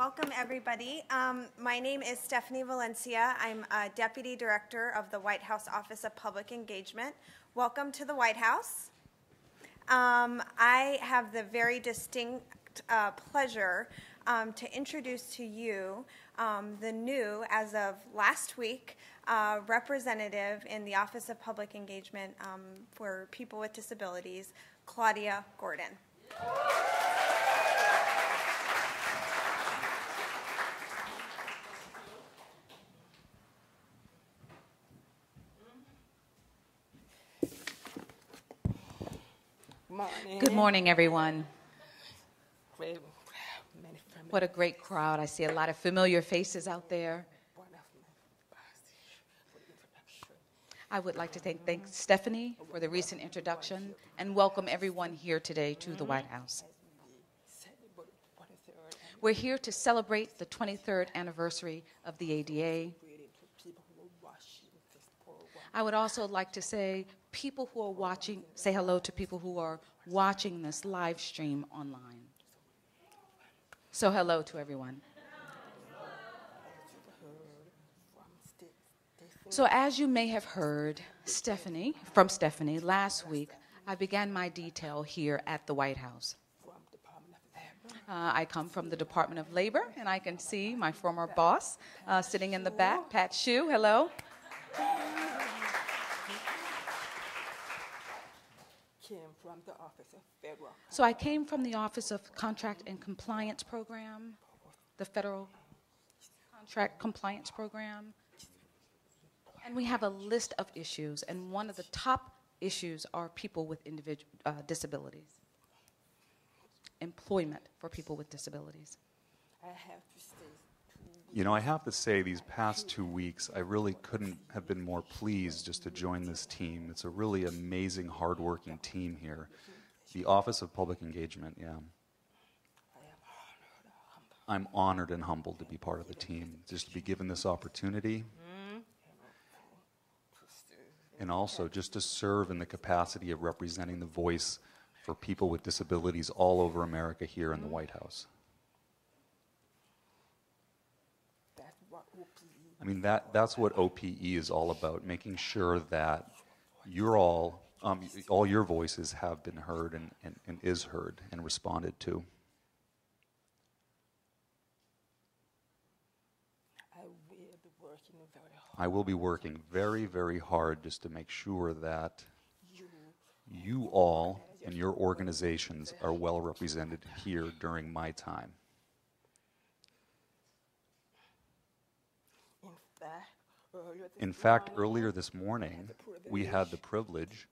Welcome, everybody. My name is Stephanie Valencia. I'm a Deputy Director of the White House Office of Public Engagement. Welcome to the White House. I have the very distinct pleasure to introduce to you the new, as of last week, representative in the Office of Public Engagement for People with Disabilities, Claudia Gordon. Good morning, everyone. What a great crowd. I see a lot of familiar faces out there. I would like to thank Stephanie for the recent introduction and welcome everyone here today to the White House. We're here to celebrate the 23rd anniversary of the ADA. I would also like to say people who are watching, say hello to people who are watching this live stream online. So hello to everyone. So as you may have heard from Stephanie, last week I began my detail here at the White House. I come from the Department of Labor, and I can see my former boss sitting in the back, Pat Shue, hello. So I came from the Office of Contract and Compliance Program, the Federal Contract Compliance Program, and we have a list of issues, and one of the top issues are people with disabilities, employment for people with disabilities. You know, I have to say, these past 2 weeks, I really couldn't have been more pleased just to join this team. It's a really amazing, hardworking team here. The Office of Public Engagement, yeah. I'm honored and humbled to be part of the team, just to be given this opportunity. And also just to serve in the capacity of representing the voice for people with disabilities all over America here in the White House. I mean, that's what OPE is all about, making sure that you're all your voices have been heard and is heard and responded to. I will be working very, very hard just to make sure that you all and your organizations are well represented here during my time. In fact, earlier this morning, we had the privilege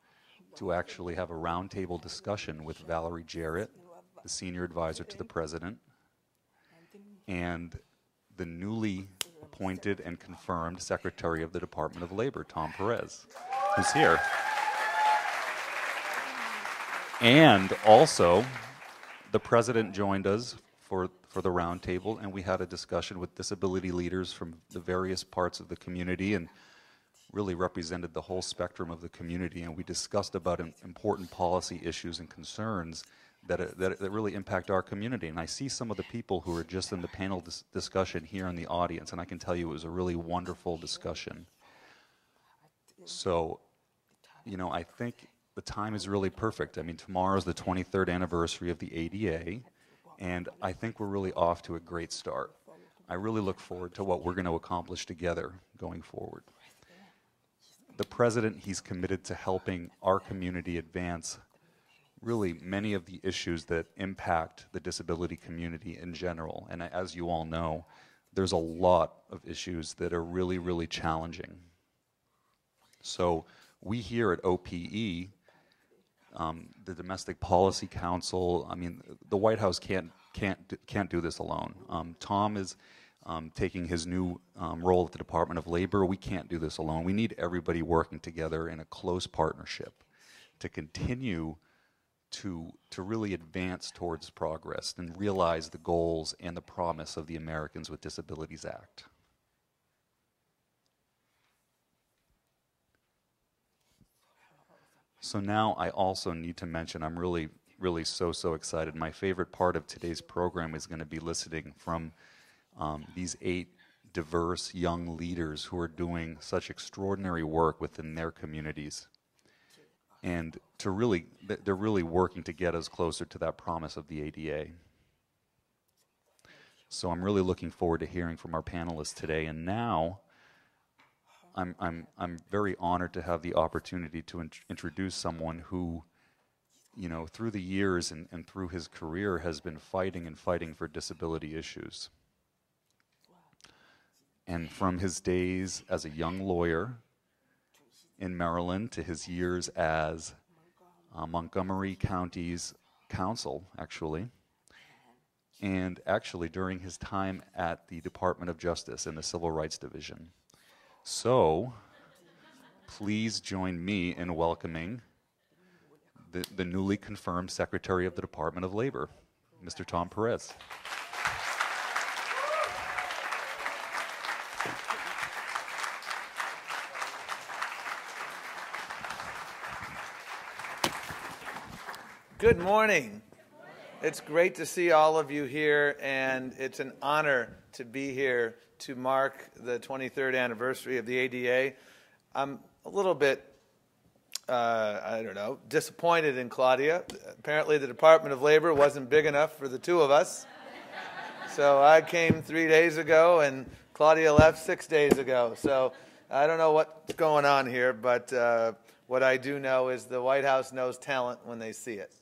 to actually have a roundtable discussion with Valerie Jarrett, the senior advisor to the president, and the newly appointed and confirmed Secretary of the Department of Labor, Tom Perez, who's here. And also, the president joined us for the roundtable, and we had a discussion with disability leaders from the various parts of the community and really represented the whole spectrum of the community, and we discussed about important policy issues and concerns that really impact our community. And I see some of the people who are just in the panel discussion here in the audience, and I can tell you it was a really wonderful discussion. So, you know, I think the time is really perfect. I mean, tomorrow's the 23rd anniversary of the ADA, and I think we're really off to a great start. I really look forward to what we're going to accomplish together going forward. The president, he's committed to helping our community advance really many of the issues that impact the disability community in general. And as you all know, there's a lot of issues that are really, really challenging. So we here at OPE, the Domestic Policy Council, I mean, the White House can't do this alone. Tom is taking his new role at the Department of Labor. We can't do this alone. We need everybody working together in a close partnership to continue to really advance towards progress and realize the goals and the promise of the Americans with Disabilities Act. So now I also need to mention, I'm really so excited. My favorite part of today's program is going to be listening from these 8 diverse young leaders who are doing such extraordinary work within their communities. And they're really working to get us closer to that promise of the ADA. So I'm really looking forward to hearing from our panelists today. And now, I'm very honored to have the opportunity to introduce someone who, you know, through the years and through his career has been fighting and fighting for disability issues. And from his days as a young lawyer in Maryland to his years as Montgomery County's counsel, actually, and actually during his time at the Department of Justice in the Civil Rights Division. So, please join me in welcoming the newly confirmed Secretary of the Department of Labor, Mr. Tom Perez. Good morning. It's great to see all of you here, and it's an honor to be here to mark the 23rd anniversary of the ADA. I'm a little bit, disappointed in Claudia. Apparently the Department of Labor wasn't big enough for the two of us. So I came 3 days ago, and Claudia left 6 days ago. So I don't know what's going on here, but what I do know is the White House knows talent when they see it.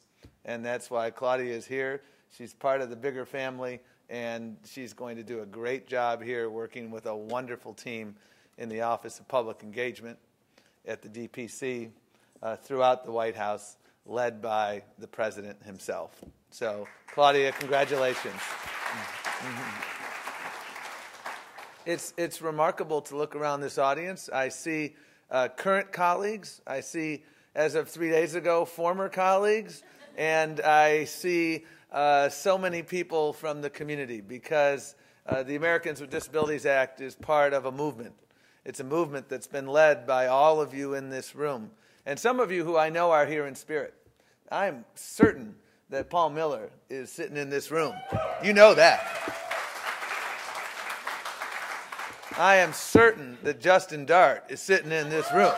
And that's why Claudia is here. She's part of the bigger family, and she's going to do a great job here working with a wonderful team in the Office of Public Engagement at the DPC throughout the White House, led by the President himself. So, Claudia, congratulations. It's remarkable to look around this audience. I see current colleagues. I see, as of 3 days ago, former colleagues. And I see so many people from the community, because the Americans with Disabilities Act is part of a movement. It's a movement that's been led by all of you in this room. And some of you who I know are here in spirit. I'm certain that Paul Miller is sitting in this room. You know that. I am certain that Justin Dart is sitting in this room.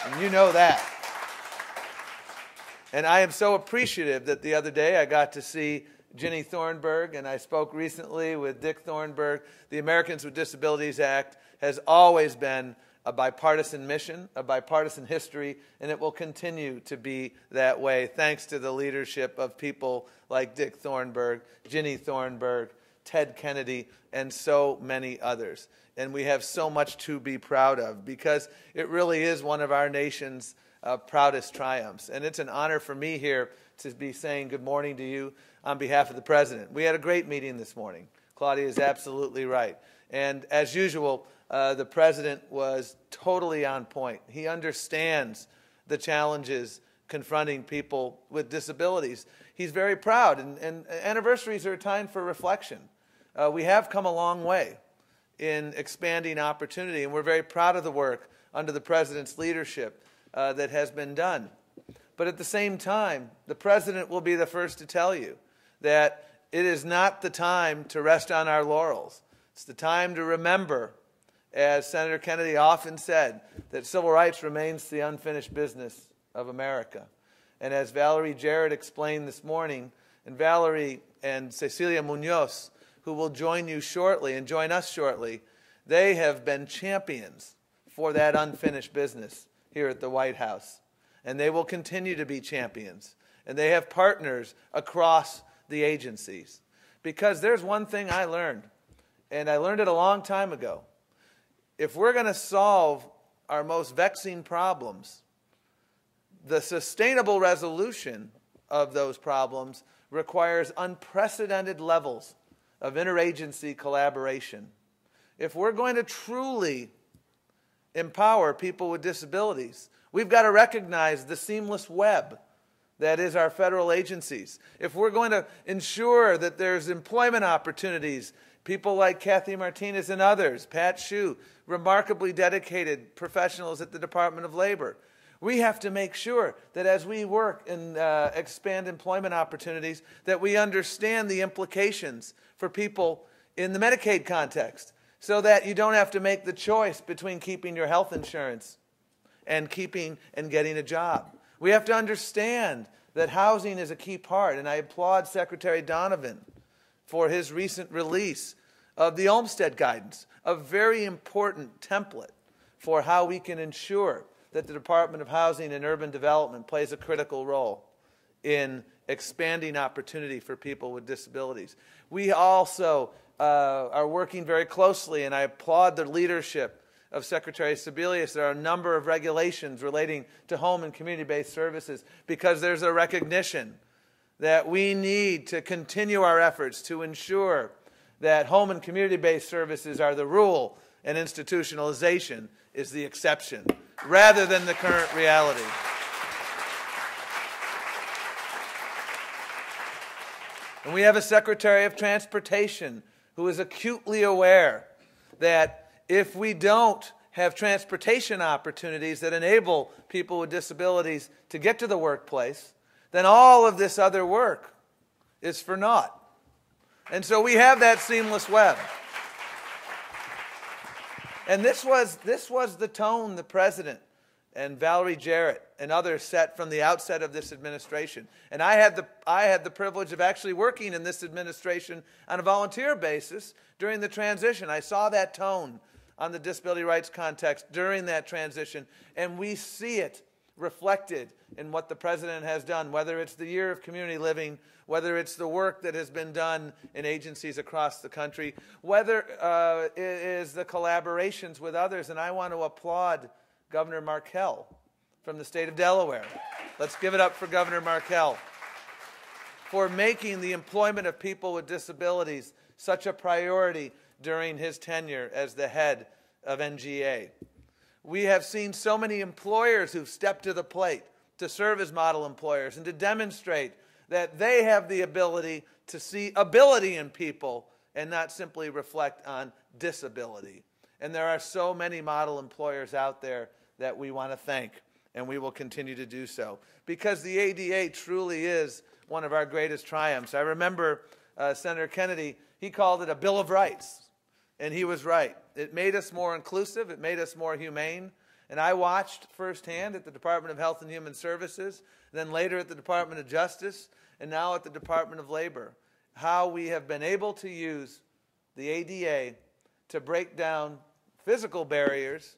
And you know that. And I am so appreciative that the other day I got to see Ginny Thornburg, and I spoke recently with Dick Thornburg. The Americans with Disabilities Act has always been a bipartisan mission, a bipartisan history, and it will continue to be that way thanks to the leadership of people like Dick Thornburg, Ginny Thornburg, Ted Kennedy, and so many others. And we have so much to be proud of, because it really is one of our nation's proudest triumphs. And it's an honor for me here to be saying good morning to you on behalf of the President. We had a great meeting this morning. Claudia is absolutely right. And as usual, the President was totally on point. He understands the challenges confronting people with disabilities. He's very proud, and anniversaries are a time for reflection. We have come a long way in expanding opportunity, and we're very proud of the work under the President's leadership that has been done. But at the same time, the President will be the first to tell you that it is not the time to rest on our laurels. It's the time to remember, as Senator Kennedy often said, that civil rights remains the unfinished business of America. And as Valerie Jarrett explained this morning, and Valerie and Cecilia Munoz, who will join you shortly and join us shortly, they have been champions for that unfinished business here at the White House. And they will continue to be champions. And they have partners across the agencies. Because there's one thing I learned, and I learned it a long time ago. If we're going to solve our most vexing problems, the sustainable resolution of those problems requires unprecedented levels of interagency collaboration. If we're going to truly empower people with disabilities, we've got to recognize the seamless web that is our federal agencies. If we're going to ensure that there's employment opportunities, people like Kathy Martinez and others, Pat Shue, remarkably dedicated professionals at the Department of Labor, we have to make sure that as we work and expand employment opportunities, that we understand the implications for people in the Medicaid context, so that you don't have to make the choice between keeping your health insurance and keeping and getting a job. We have to understand that housing is a key part, and I applaud Secretary Donovan for his recent release of the Olmstead Guidance, a very important template for how we can ensure that the Department of Housing and Urban Development plays a critical role in expanding opportunity for people with disabilities. We also are working very closely, and I applaud the leadership of Secretary Sebelius. There are a number of regulations relating to home and community-based services because there's a recognition that we need to continue our efforts to ensure that home and community-based services are the rule and institutionalization is the exception, rather than the current reality. And we have a Secretary of Transportation who is acutely aware that if we don't have transportation opportunities that enable people with disabilities to get to the workplace, then all of this other work is for naught. And so we have that seamless web. And this was the tone the President and Valerie Jarrett and others set from the outset of this administration. And I had the privilege of actually working in this administration on a volunteer basis during the transition. I saw that tone on the disability rights context during that transition, and we see it reflected in what the President has done, whether it's the year of community living, whether it's the work that has been done in agencies across the country, whether it is the collaborations with others. And I want to applaud Governor Markell from the state of Delaware. Let's give it up for Governor Markell for making the employment of people with disabilities such a priority during his tenure as the head of NGA. We have seen so many employers who've stepped to the plate to serve as model employers and to demonstrate that they have the ability to see ability in people and not simply reflect on disability. And there are so many model employers out there that we want to thank, and we will continue to do so, because the ADA truly is one of our greatest triumphs. I remember Senator Kennedy, he called it a Bill of Rights, and he was right. It made us more inclusive, it made us more humane, and I watched firsthand at the Department of Health and Human Services, then later at the Department of Justice, and now at the Department of Labor, how we have been able to use the ADA to break down physical barriers,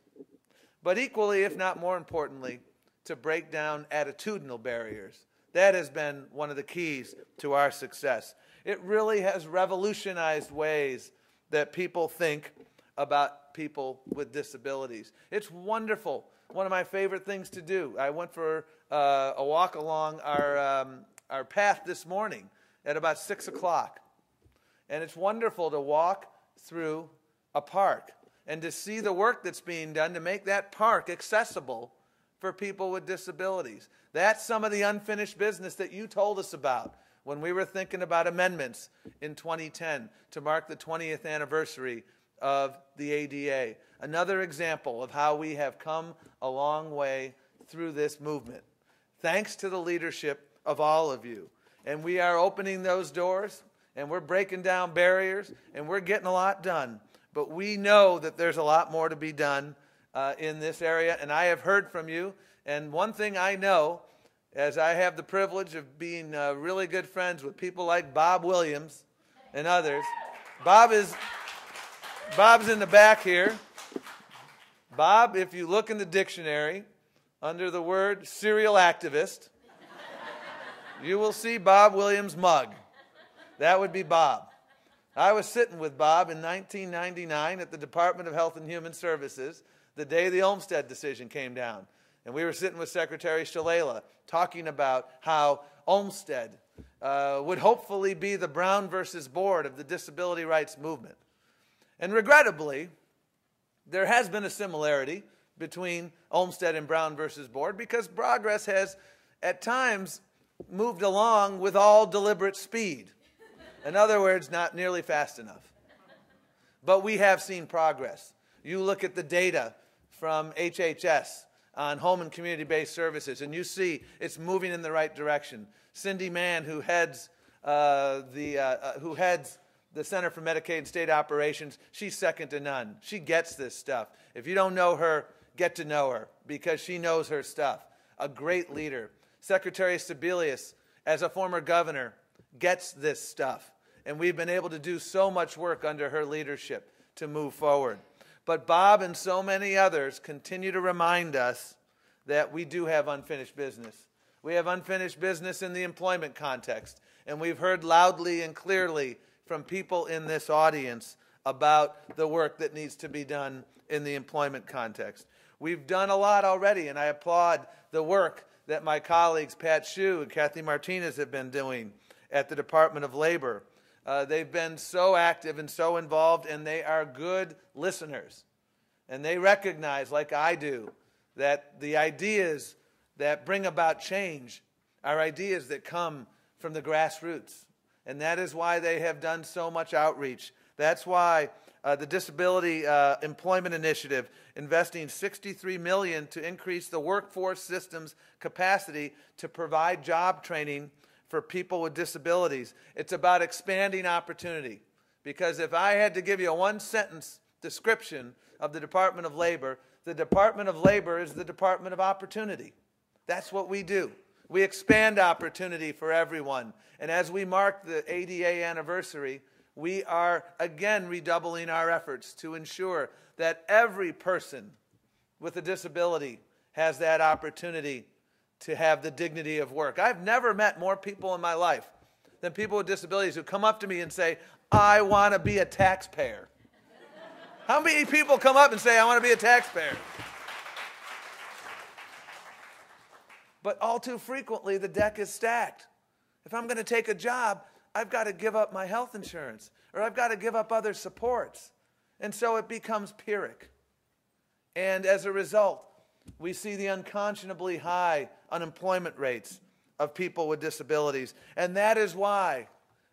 but equally, if not more importantly, to break down attitudinal barriers. That has been one of the keys to our success. It really has revolutionized ways that people think about people with disabilities. It's wonderful. One of my favorite things to do. I went for a walk along our path this morning at about 6 o'clock. And it's wonderful to walk through a park and to see the work that's being done to make that park accessible for people with disabilities. That's some of the unfinished business that you told us about when we were thinking about amendments in 2010 to mark the 20th anniversary of the ADA. Another example of how we have come a long way through this movement, thanks to the leadership of all of you. And we are opening those doors, and we're breaking down barriers, and we're getting a lot done. But we know that there's a lot more to be done in this area, and I have heard from you. And one thing I know, as I have the privilege of being really good friends with people like Bob Williams and others. Bob's in the back here. Bob, if you look in the dictionary under the word serial activist, you will see Bob Williams' mug. That would be Bob. I was sitting with Bob in 1999 at the Department of Health and Human Services the day the Olmstead decision came down. And we were sitting with Secretary Shalala talking about how Olmstead would hopefully be the Brown versus Board of the disability rights movement. And regrettably, there has been a similarity between Olmstead and Brown versus Board because progress has at times moved along with all deliberate speed. In other words, not nearly fast enough. But we have seen progress. You look at the data from HHS on home and community-based services, and you see it's moving in the right direction. Cindy Mann, who heads the the Center for Medicaid and State Operations, she's second to none. She gets this stuff. If you don't know her, get to know her because she knows her stuff. A great leader. Secretary Sebelius, as a former governor, gets this stuff. And we've been able to do so much work under her leadership to move forward. But Bob and so many others continue to remind us that we do have unfinished business. We have unfinished business in the employment context. And we've heard loudly and clearly from people in this audience about the work that needs to be done in the employment context. We've done a lot already, and I applaud the work that my colleagues Pat Shue and Kathy Martinez have been doing at the Department of Labor. They've been so active and so involved, and they are good listeners. And they recognize, like I do, that the ideas that bring about change are ideas that come from the grassroots. And that is why they have done so much outreach. That's why the Disability Employment Initiative investing $63 million to increase the workforce system's capacity to provide job training for people with disabilities. It's about expanding opportunity. Because if I had to give you a one-sentence description of the Department of Labor, the Department of Labor is the Department of Opportunity. That's what we do. We expand opportunity for everyone. And as we mark the ADA anniversary, we are again redoubling our efforts to ensure that every person with a disability has that opportunity to have the dignity of work. I've never met more people in my life than people with disabilities who come up to me and say, I want to be a taxpayer. How many people come up and say, I want to be a taxpayer? But all too frequently, the deck is stacked. If I'm going to take a job, I've got to give up my health insurance, or I've got to give up other supports. And so it becomes Pyrrhic. And as a result, we see the unconscionably high unemployment rates of people with disabilities. And that is why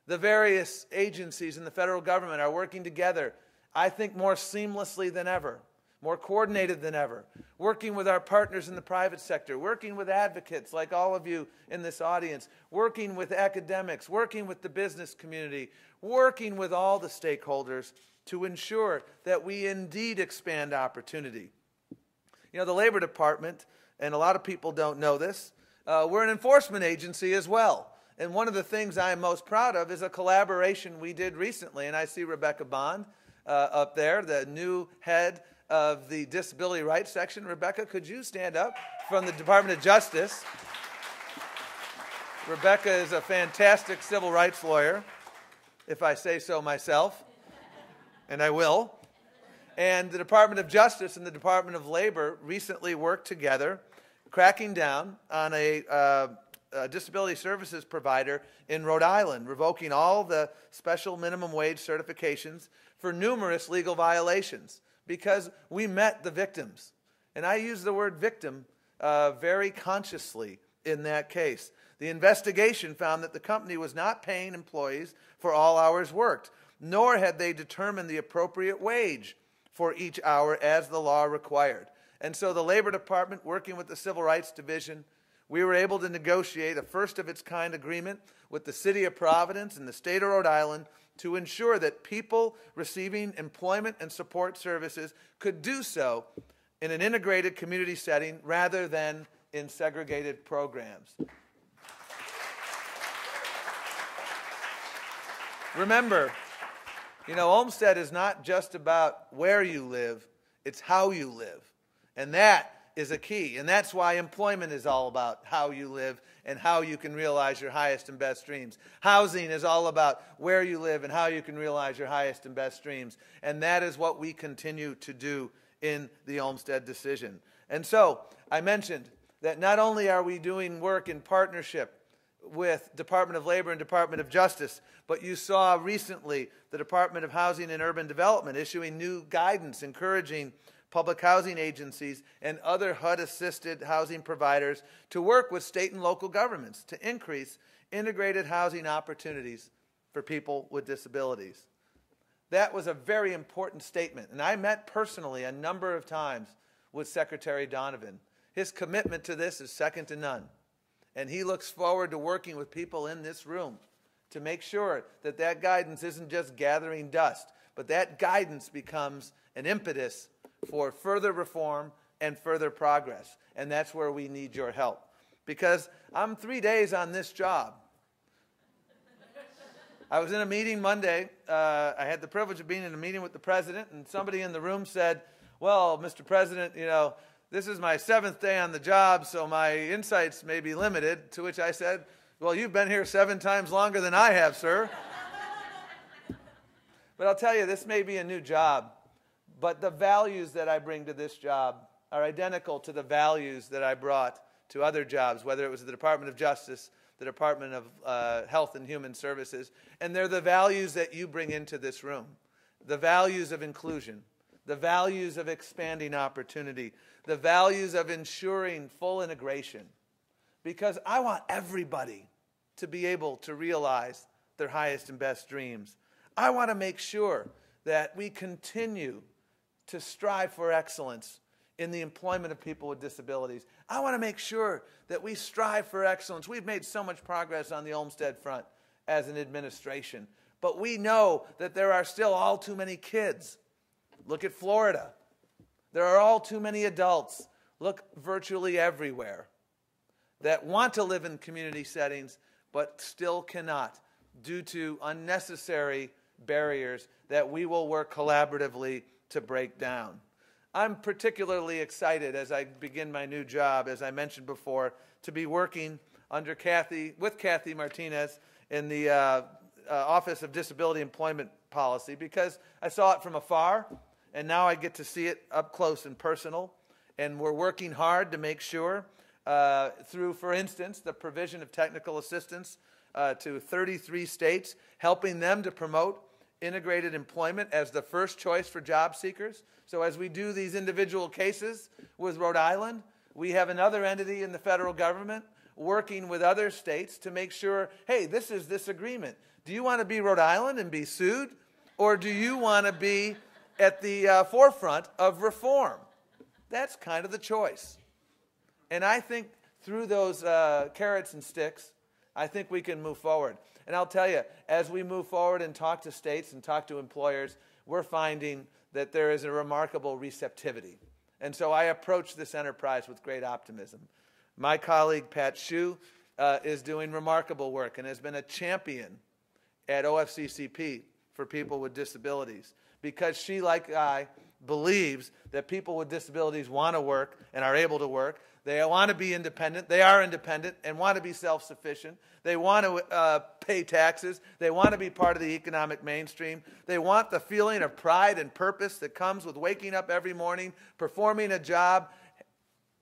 the various agencies in the federal government are working together, I think more seamlessly than ever, more coordinated than ever, working with our partners in the private sector, working with advocates like all of you in this audience, working with academics, working with the business community, working with all the stakeholders to ensure that we indeed expand opportunity. You know, the Labor Department, and a lot of people don't know this, we're an enforcement agency as well. And one of the things I'm most proud of is a collaboration we did recently, and I see Rebecca Bond up there, the new head of the Disability Rights Section. Rebecca, could you stand up from the Department of Justice? Rebecca is a fantastic civil rights lawyer, if I say so myself, and I will. And the Department of Justice and the Department of Labor recently worked together, cracking down on a disability services provider in Rhode Island, revoking all the special minimum wage certifications for numerous legal violations because we met the victims. And I use the word victim very consciously in that case. The investigation found that the company was not paying employees for all hours worked, nor had they determined the appropriate wage for each hour as the law required. And so the Labor Department, working with the Civil Rights Division, we were able to negotiate a first-of-its-kind agreement with the City of Providence and the State of Rhode Island to ensure that people receiving employment and support services could do so in an integrated community setting rather than in segregated programs. Remember, you know, Olmsted is not just about where you live, it's how you live. And that is a key. And that's why employment is all about how you live and how you can realize your highest and best dreams. Housing is all about where you live and how you can realize your highest and best dreams. And that is what we continue to do in the Olmsted decision. And so I mentioned that not only are we doing work in partnership with Department of Labor and Department of Justice, but you saw recently the Department of Housing and Urban Development issuing new guidance encouraging public housing agencies and other HUD-assisted housing providers to work with state and local governments to increase integrated housing opportunities for people with disabilities. That was a very important statement, and I met personally a number of times with Secretary Donovan. His commitment to this is second to none, and he looks forward to working with people in this room to make sure that that guidance isn't just gathering dust, but that guidance becomes an impetus for further reform and further progress. And that's where we need your help. Because I'm 3 days on this job. I was in a meeting Monday. I had the privilege of being in a meeting with the president, and somebody in the room said, well, Mr. President, you know, this is my 7th day on the job, so my insights may be limited. To which I said, well, you've been here 7 times longer than I have, sir. But I'll tell you, this may be a new job, but the values that I bring to this job are identical to the values that I brought to other jobs, whether it was the Department of Justice, the Department of Health and Human Services, and they're the values that you bring into this room. The values of inclusion, the values of expanding opportunity, the values of ensuring full integration. Because I want everybody to be able to realize their highest and best dreams. I want to make sure that we continue to strive for excellence in the employment of people with disabilities. I want to make sure that we strive for excellence. We've made so much progress on the Olmsted front as an administration, but we know that there are still all too many kids. Look at Florida. There are all too many adults, look virtually everywhere, that want to live in community settings but still cannot due to unnecessary barriers that we will work collaboratively to break down. I'm particularly excited as I begin my new job, as I mentioned before, to be working with Kathy Martinez in the Office of Disability Employment Policy, because I saw it from afar, and now I get to see it up close and personal. And we're working hard to make sure, through, for instance, the provision of technical assistance to 33 states, helping them to promote integrated employment as the first choice for job seekers. So as we do these individual cases with Rhode Island, we have another entity in the federal government working with other states to make sure, hey, this is this agreement. Do you want to be Rhode Island and be sued? Or do you want to be at the forefront of reform? That's kind of the choice. And I think through those carrots and sticks, I think we can move forward. And I'll tell you, as we move forward and talk to states and talk to employers, we're finding that there is a remarkable receptivity. And so I approach this enterprise with great optimism. My colleague, Pat Hsu, is doing remarkable work and has been a champion at OFCCP for people with disabilities, because she, like I, believes that people with disabilities want to work and are able to work. They want to be independent. They are independent and want to be self-sufficient. They want to pay taxes. They want to be part of the economic mainstream. They want the feeling of pride and purpose that comes with waking up every morning, performing a job,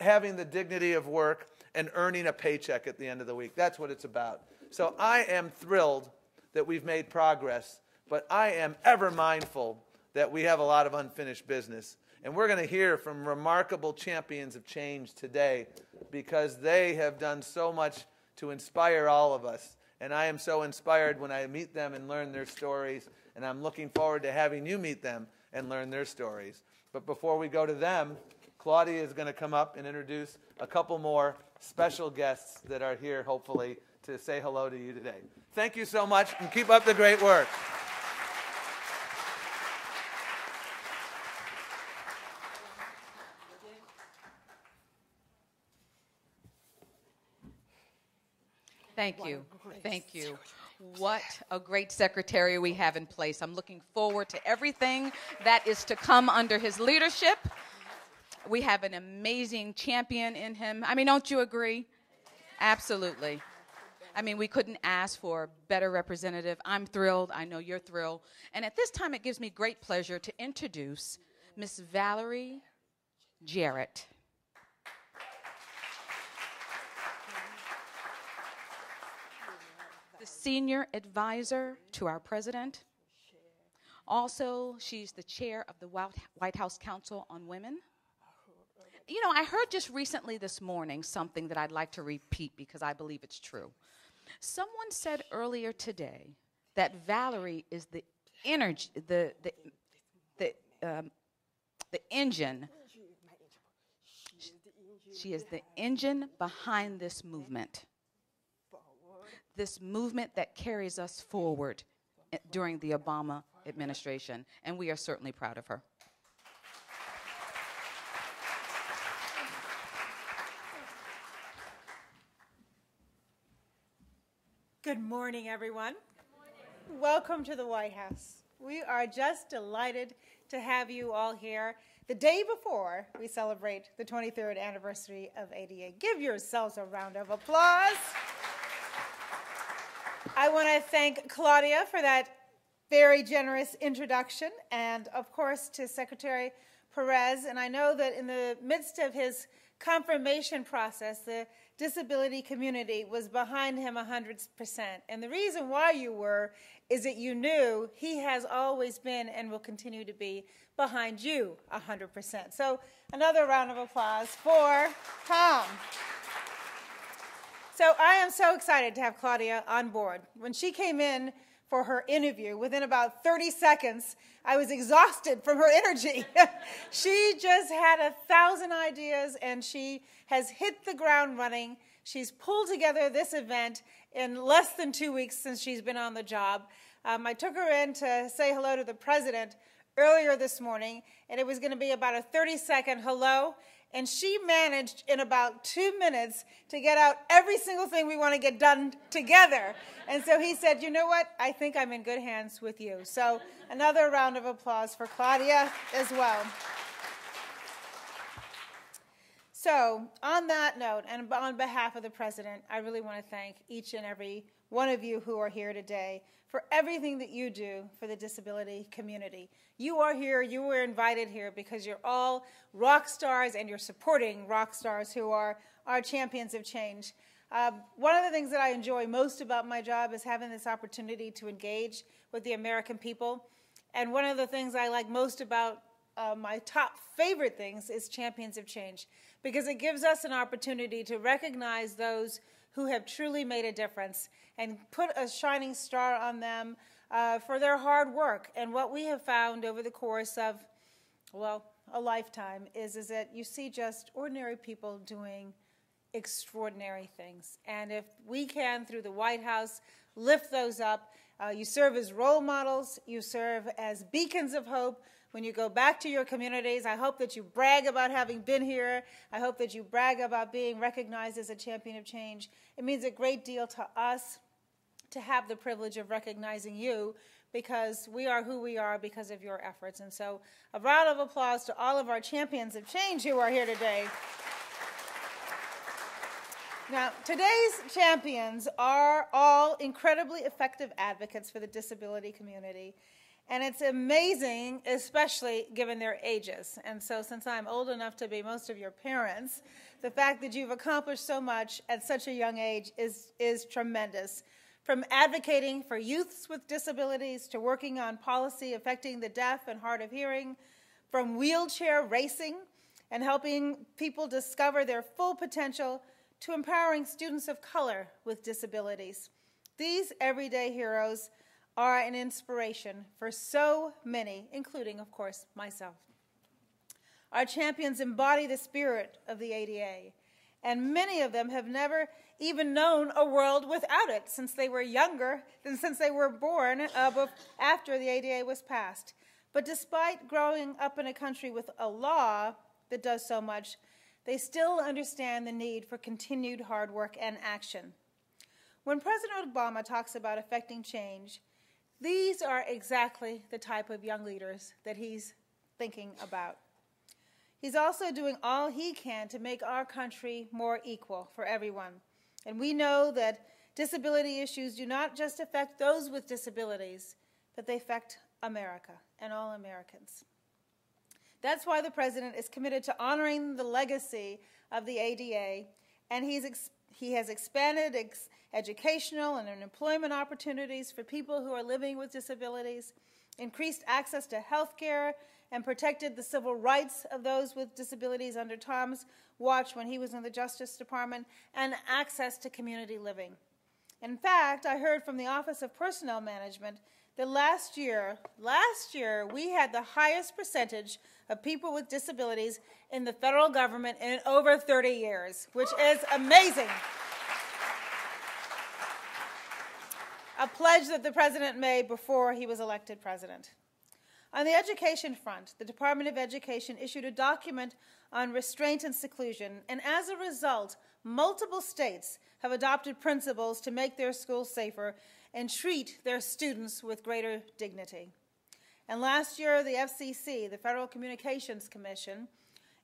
having the dignity of work, and earning a paycheck at the end of the week. That's what it's about. So I am thrilled that we've made progress, but I am ever mindful that we have a lot of unfinished business. And we're going to hear from remarkable champions of change today, because they have done so much to inspire all of us. And I am so inspired when I meet them and learn their stories. And I'm looking forward to having you meet them and learn their stories. But before we go to them, Claudia is going to come up and introduce a couple more special guests that are here, hopefully, to say hello to you today. Thank you so much, and keep up the great work. Thank you. Thank you. What a great secretary we have in place. I'm looking forward to everything that is to come under his leadership. We have an amazing champion in him. I mean, don't you agree? Absolutely. I mean, we couldn't ask for a better representative. I'm thrilled. I know you're thrilled. And at this time, it gives me great pleasure to introduce Miss Valerie Jarrett. The senior advisor to our president. Also, she's the chair of the White House Council on Women. You know, I heard just recently this morning something that I'd like to repeat because I believe it's true. Someone said earlier today that Valerie is the energy, the engine. She is the engine behind this movement. this movement that carries us forward during the Obama administration, and we are certainly proud of her. Good morning, everyone. Good morning. Welcome to the White House. We are just delighted to have you all here the day before we celebrate the 23rd anniversary of ADA. Give yourselves a round of applause. I want to thank Claudia for that very generous introduction, and of course to Secretary Perez. And I know that in the midst of his confirmation process, the disability community was behind him 100%. And the reason why you were is that you knew he has always been and will continue to be behind you 100%. So another round of applause for Tom. So I am so excited to have Claudia on board. When she came in for her interview, within about 30 seconds, I was exhausted from her energy. She just had 1,000 ideas, and she has hit the ground running. She's pulled together this event in less than 2 weeks since she's been on the job. I took her in to say hello to the president earlier this morning, and it was going to be about a 30-second hello, and she managed in about 2 minutes to get out every single thing we want to get done together. And so he said, you know what, I think I'm in good hands with you. So another round of applause for Claudia as well. So on that note, and on behalf of the president, I really want to thank each and every one of you who are here today for everything that you do for the disability community. You are here, you were invited here because you're all rock stars and you're supporting rock stars who are our champions of change. One of the things that I enjoy most about my job is having this opportunity to engage with the American people. And one of the things I like most about my top favorite things is Champions of Change, because it gives us an opportunity to recognize those who have truly made a difference and put a shining star on them for their hard work. And what we have found over the course of, well, a lifetime is that you see just ordinary people doing extraordinary things. And if we can, through the White House, lift those up, you serve as role models, you serve as beacons of hope. When you go back to your communities, I hope that you brag about having been here. I hope that you brag about being recognized as a champion of change. It means a great deal to us to have the privilege of recognizing you, because we are who we are because of your efforts. And so a round of applause to all of our champions of change who are here today. Now, today's champions are all incredibly effective advocates for the disability community. And it's amazing, especially given their ages. And so since I'm old enough to be most of your parents, the fact that you've accomplished so much at such a young age is tremendous. From advocating for youths with disabilities to working on policy affecting the deaf and hard of hearing, from wheelchair racing and helping people discover their full potential to empowering students of color with disabilities. These everyday heroes are an inspiration for so many, including, of course, myself. Our champions embody the spirit of the ADA, and many of them have never even known a world without it since they were younger than since they were born after the ADA was passed. But despite growing up in a country with a law that does so much, they still understand the need for continued hard work and action. When President Obama talks about affecting change, these are exactly the type of young leaders that he's thinking about. He's also doing all he can to make our country more equal for everyone. And we know that disability issues do not just affect those with disabilities, but they affect America and all Americans. That's why the president is committed to honoring the legacy of the ADA, and he has expanded educational and employment opportunities for people who are living with disabilities, increased access to health care, and protected the civil rights of those with disabilities under Tom's watch when he was in the Justice Department, and access to community living. In fact, I heard from the Office of Personnel Management that last year we had the highest percentage of people with disabilities in the federal government in over 30 years, which is amazing. a pledge that the president made before he was elected president. On the education front, the Department of Education issued a document on restraint and seclusion, and as a result, multiple states have adopted principles to make their schools safer and treat their students with greater dignity. And last year, the FCC, the Federal Communications Commission,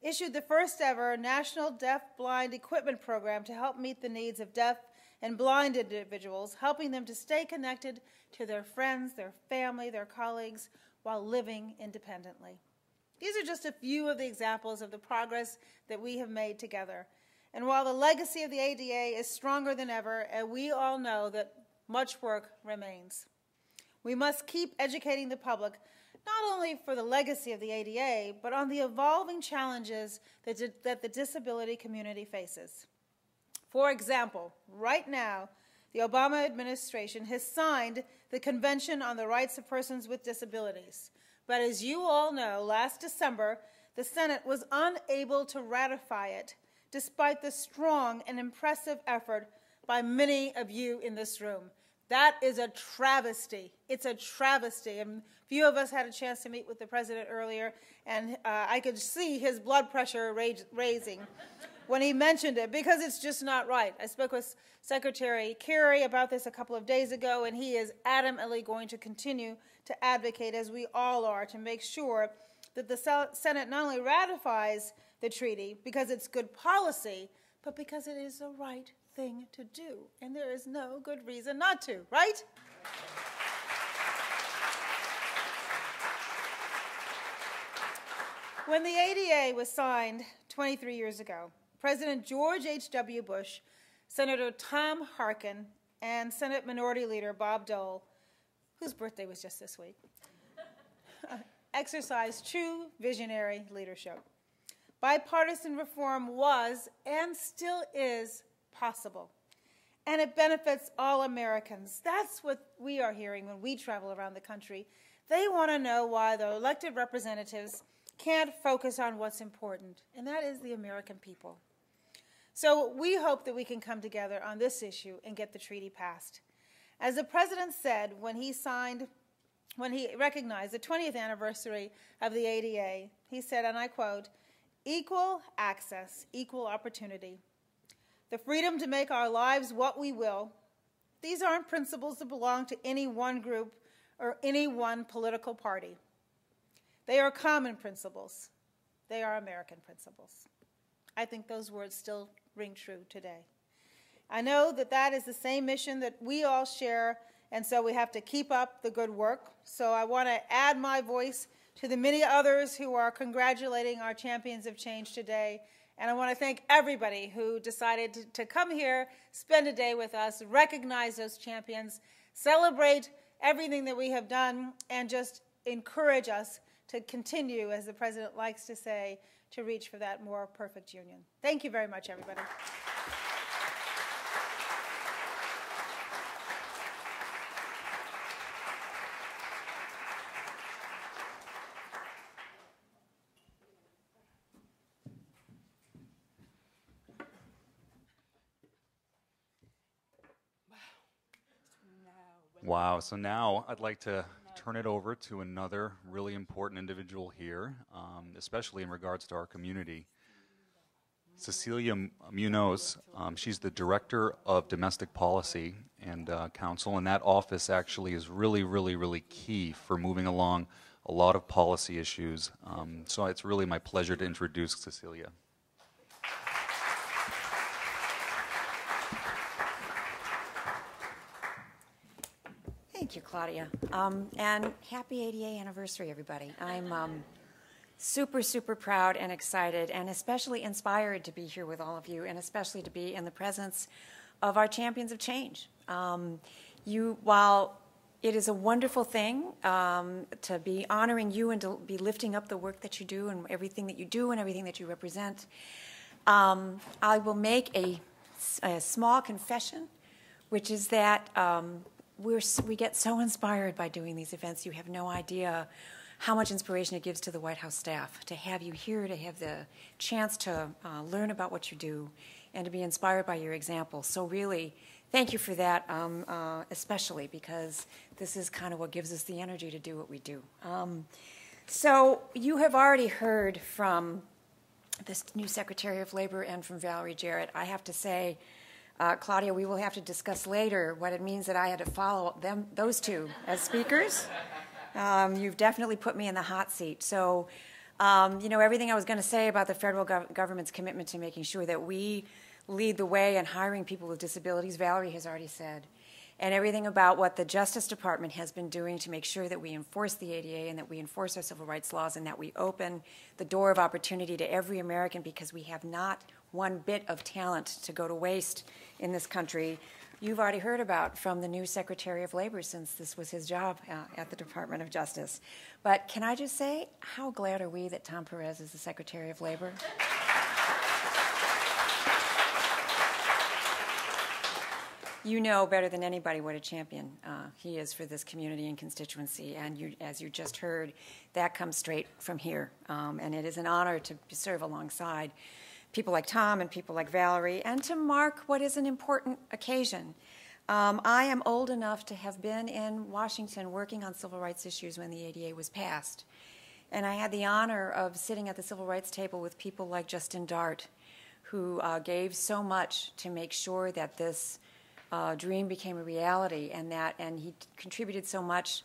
issued the first ever National Deaf-Blind Equipment Program to help meet the needs of deaf and blind individuals, helping them to stay connected to their friends, their family, their colleagues, while living independently. These are just a few of the examples of the progress that we have made together. And while the legacy of the ADA is stronger than ever, and we all know that much work remains. We must keep educating the public, not only for the legacy of the ADA, but on the evolving challenges that the disability community faces. For example, right now, the Obama administration has signed the Convention on the Rights of Persons with Disabilities. But as you all know, last December, the Senate was unable to ratify it, despite the strong and impressive effort by many of you in this room. That is a travesty. It's a travesty. And a few of us had a chance to meet with the president earlier, and I could see his blood pressure raising when he mentioned it, because it's just not right. I spoke with Secretary Kerry about this a couple of days ago, and he is adamantly going to continue to advocate, as we all are, to make sure that the Senate not only ratifies the treaty because it's good policy, but because it is the right thing to do. And there is no good reason not to, right? When the ADA was signed 23 years ago, President George H.W. Bush, Senator Tom Harkin, and Senate Minority Leader Bob Dole, whose birthday was just this week, exercised true visionary leadership. Bipartisan reform was and still is possible, and it benefits all Americans. That's what we are hearing when we travel around the country. They want to know why the elected representatives can't focus on what's important, and that is the American people. So we hope that we can come together on this issue and get the treaty passed. As the president said when he recognized the 20th anniversary of the ADA, he said, and I quote, "Equal access, equal opportunity. The freedom to make our lives what we will. These aren't principles that belong to any one group or any one political party. They are common principles. They are American principles." I think those words still ring true today. I know that that is the same mission that we all share, and so we have to keep up the good work. So I want to add my voice to the many others who are congratulating our champions of change today. And I want to thank everybody who decided to come here, spend a day with us, recognize those champions, celebrate everything that we have done, and just encourage us to continue, as the president likes to say, to reach for that more perfect union. Thank you very much, everybody. Wow, so now I'd like to turn it over to another really important individual here, especially in regards to our community. Cecilia Munoz, she's the Director of Domestic Policy and Council, and that office actually is really key for moving along a lot of policy issues. So it's really my pleasure to introduce Cecilia. Thank you, Claudia. And happy ADA anniversary, everybody. I'm super proud and excited and especially inspired to be here with all of you, and especially to be in the presence of our champions of change. While it is a wonderful thing to be honoring you and to be lifting up the work that you do and everything that you do and everything that you represent, I will make a small confession, which is that we get so inspired by doing these events. You have no idea how much inspiration it gives to the White House staff to have you here, to have the chance to learn about what you do, and to be inspired by your example. So really, Thank you for that, especially because this is kind of what gives us the energy to do what we do. So you have already heard from this new Secretary of Labor and from Valerie Jarrett. I have to say, Claudia, we will have to discuss later what it means that I had to follow those two as speakers. You've definitely put me in the hot seat. So, everything I was going to say about the federal government's commitment to making sure that we lead the way in hiring people with disabilities, Valerie has already said. And everything about what the Justice Department has been doing to make sure that we enforce the ADA and that we enforce our civil rights laws and that we open the door of opportunity to every American, because we have not one bit of talent to go to waste in this country. You've already heard about from the new Secretary of Labor, since this was his job at the Department of Justice. But can I just say, how glad are we that Tom Perez is the Secretary of Labor? You know better than anybody what a champion he is for this community and constituency, and as you just heard, that comes straight from here. And it is an honor to serve alongside people like Tom and people like Valerie, and to mark what is an important occasion. I am old enough to have been in Washington working on civil rights issues when the ADA was passed. And I had the honor of sitting at the civil rights table with people like Justin Dart, who gave so much to make sure that this dream became a reality, and he contributed so much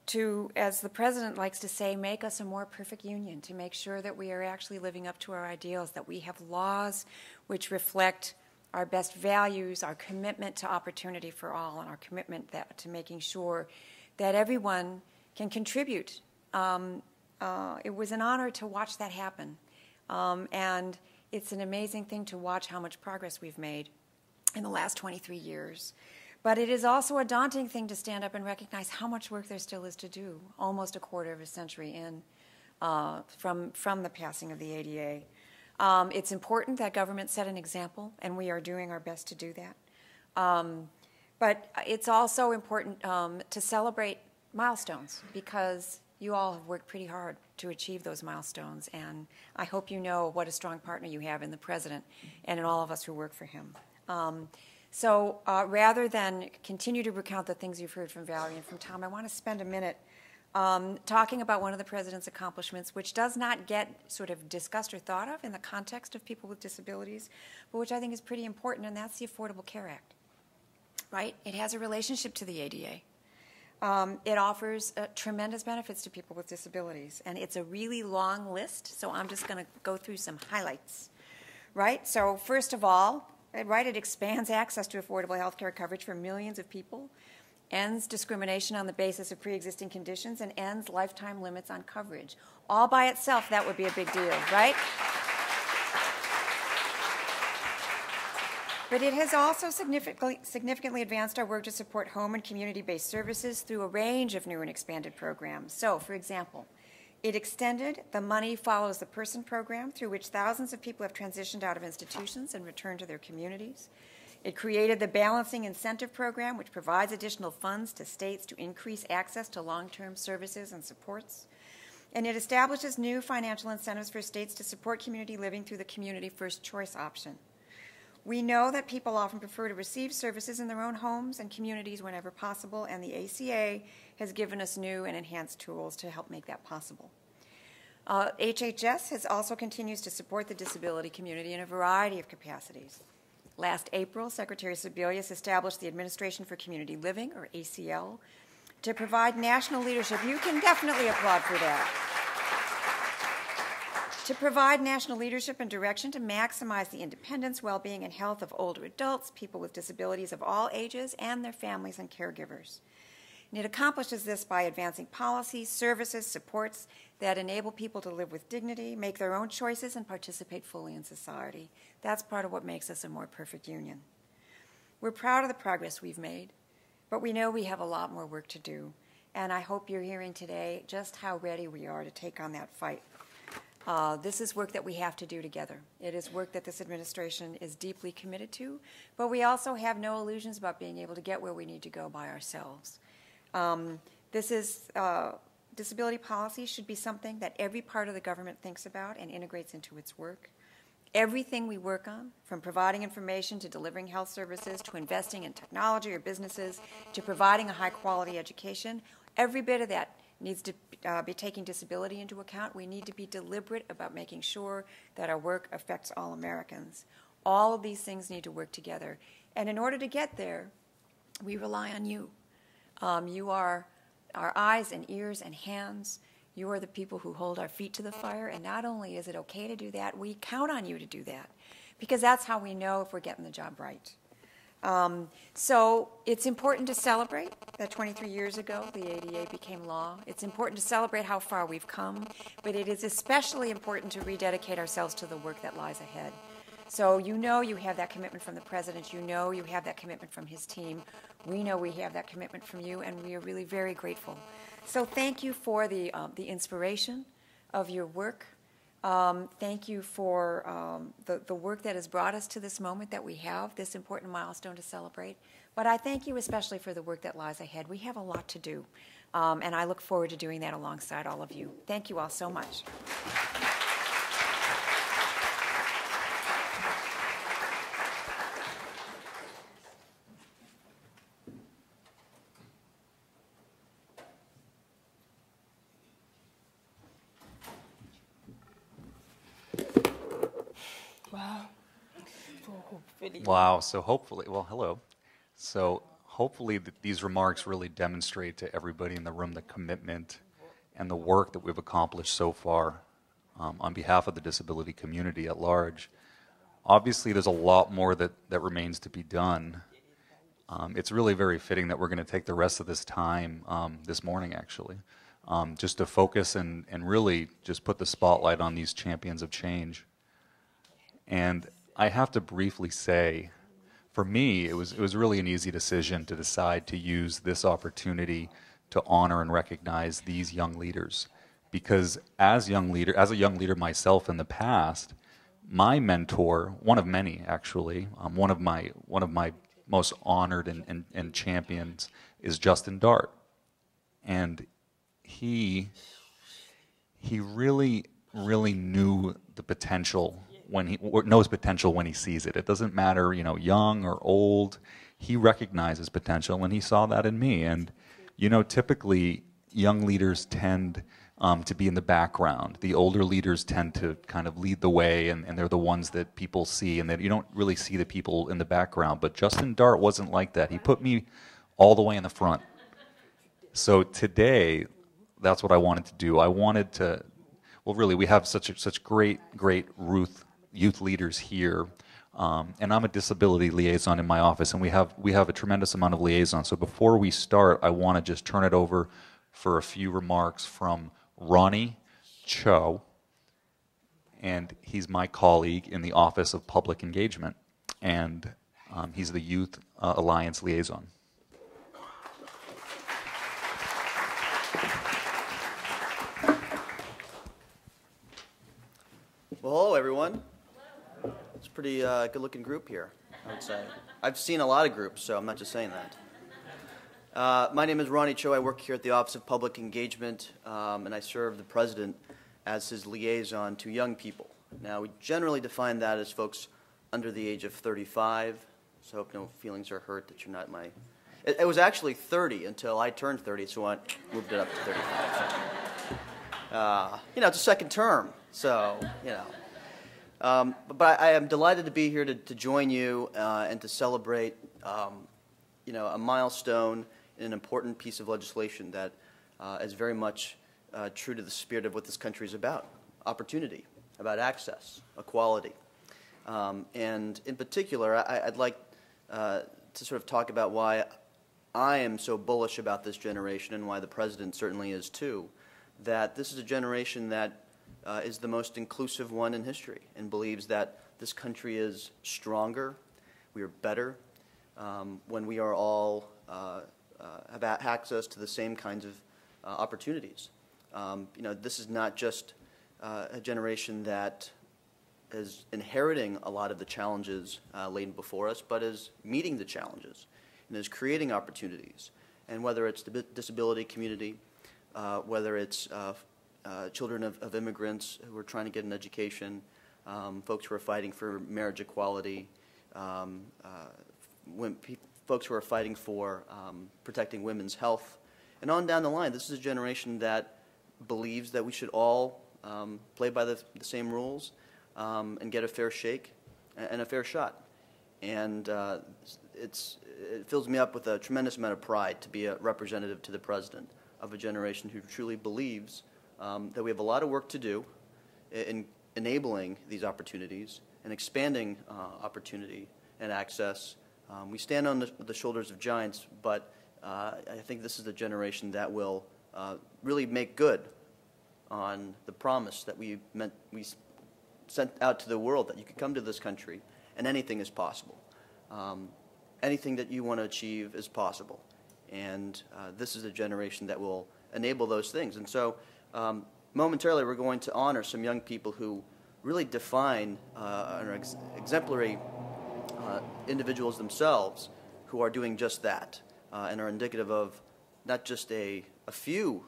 to, as the president likes to say, make us a more perfect union, to make sure that we are actually living up to our ideals, that we have laws which reflect our best values, our commitment to opportunity for all, and our commitment to making sure that everyone can contribute. It was an honor to watch that happen, and it's an amazing thing to watch how much progress we've made in the last 23 years. But it is also a daunting thing to stand up and recognize how much work there still is to do, almost a quarter of a century in from the passing of the ADA. It's important that government set an example, and we are doing our best to do that. But it's also important to celebrate milestones, because you all have worked pretty hard to achieve those milestones, and I hope you know what a strong partner you have in the president and in all of us who work for him. So rather than continue to recount the things you've heard from Valerie and from Tom, I want to spend a minute talking about one of the president's accomplishments, which does not get sort of discussed or thought of in the context of people with disabilities, but which I think is pretty important, and that's the Affordable Care Act, right? It has a relationship to the ADA. It offers tremendous benefits to people with disabilities, and it's a really long list, so I'm just going to go through some highlights, right? So first of all, right, it expands access to affordable health care coverage for millions of people, ends discrimination on the basis of pre-existing conditions, and ends lifetime limits on coverage. All by itself, that would be a big deal, right? But it has also significantly advanced our work to support home and community-based services through a range of new and expanded programs. So, for example, it extended the Money Follows the Person program, through which thousands of people have transitioned out of institutions and returned to their communities. It created the Balancing Incentive program, which provides additional funds to states to increase access to long-term services and supports. And it establishes new financial incentives for states to support community living through the Community First Choice option. We know that people often prefer to receive services in their own homes and communities whenever possible, and the ACA has given us new and enhanced tools to help make that possible. HHS has also continues to support the disability community in a variety of capacities. Last April, Secretary Sebelius established the Administration for Community Living, or ACL, to provide national leadership. You can definitely applaud for that. To provide national leadership and direction to maximize the independence, well-being, and health of older adults, people with disabilities of all ages, and their families and caregivers. And it accomplishes this by advancing policies, services, supports that enable people to live with dignity, make their own choices, and participate fully in society. That's part of what makes us a more perfect union. We're proud of the progress we've made, but we know we have a lot more work to do. And I hope you're hearing today just how ready we are to take on that fight. This is work that we have to do together. It is work that this administration is deeply committed to, but we also have no illusions about being able to get where we need to go by ourselves. Disability policy should be something that every part of the government thinks about and integrates into its work. Everything we work on, from providing information to delivering health services to investing in technology or businesses to providing a high-quality education, every bit of that needs to be taking disability into account. We need to be deliberate about making sure that our work affects all Americans. All of these things need to work together. And in order to get there, we rely on you. You are our eyes and ears and hands. You are the people who hold our feet to the fire, and not only is it okay to do that, we count on you to do that, because that's how we know if we're getting the job right. So it's important to celebrate that 23 years ago the ADA became law. It's important to celebrate how far we've come, but it is especially important to rededicate ourselves to the work that lies ahead. So you know you have that commitment from the President. You know you have that commitment from his team. We know we have that commitment from you, and we are really very grateful. So thank you for the inspiration of your work. Thank you for the work that has brought us to this moment that we have, this important milestone to celebrate. But I thank you especially for the work that lies ahead. We have a lot to do, and I look forward to doing that alongside all of you. Thank you all so much. Wow, so hopefully, well, hello. So hopefully these remarks really demonstrate to everybody in the room the commitment and the work that we've accomplished so far on behalf of the disability community at large. Obviously, there's a lot more that remains to be done. It's really very fitting that we're going to take the rest of this time, this morning actually, just to focus and really just put the spotlight on these champions of change. And I have to briefly say, for me, it was really an easy decision to decide to use this opportunity to honor and recognize these young leaders, because as a young leader myself in the past, my mentor, one of many actually, one of my most honored and champions is Justin Dart, and he really knew the potential. Knows potential when he sees it. It doesn't matter, young or old. He recognizes potential, and he saw that in me. And, typically young leaders tend to be in the background. The older leaders tend to kind of lead the way, and they're the ones that people see, and that you don't really see the people in the background. But Justin Dart wasn't like that. He put me all the way in the front. So today, that's what I wanted to do. I wanted to, well, really, we have such great youth leaders here, and I'm a disability liaison in my office, and we have a tremendous amount of liaisons. So before we start, I want to just turn it over for a few remarks from Ronnie Cho, and he's my colleague in the Office of Public Engagement, and he's the Youth Alliance liaison. Well, hello, everyone. It's a pretty good-looking group here, I would say. I've seen a lot of groups, so I'm not just saying that. My name is Ronnie Cho. I work here at the Office of Public Engagement, and I serve the President as his liaison to young people. Now, we generally define that as folks under the age of 35, so I hope no feelings are hurt that you're not my... It was actually 30 until I turned 30, so I moved it up to 35. So. It's a second term. So, but I am delighted to be here to join you and to celebrate, a milestone in an important piece of legislation that is very much true to the spirit of what this country is about: opportunity, about access, equality. And in particular, I'd like to sort of talk about why I am so bullish about this generation, and why the President certainly is too, that this is a generation that is the most inclusive one in history, and believes that this country is stronger, we are better, when we are all have access to the same kinds of opportunities. This is not just a generation that is inheriting a lot of the challenges laid before us, but is meeting the challenges and is creating opportunities. And whether it's the disability community, whether it's children of immigrants who are trying to get an education, folks who are fighting for marriage equality, folks who are fighting for protecting women's health, and on down the line. This is a generation that believes that we should all play by the same rules and get a fair shake and a fair shot. And it fills me up with a tremendous amount of pride to be a representative to the President of a generation who truly believes that we have a lot of work to do in enabling these opportunities and expanding opportunity and access. We stand on the shoulders of giants, but I think this is the generation that will really make good on the promise that we sent out to the world, that you can come to this country and anything is possible. Anything that you want to achieve is possible. And this is a generation that will enable those things. And so momentarily we're going to honor some young people who really define are exemplary individuals themselves who are doing just that and are indicative of not just a few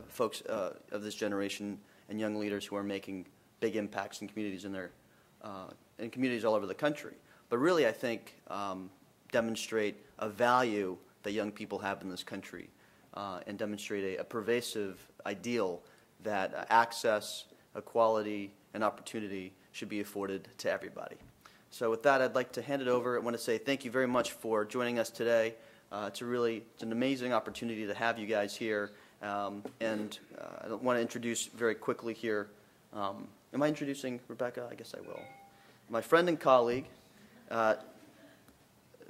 folks of this generation and young leaders who are making big impacts in communities in communities all over the country, but really I think demonstrate a value that young people have in this country and demonstrate a pervasive ideal that access, equality, and opportunity should be afforded to everybody. So with that, I'd like to hand it over. I want to say thank you very much for joining us today. It's an amazing opportunity to have you guys here. I want to introduce very quickly here. Am I introducing Rebecca? I guess I will. My friend and colleague,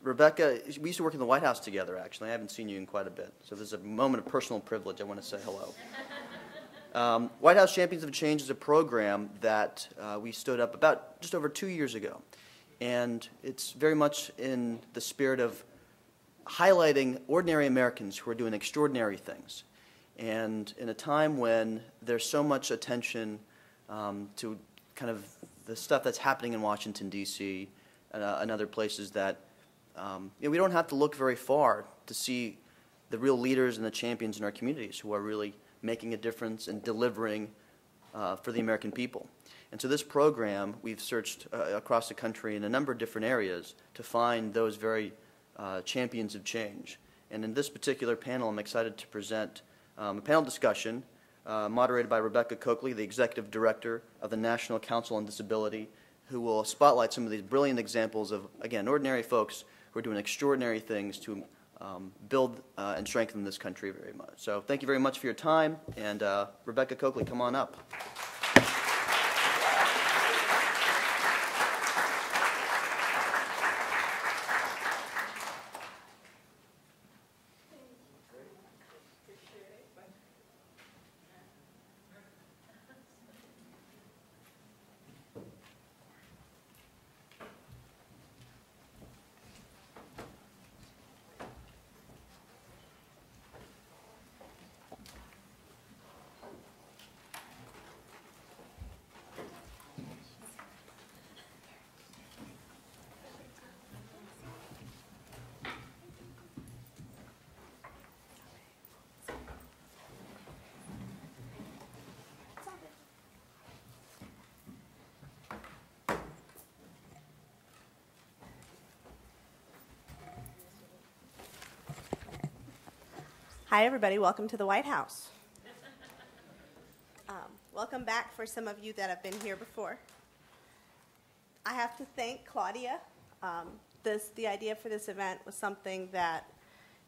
Rebecca, we used to work in the White House together, actually. I haven't seen you in quite a bit. So this is a moment of personal privilege. I want to say hello. White House Champions of Change is a program that we stood up about just over 2 years ago. And it's very much in the spirit of highlighting ordinary Americans who are doing extraordinary things. And in a time when there's so much attention to kind of the stuff that's happening in Washington, D.C. And other places that we don't have to look very far to see the real leaders and the champions in our communities who are really making a difference and delivering for the American people. And so this program, we've searched across the country in a number of different areas to find those very champions of change. And in this particular panel, I'm excited to present a panel discussion moderated by Rebecca Coakley, the Executive Director of the National Council on Disability, who will spotlight some of these brilliant examples of, again, ordinary folks who are doing extraordinary things to build and strengthen this country very much. So thank you very much for your time, and Rebecca Coakley, come on up. Hi, everybody. Welcome to the White House. Welcome back for some of you that have been here before. I have to thank Claudia. The idea for this event was something that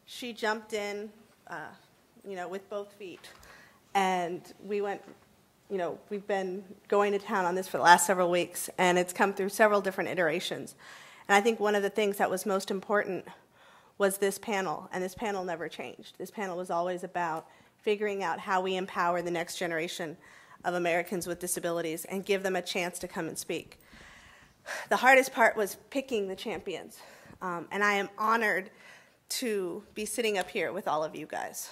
she jumped in, with both feet. And we went, we've been going to town on this for the last several weeks, and it's come through several different iterations. And I think one of the things that was most important was this panel, and this panel never changed. This panel was always about figuring out how we empower the next generation of Americans with disabilities and give them a chance to come and speak. The hardest part was picking the champions, and I am honored to be sitting up here with all of you guys.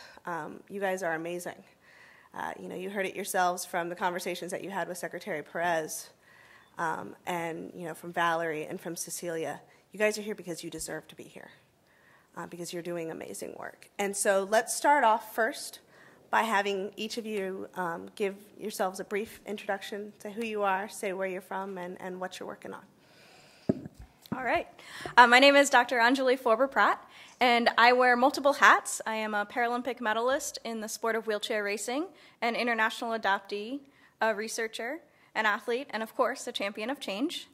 You guys are amazing. You heard it yourselves from the conversations that you had with Secretary Perez, and from Valerie and from Cecilia. You guys are here because you deserve to be here. Because you're doing amazing work. And so let's start off first by having each of you give yourselves a brief introduction, say who you are, say where you're from, and what you're working on. All right. My name is Dr. Anjali Forber-Pratt, and I wear multiple hats. I am a Paralympic medalist in the sport of wheelchair racing, an international adoptee, a researcher, an athlete, and of course, a champion of change.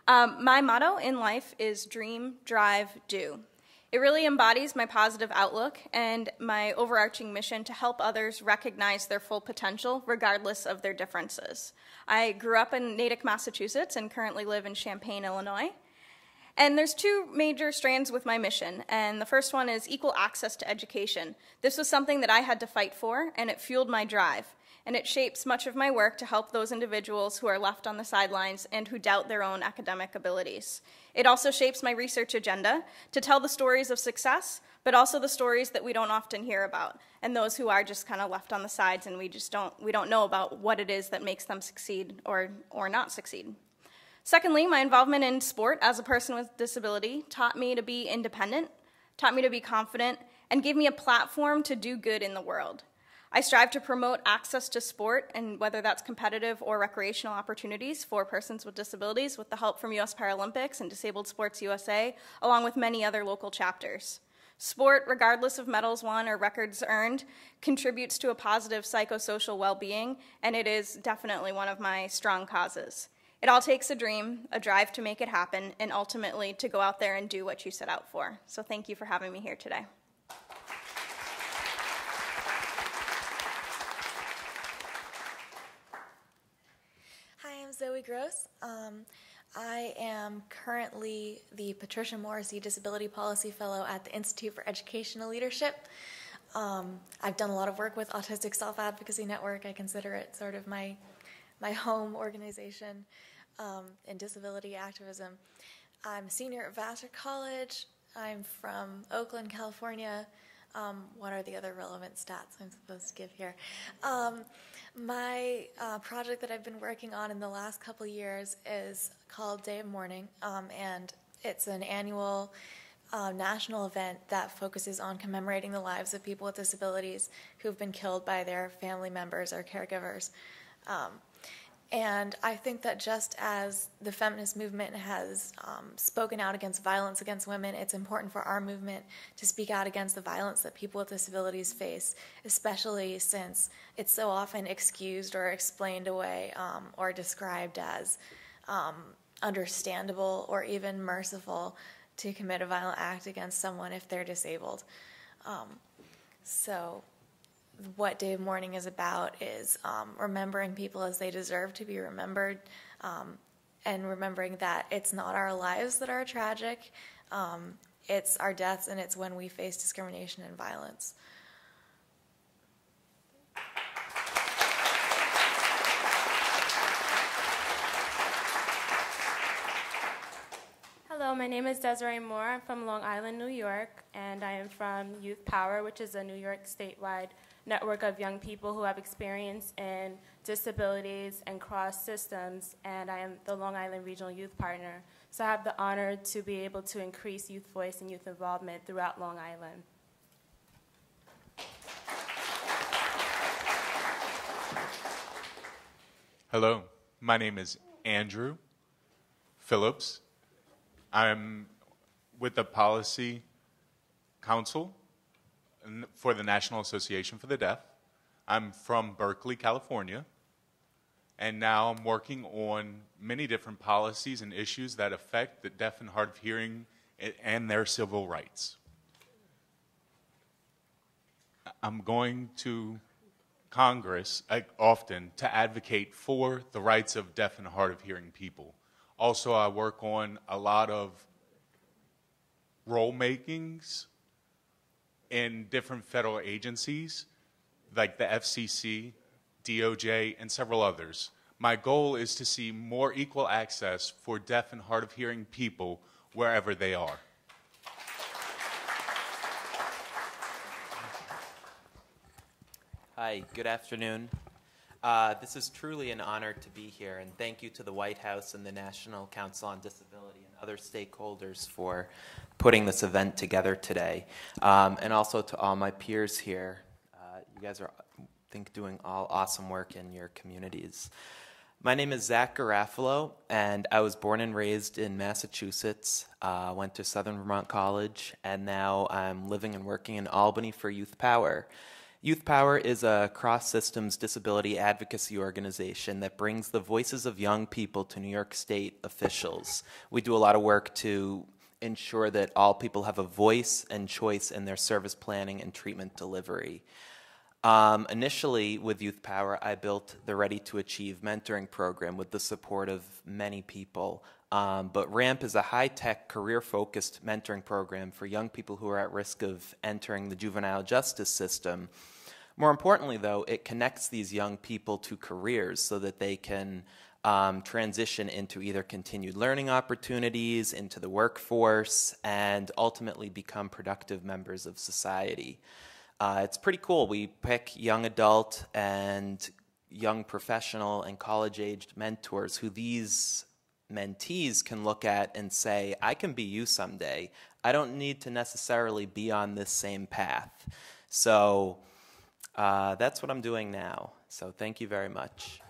My motto in life is dream, drive, do. It really embodies my positive outlook and my overarching mission to help others recognize their full potential regardless of their differences. I grew up in Natick, Massachusetts, and currently live in Champaign, Illinois. And there's two major strands with my mission, and the first one is equal access to education. This was something that I had to fight for, and it fueled my drive. And it shapes much of my work to help those individuals who are left on the sidelines and who doubt their own academic abilities. It also shapes my research agenda to tell the stories of success, but also the stories that we don't often hear about, and those who are just kind of left on the sides and we don't know about what it is that makes them succeed or not succeed. Secondly, my involvement in sport as a person with disability taught me to be independent, taught me to be confident, and gave me a platform to do good in the world. I strive to promote access to sport, and whether that's competitive or recreational opportunities for persons with disabilities, with the help from U.S. Paralympics and Disabled Sports USA, along with many other local chapters. Sport, regardless of medals won or records earned, contributes to a positive psychosocial well-being, and it is definitely one of my strong causes. It all takes a dream, a drive to make it happen, and ultimately to go out there and do what you set out for. So thank you for having me here today. Zoe Gross. I am currently the Patricia Morrissey Disability Policy Fellow at the Institute for Educational Leadership. I've done a lot of work with Autistic Self-Advocacy Network. I consider it sort of my home organization in disability activism. I'm a senior at Vassar College. I'm from Oakland, California. What are the other relevant stats I'm supposed to give here? My project that I've been working on in the last couple of years is called Day of Mourning, and it's an annual national event that focuses on commemorating the lives of people with disabilities who've been killed by their family members or caregivers. And I think that just as the feminist movement has spoken out against violence against women, it's important for our movement to speak out against the violence that people with disabilities face, especially since it's so often excused or explained away or described as understandable or even merciful to commit a violent act against someone if they're disabled. So what Day of Mourning is about is remembering people as they deserve to be remembered, and remembering that it's not our lives that are tragic, it's our deaths, and it's when we face discrimination and violence. Hello, my name is Desiree Moore. I'm from Long Island, New York, and I am from Youth Power, which is a New York statewide network of young people who have experience in disabilities and cross systems, and I am the Long Island Regional Youth Partner. So I have the honor to be able to increase youth voice and youth involvement throughout Long Island. Hello, my name is Andrew Phillips. I'm with the Policy Council for the National Association for the Deaf. I'm from Berkeley, California, and now I'm working on many different policies and issues that affect the deaf and hard of hearing and their civil rights. I'm going to Congress often to advocate for the rights of deaf and hard of hearing people. Also, I work on a lot of rule makings in different federal agencies, like the FCC, DOJ, and several others. My goal is to see more equal access for deaf and hard of hearing people wherever they are. Hi, good afternoon. This is truly an honor to be here, and thank you to the White House and the National Council on Disability and other stakeholders for putting this event together today, and also to all my peers here. You guys are think doing all awesome work in your communities. My name is Zach Garafalo, and I was born and raised in Massachusetts, went to Southern Vermont College, and now I'm living and working in Albany for Youth Power. Youth Power is a cross-systems disability advocacy organization that brings the voices of young people to New York State officials. We do a lot of work to ensure that all people have a voice and choice in their service planning and treatment delivery. Initially, with Youth Power, I built the Ready to Achieve mentoring program with the support of many people. But RAMP is a high-tech, career-focused mentoring program for young people who are at risk of entering the juvenile justice system. More importantly, though, it connects these young people to careers so that they can transition into either continued learning opportunities, into the workforce, and ultimately become productive members of society. It's pretty cool. We pick young adult and young professional and college-aged mentors who these mentees can look at and say, I can be you someday. I don't need to necessarily be on this same path. So that's what I'm doing now. So thank you very much.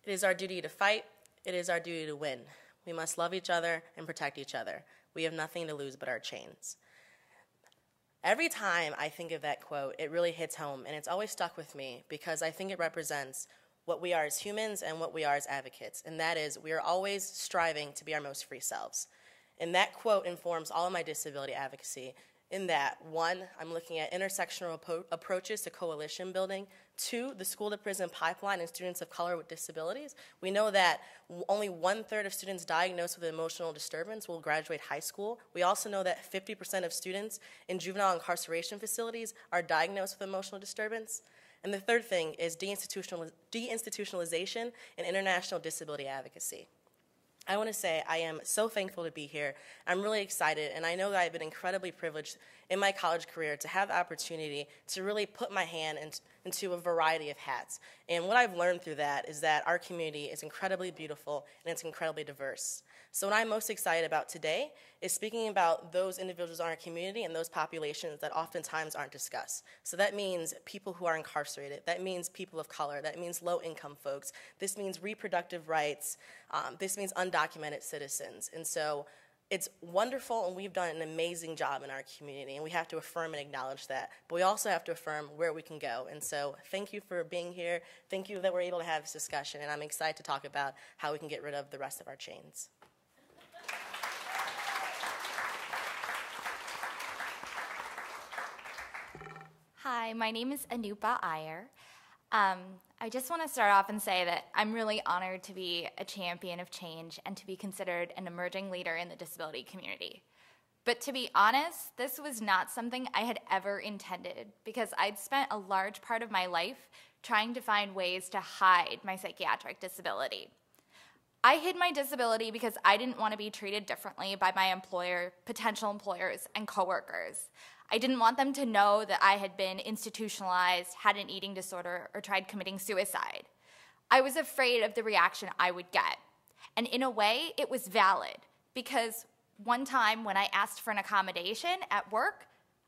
It is our duty to fight. It is our duty to win. We must love each other and protect each other. We have nothing to lose but our chains. Every time I think of that quote, it really hits home, and it's always stuck with me because I think it represents what we are as humans and what we are as advocates, and that is we are always striving to be our most free selves. And that quote informs all of my disability advocacy in that, one, I'm looking at intersectional approaches to coalition building. Two, the school-to-prison pipeline and students of color with disabilities. We know that only 1/3 of students diagnosed with emotional disturbance will graduate high school. We also know that 50% of students in juvenile incarceration facilities are diagnosed with emotional disturbance. And the third thing is deinstitutionalization and international disability advocacy. I want to say I am so thankful to be here. I'm really excited, and I know that I've been incredibly privileged in my college career to have the opportunity to really put my hand into a variety of hats. And what I've learned through that is that our community is incredibly beautiful and it's incredibly diverse. So what I'm most excited about today is speaking about those individuals in our community and those populations that oftentimes aren't discussed. So that means people who are incarcerated. That means people of color. That means low-income folks. This means reproductive rights. This means undocumented citizens. And so it's wonderful, and we've done an amazing job in our community, and we have to affirm and acknowledge that. But we also have to affirm where we can go. And so thank you for being here. Thank you that we're able to have this discussion, and I'm excited to talk about how we can get rid of the rest of our chains. Hi, my name is Anupa Iyer. I just want to start off and say that I'm really honored to be a champion of change and to be considered an emerging leader in the disability community. But to be honest, this was not something I had ever intended because I'd spent a large part of my life trying to find ways to hide my psychiatric disability. I hid my disability because I didn't want to be treated differently by my employer, potential employers, and coworkers. I didn't want them to know that I had been institutionalized, had an eating disorder, or tried committing suicide. I was afraid of the reaction I would get. And in a way, it was valid, because one time when I asked for an accommodation at work,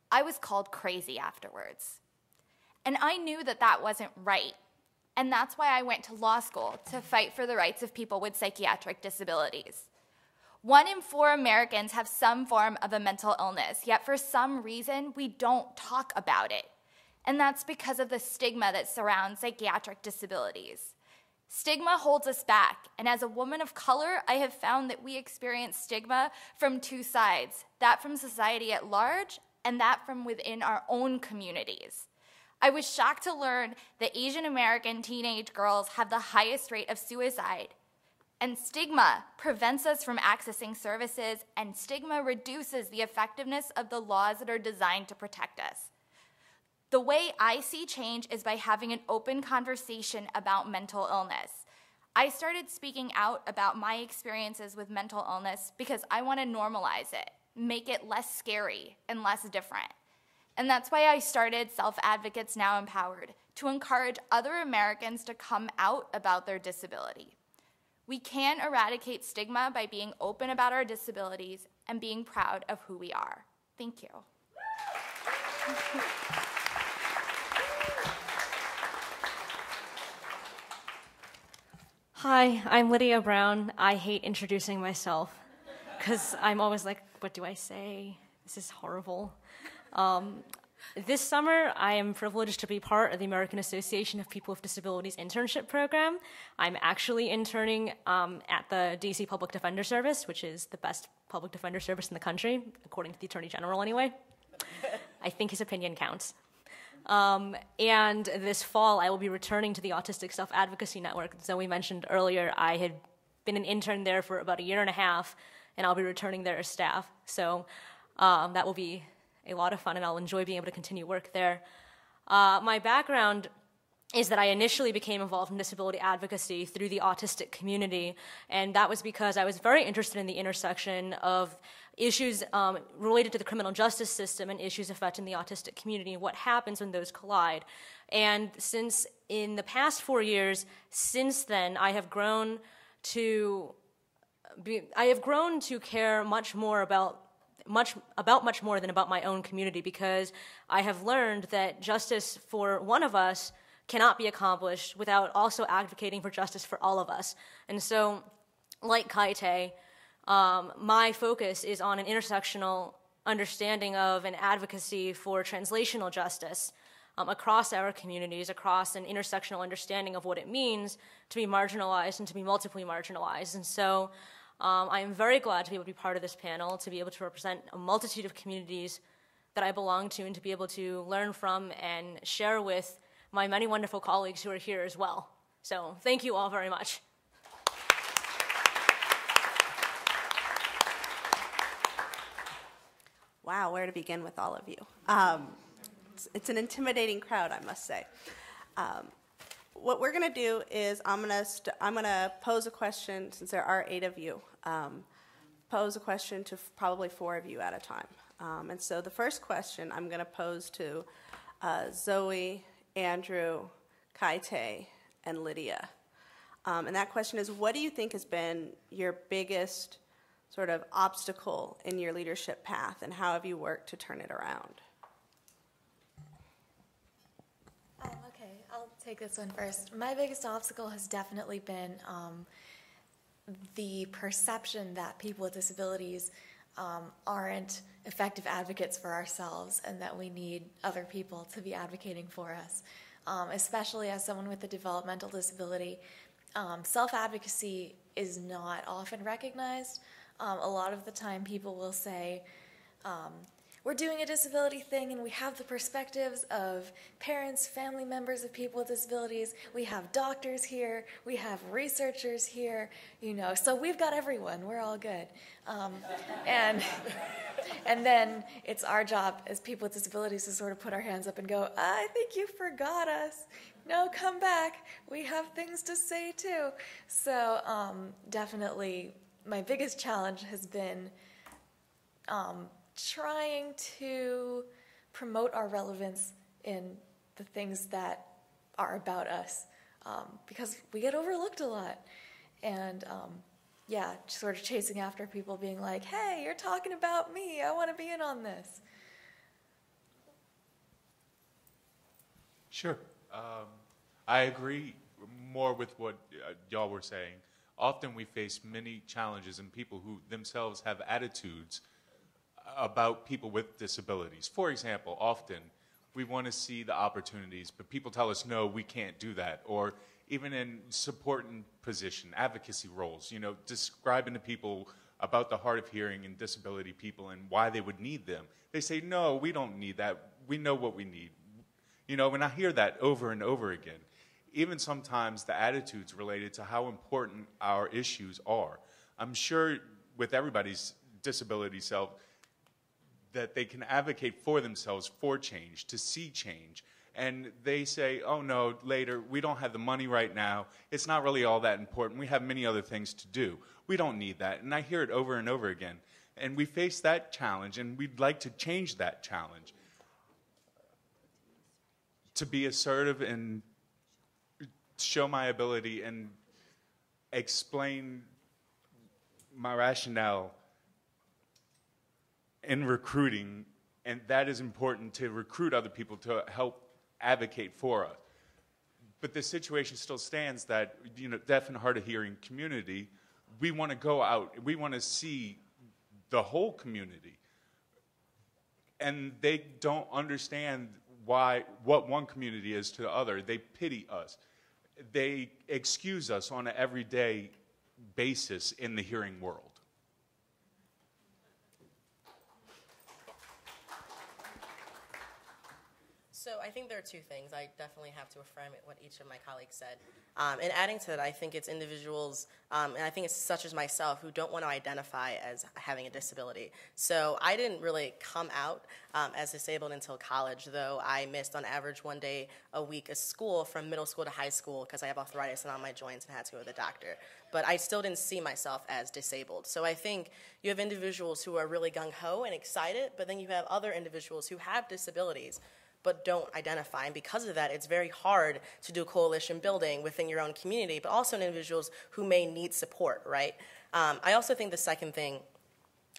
I was called crazy afterwards. And I knew that that wasn't right. And that's why I went to law school, to fight for the rights of people with psychiatric disabilities. 1 in 4 Americans have some form of a mental illness, yet for some reason, we don't talk about it. And that's because of the stigma that surrounds psychiatric disabilities. Stigma holds us back, and as a woman of color, I have found that we experience stigma from 2 sides, that from society at large, and that from within our own communities. I was shocked to learn that Asian American teenage girls have the highest rate of suicide. And stigma prevents us from accessing services, and stigma reduces the effectiveness of the laws that are designed to protect us. The way I see change is by having an open conversation about mental illness. I started speaking out about my experiences with mental illness because I want to normalize it, make it less scary and less different. And that's why I started Self-Advocates Now Empowered, to encourage other Americans to come out about their disability. We can eradicate stigma by being open about our disabilities and being proud of who we are. Thank you. Hi, I'm Lydia Brown. I hate introducing myself because I'm always like, what do I say? This is horrible. This summer, I am privileged to be part of the American Association of People with Disabilities internship program. I'm actually interning at the DC Public Defender Service, which is the best public defender service in the country, according to the Attorney General anyway. I think his opinion counts. And this fall, I will be returning to the Autistic Self-Advocacy Network. Zoe mentioned earlier, I had been an intern there for about 1.5 years, and I'll be returning there as staff. So that will be a lot of fun, and I'll enjoy being able to continue work there. My background is that I initially became involved in disability advocacy through the autistic community, and that was because I was very interested in the intersection of issues related to the criminal justice system and issues affecting the autistic community and what happens when those collide. And since in the past 4 years, since then, I have grown to care much more about much more than about my own community, because I have learned that justice for one of us cannot be accomplished without also advocating for justice for all of us. And so, like Kaite, my focus is on an intersectional understanding of and advocacy for translational justice across our communities, across an intersectional understanding of what it means to be marginalized and to be multiply marginalized. And so I am very glad to be able to be part of this panel, to be able to represent a multitude of communities that I belong to, and to be able to learn from and share with my many wonderful colleagues who are here as well. So thank you all very much. Wow, where to begin with all of you? It's an intimidating crowd, I must say. What we're going to do is I'm going to pose a question, since there are 8 of you, pose a question to probably 4 of you at a time. And so the first question I'm going to pose to Zoe, Andrew, Kaite, and Lydia. And that question is, what do you think has been your biggest sort of obstacle in your leadership path, and how have you worked to turn it around? Okay, I'll take this one first. My biggest obstacle has definitely been the perception that people with disabilities aren't effective advocates for ourselves, and that we need other people to be advocating for us. Especially as someone with a developmental disability, self-advocacy is not often recognized. A lot of the time people will say, we're doing a disability thing and we have the perspectives of parents, family members of people with disabilities, we have doctors here, we have researchers here, so we've got everyone, we're all good. And then it's our job as people with disabilities to sort of put our hands up and go, I think you forgot us. No, come back. We have things to say too. So definitely my biggest challenge has been trying to promote our relevance in the things that are about us, because we get overlooked a lot. And sort of chasing after people being like, hey, you're talking about me, I want to be in on this. Sure. I agree more with what y'all were saying. Often we face many challenges in people who themselves have attitudes about people with disabilities. For example, often we want to see the opportunities, but people tell us, no, we can't do that. Or even in supporting position, advocacy roles, describing to people about the hard of hearing and disability people and why they would need them. They say, no, we don't need that. We know what we need. And I hear that over and over again. Even sometimes the attitudes related to how important our issues are. I'm sure with everybody's disability self that they can advocate for themselves for change, to see change. And they say, oh no, later, we don't have the money right now. It's not really all that important. We have many other things to do. We don't need that. And I hear it over and over again. And we face that challenge, and we'd like to change that challenge. To be assertive and show my ability and explain my rationale in recruiting, and that is important to recruit other people to help advocate for us. But the situation still stands that, deaf and hard of hearing community, we want to go out, we want to see the whole community. And they don't understand what one community is to the other. They pity us. They excuse us on an everyday basis in the hearing world. So I think there are two things. I definitely have to affirm what each of my colleagues said. And adding to that, I think it's individuals, and I think it's such as myself, who don't want to identify as having a disability. So I didn't really come out as disabled until college, though I missed on average 1 day a week of school from middle school to high school because I have arthritis on my joints and had to go to the doctor. But I still didn't see myself as disabled. So I think you have individuals who are really gung-ho and excited, but then you have other individuals who have disabilities but don't identify. And because of that, it's very hard to do coalition building within your own community, but also in individuals who may need support, right? I also think the second thing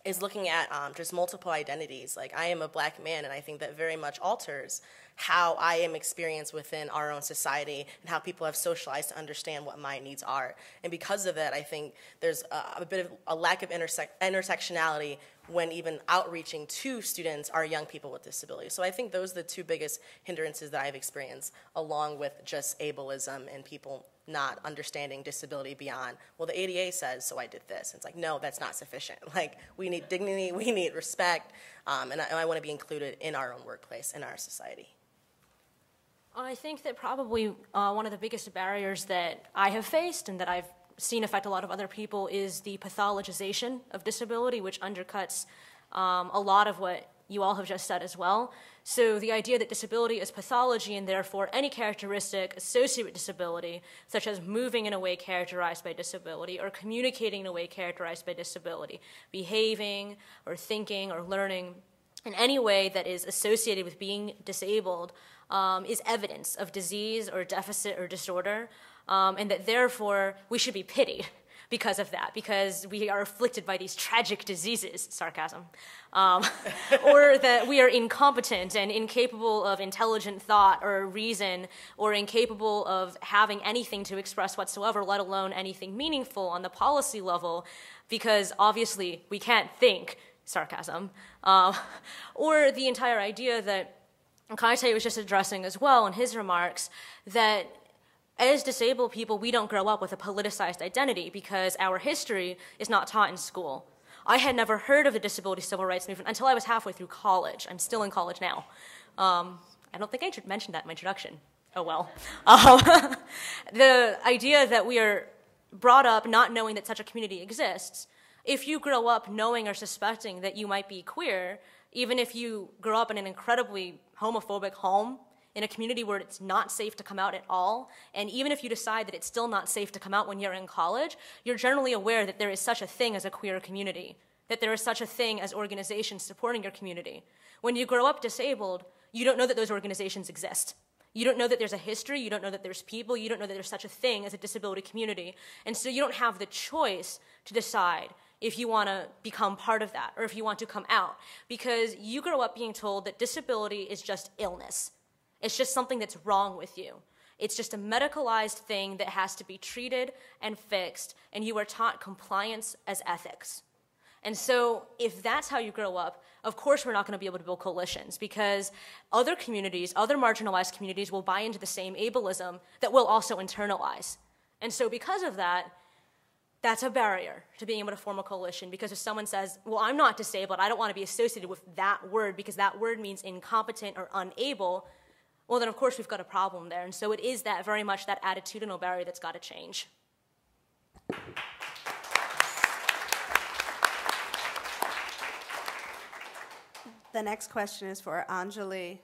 is looking at just multiple identities. Like, I am a black man, and I think that very much alters how I am experienced within our own society and how people have socialized to understand what my needs are. And because of that, I think there's a bit of a lack of intersectionality when even outreaching to students are young people with disabilities. So I think those are the two biggest hindrances that I've experienced, along with just ableism and people not understanding disability beyond, well, the ADA says, so I did this. It's like, no, that's not sufficient. Like, we need dignity, we need respect, and I want to be included in our own workplace, in our society. I think that probably one of the biggest barriers that I have faced and that I've seen affect a lot of other people is the pathologization of disability, which undercuts a lot of what you all have just said as well. So the idea that disability is pathology, and therefore any characteristic associated with disability, such as moving in a way characterized by disability or communicating in a way characterized by disability, behaving or thinking or learning in any way that is associated with being disabled, is evidence of disease or deficit or disorder, and that therefore we should be pitied because of that, because we are afflicted by these tragic diseases, sarcasm, or that we are incompetent and incapable of intelligent thought or reason, or incapable of having anything to express whatsoever, let alone anything meaningful on the policy level, because obviously we can't think, sarcasm, or the entire idea that Kaite was just addressing as well in his remarks, that as disabled people, we don't grow up with a politicized identity because our history is not taught in school. I had never heard of the disability civil rights movement until I was halfway through college. I'm still in college now. I don't think I mentioned that in my introduction. Oh well. The idea that we are brought up not knowing that such a community exists. If you grow up knowing or suspecting that you might be queer, even if you grow up in an incredibly homophobic home, in a community where it's not safe to come out at all, and even if you decide that it's still not safe to come out when you're in college, you're generally aware that there is such a thing as a queer community, that there is such a thing as organizations supporting your community. When you grow up disabled, you don't know that those organizations exist. You don't know that there's a history, you don't know that there's people, you don't know that there's such a thing as a disability community, and so you don't have the choice to decide if you want to become part of that, or if you want to come out, because you grow up being told that disability is just illness. It's just something that's wrong with you. It's just a medicalized thing that has to be treated and fixed, and you are taught compliance as ethics. And so if that's how you grow up, of course we're not going to be able to build coalitions, because other communities, other marginalized communities will buy into the same ableism that we'll also internalize. And so because of that, that's a barrier to being able to form a coalition, because if someone says, well, I'm not disabled, I don't want to be associated with that word because that word means incompetent or unable, well, then of course we've got a problem there. And so it is that very much that attitudinal barrier that's got to change. The next question is for Anjali,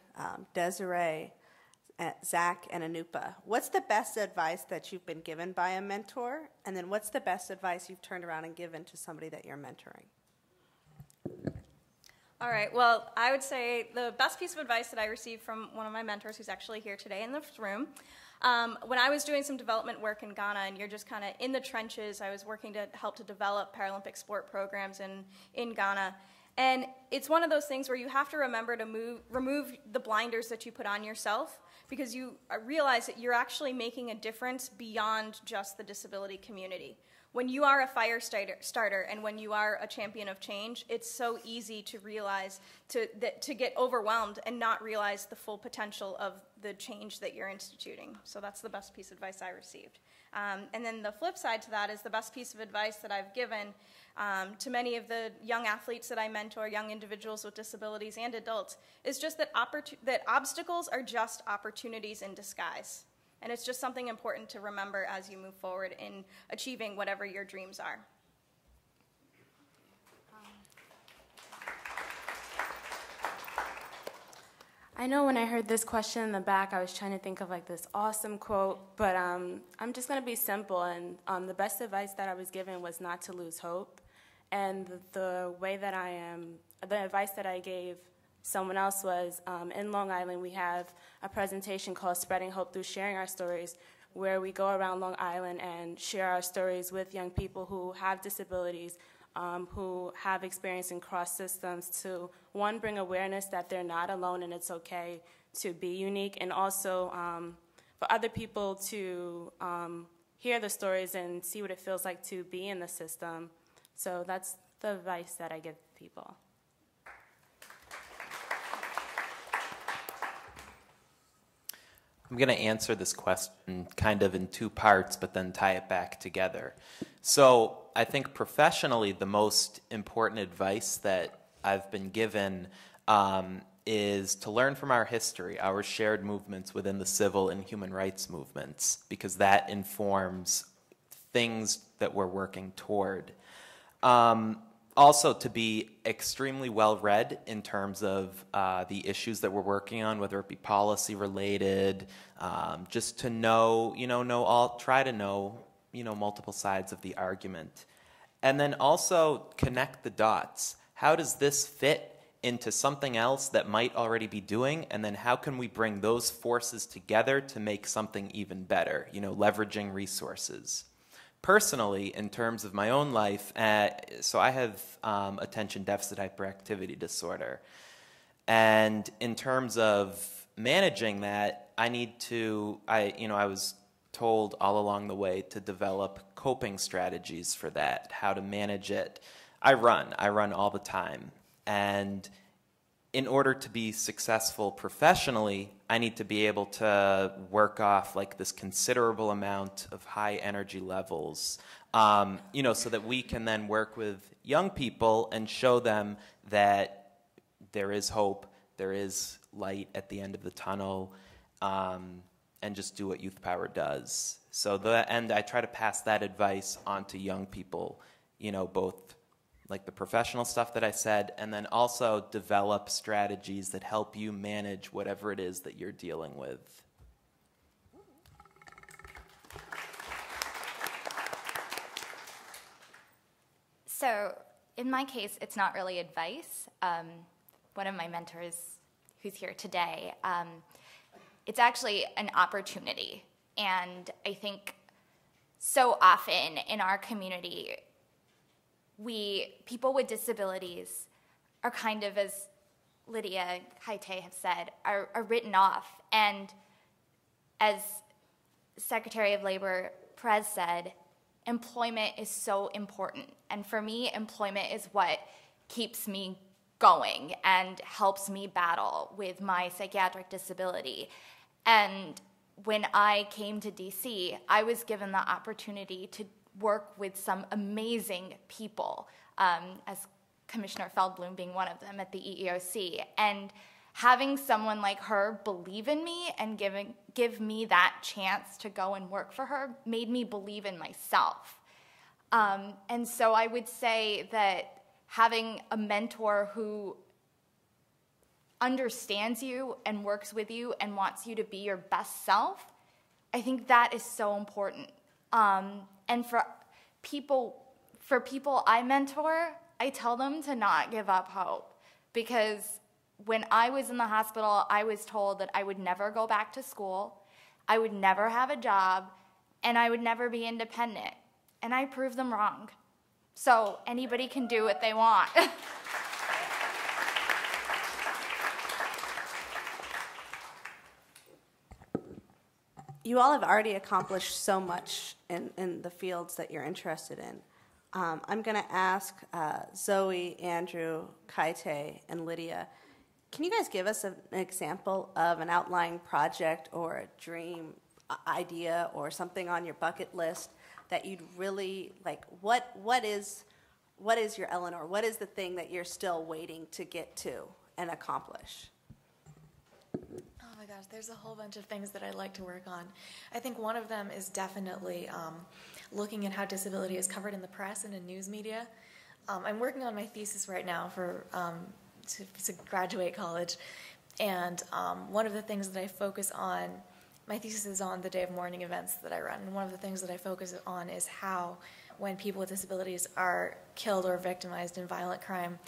Desiree, Zach, and Anupa. What's the best advice that you've been given by a mentor? And then what's the best advice you've turned around and given to somebody that you're mentoring? All right. Well, I would say the best piece of advice that I received from one of my mentors, who's actually here today in this room, when I was doing some development work in Ghana, and you're just kind of in the trenches, I was working to help to develop Paralympic sport programs in Ghana. And it's one of those things where you have to remember to remove the blinders that you put on yourself, because you realize that you're actually making a difference beyond just the disability community. When you are a fire starter and when you are a champion of change, it's so easy to realize, to get overwhelmed and not realize the full potential of the change that you're instituting. So that's the best piece of advice I received. And then the flip side to that is the best piece of advice that I've given to many of the young athletes that I mentor, young individuals with disabilities and adults, is just that obstacles are just opportunities in disguise. And it's just something important to remember as you move forward in achieving whatever your dreams are. I know when I heard this question in the back, I was trying to think of like this awesome quote, but I'm just going to be simple. And the best advice that I was given was not to lose hope. And the advice that I gave someone else was, in Long Island, we have a presentation called Spreading Hope Through Sharing Our Stories, where we go around Long Island and share our stories with young people who have disabilities, who have experience in cross systems, to, one, bring awareness that they're not alone and it's okay to be unique, and also for other people to hear the stories and see what it feels like to be in the system. So that's the advice that I give people. I'm going to answer this question kind of in two parts, but then tie it back together. So I think professionally, the most important advice that I've been given is to learn from our history, our shared movements within the civil and human rights movements, because that informs things that we're working toward. Also, to be extremely well-read in terms of the issues that we're working on, whether it be policy-related, just to know, try to know, multiple sides of the argument. And then also connect the dots. How does this fit into something else that might already be doing? And then how can we bring those forces together to make something even better, leveraging resources? Personally, in terms of my own life, so I have attention deficit hyperactivity disorder. And in terms of managing that, I was told all along the way to develop coping strategies for that, how to manage it. I run all the time. And in order to be successful professionally, I need to be able to work off like this considerable amount of high energy levels, so that we can then work with young people and show them that there is hope, there is light at the end of the tunnel, and just do what Youth Power does. And I try to pass that advice on to young people, both like the professional stuff that I said, and then also develop strategies that help you manage whatever it is that you're dealing with. So in my case, it's not really advice. One of my mentors who's here today, it's actually an opportunity. And I think so often in our community, people with disabilities are kind of, as Lydia and Kaite have said, are written off. And as Secretary of Labor Perez said, employment is so important. And for me, employment is what keeps me going and helps me battle with my psychiatric disability. And when I came to DC, I was given the opportunity to work with some amazing people, as Commissioner Feldblum being one of them at the EEOC. And having someone like her believe in me and give me that chance to go and work for her made me believe in myself. And so I would say that having a mentor who understands you and works with you and wants you to be your best self, I think that is so important. And for people I mentor, I tell them to not give up hope, because when I was in the hospital, I was told that I would never go back to school, I would never have a job, and I would never be independent. And I proved them wrong. So anybody can do what they want. You all have already accomplished so much in the fields that you're interested in. I'm going to ask Zoe, Andrew, Kaite, and Lydia, can you guys give us an example of an outlying project or a dream idea or something on your bucket list that you'd really, like, what is your Eleanor? What is the thing that you're still waiting to get to and accomplish? Oh my gosh, there's a whole bunch of things that I'd like to work on. I think one of them is definitely looking at how disability is covered in the press and in news media. I'm working on my thesis right now for to graduate college, and one of the things that I focus on, my thesis is on the day of mourning events that I run, and one of the things that I focus on is how when people with disabilities are killed or victimized in violent crime,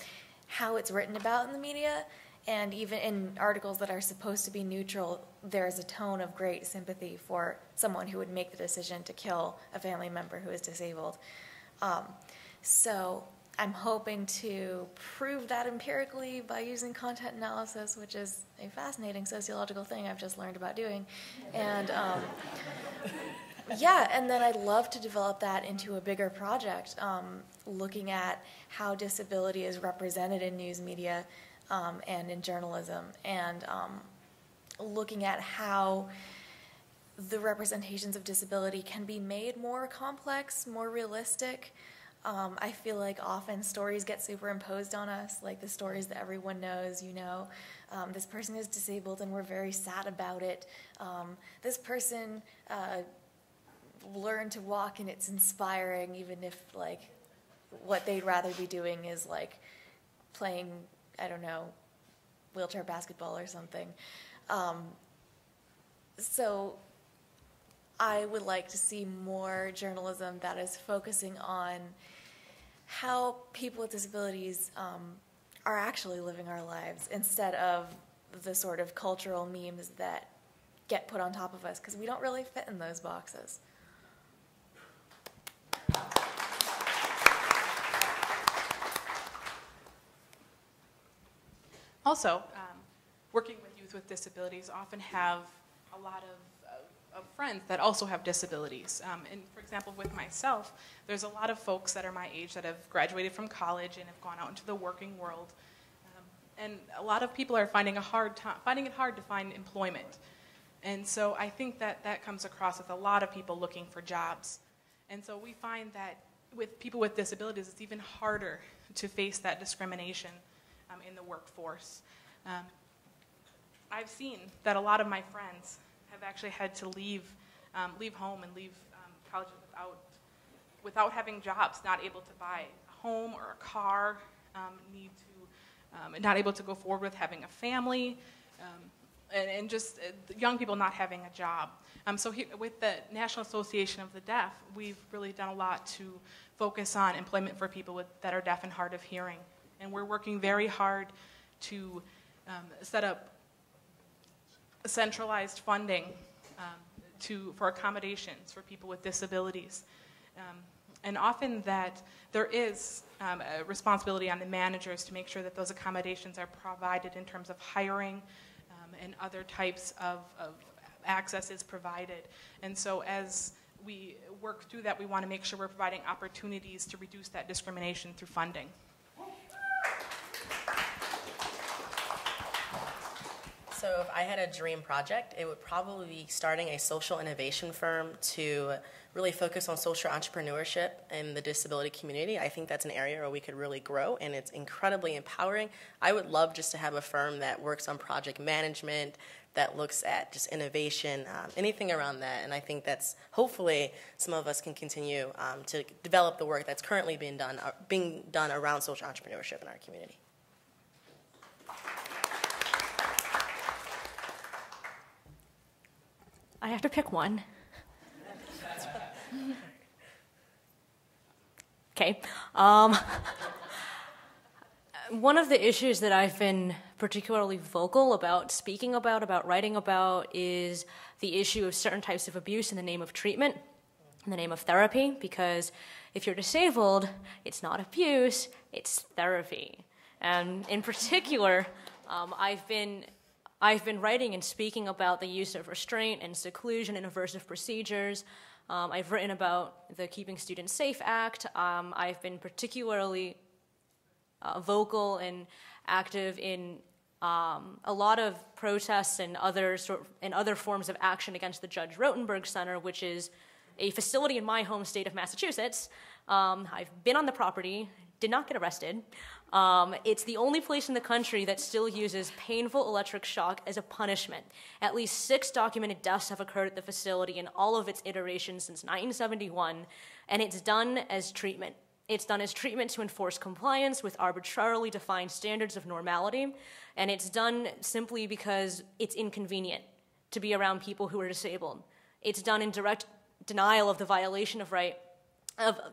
how it's written about in the media. And even in articles that are supposed to be neutral, there's a tone of great sympathy for someone who would make the decision to kill a family member who is disabled. So I'm hoping to prove that empirically by using content analysis, which is a fascinating sociological thing I've just learned about doing. And yeah, and then I'd love to develop that into a bigger project, looking at how disability is represented in news media, and in journalism, and looking at how the representations of disability can be made more complex, more realistic. I feel like often stories get superimposed on us, like the stories that everyone knows, you know. This person is disabled and we're very sad about it. This person learned to walk and it's inspiring, even if like what they'd rather be doing is like playing, I don't know, wheelchair basketball or something. So I would like to see more journalism that is focusing on how people with disabilities are actually living our lives instead of the sort of cultural memes that get put on top of us, because we don't really fit in those boxes. Also, working with youth with disabilities often have a lot of friends that also have disabilities. And for example, with myself, there's a lot of folks that are my age that have graduated from college and have gone out into the working world. And a lot of people are finding it hard to find employment. And so I think that that comes across with a lot of people looking for jobs. And so we find that with people with disabilities, it's even harder to face that discrimination in the workforce. I've seen that a lot of my friends have actually had to leave home and leave college without having jobs, not able to buy a home or a car, not able to go forward with having a family, and just young people not having a job. So here, with the National Association of the Deaf, we've really done a lot to focus on employment for people that are deaf and hard of hearing. And we're working very hard to set up centralized funding for accommodations for people with disabilities. And often that there is a responsibility on the managers to make sure that those accommodations are provided in terms of hiring and other types of access is provided. And so as we work through that, we want to make sure we're providing opportunities to reduce that discrimination through funding. So if I had a dream project, it would probably be starting a social innovation firm to really focus on social entrepreneurship in the disability community. I think that's an area where we could really grow, and it's incredibly empowering. I would love just to have a firm that works on project management, that looks at just innovation, anything around that. And I think that's hopefully some of us can continue to develop the work that's currently being done around social entrepreneurship in our community. I have to pick one. Okay. One of the issues that I've been particularly vocal about, speaking about writing about, is the issue of certain types of abuse in the name of treatment, in the name of therapy, because if you're disabled, it's not abuse, it's therapy. And in particular, I've been writing and speaking about the use of restraint and seclusion and aversive procedures. I've written about the Keeping Students Safe Act. I've been particularly vocal and active in a lot of protests and other forms of action against the Judge Rotenberg Center, which is a facility in my home state of Massachusetts. I've been on the property, did not get arrested. It's the only place in the country that still uses painful electric shock as a punishment. At least 6 documented deaths have occurred at the facility in all of its iterations since 1971, and it's done as treatment. It's done as treatment to enforce compliance with arbitrarily defined standards of normality, and it's done simply because it's inconvenient to be around people who are disabled. It's done in direct denial of the violation of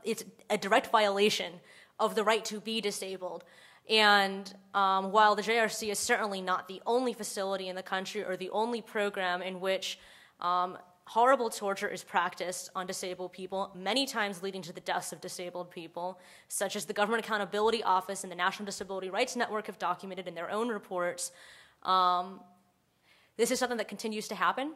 it's a direct violation of the right to be disabled. And while the JRC is certainly not the only facility in the country or the only program in which horrible torture is practiced on disabled people, many times leading to the deaths of disabled people, such as the Government Accountability Office and the National Disability Rights Network have documented in their own reports, this is something that continues to happen.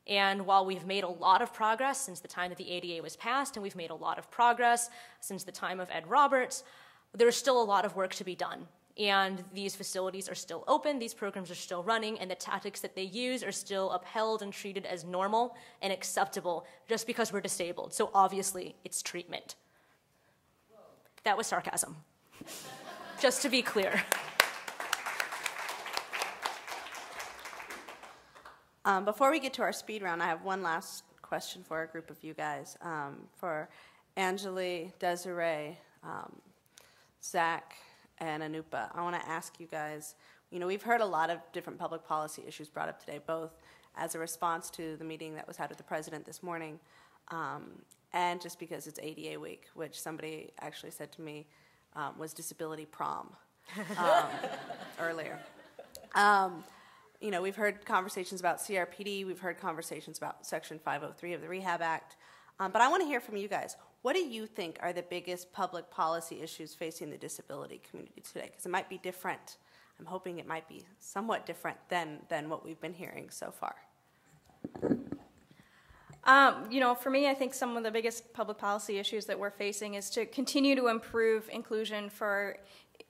And while we've made a lot of progress since the time that the ADA was passed, and we've made a lot of progress since the time of Ed Roberts, there's still a lot of work to be done. And these facilities are still open, these programs are still running, and the tactics that they use are still upheld and treated as normal and acceptable just because we're disabled. So obviously, it's treatment. That was sarcasm. Just to be clear. Before we get to our speed round, I have one last question for a group of you guys. For Anjali, Desiree, Zach, and Anupa, I want to ask you guys, we've heard a lot of different public policy issues brought up today, both as a response to the meeting that was had with the president this morning, and just because it's ADA week, which somebody actually said to me was disability prom earlier. We've heard conversations about CRPD, we've heard conversations about Section 503 of the Rehab Act, but I want to hear from you guys. What do you think are the biggest public policy issues facing the disability community today? Because it might be different. I'm hoping it might be somewhat different than what we've been hearing so far. For me, I think some of the biggest public policy issues that we're facing is to continue to improve inclusion for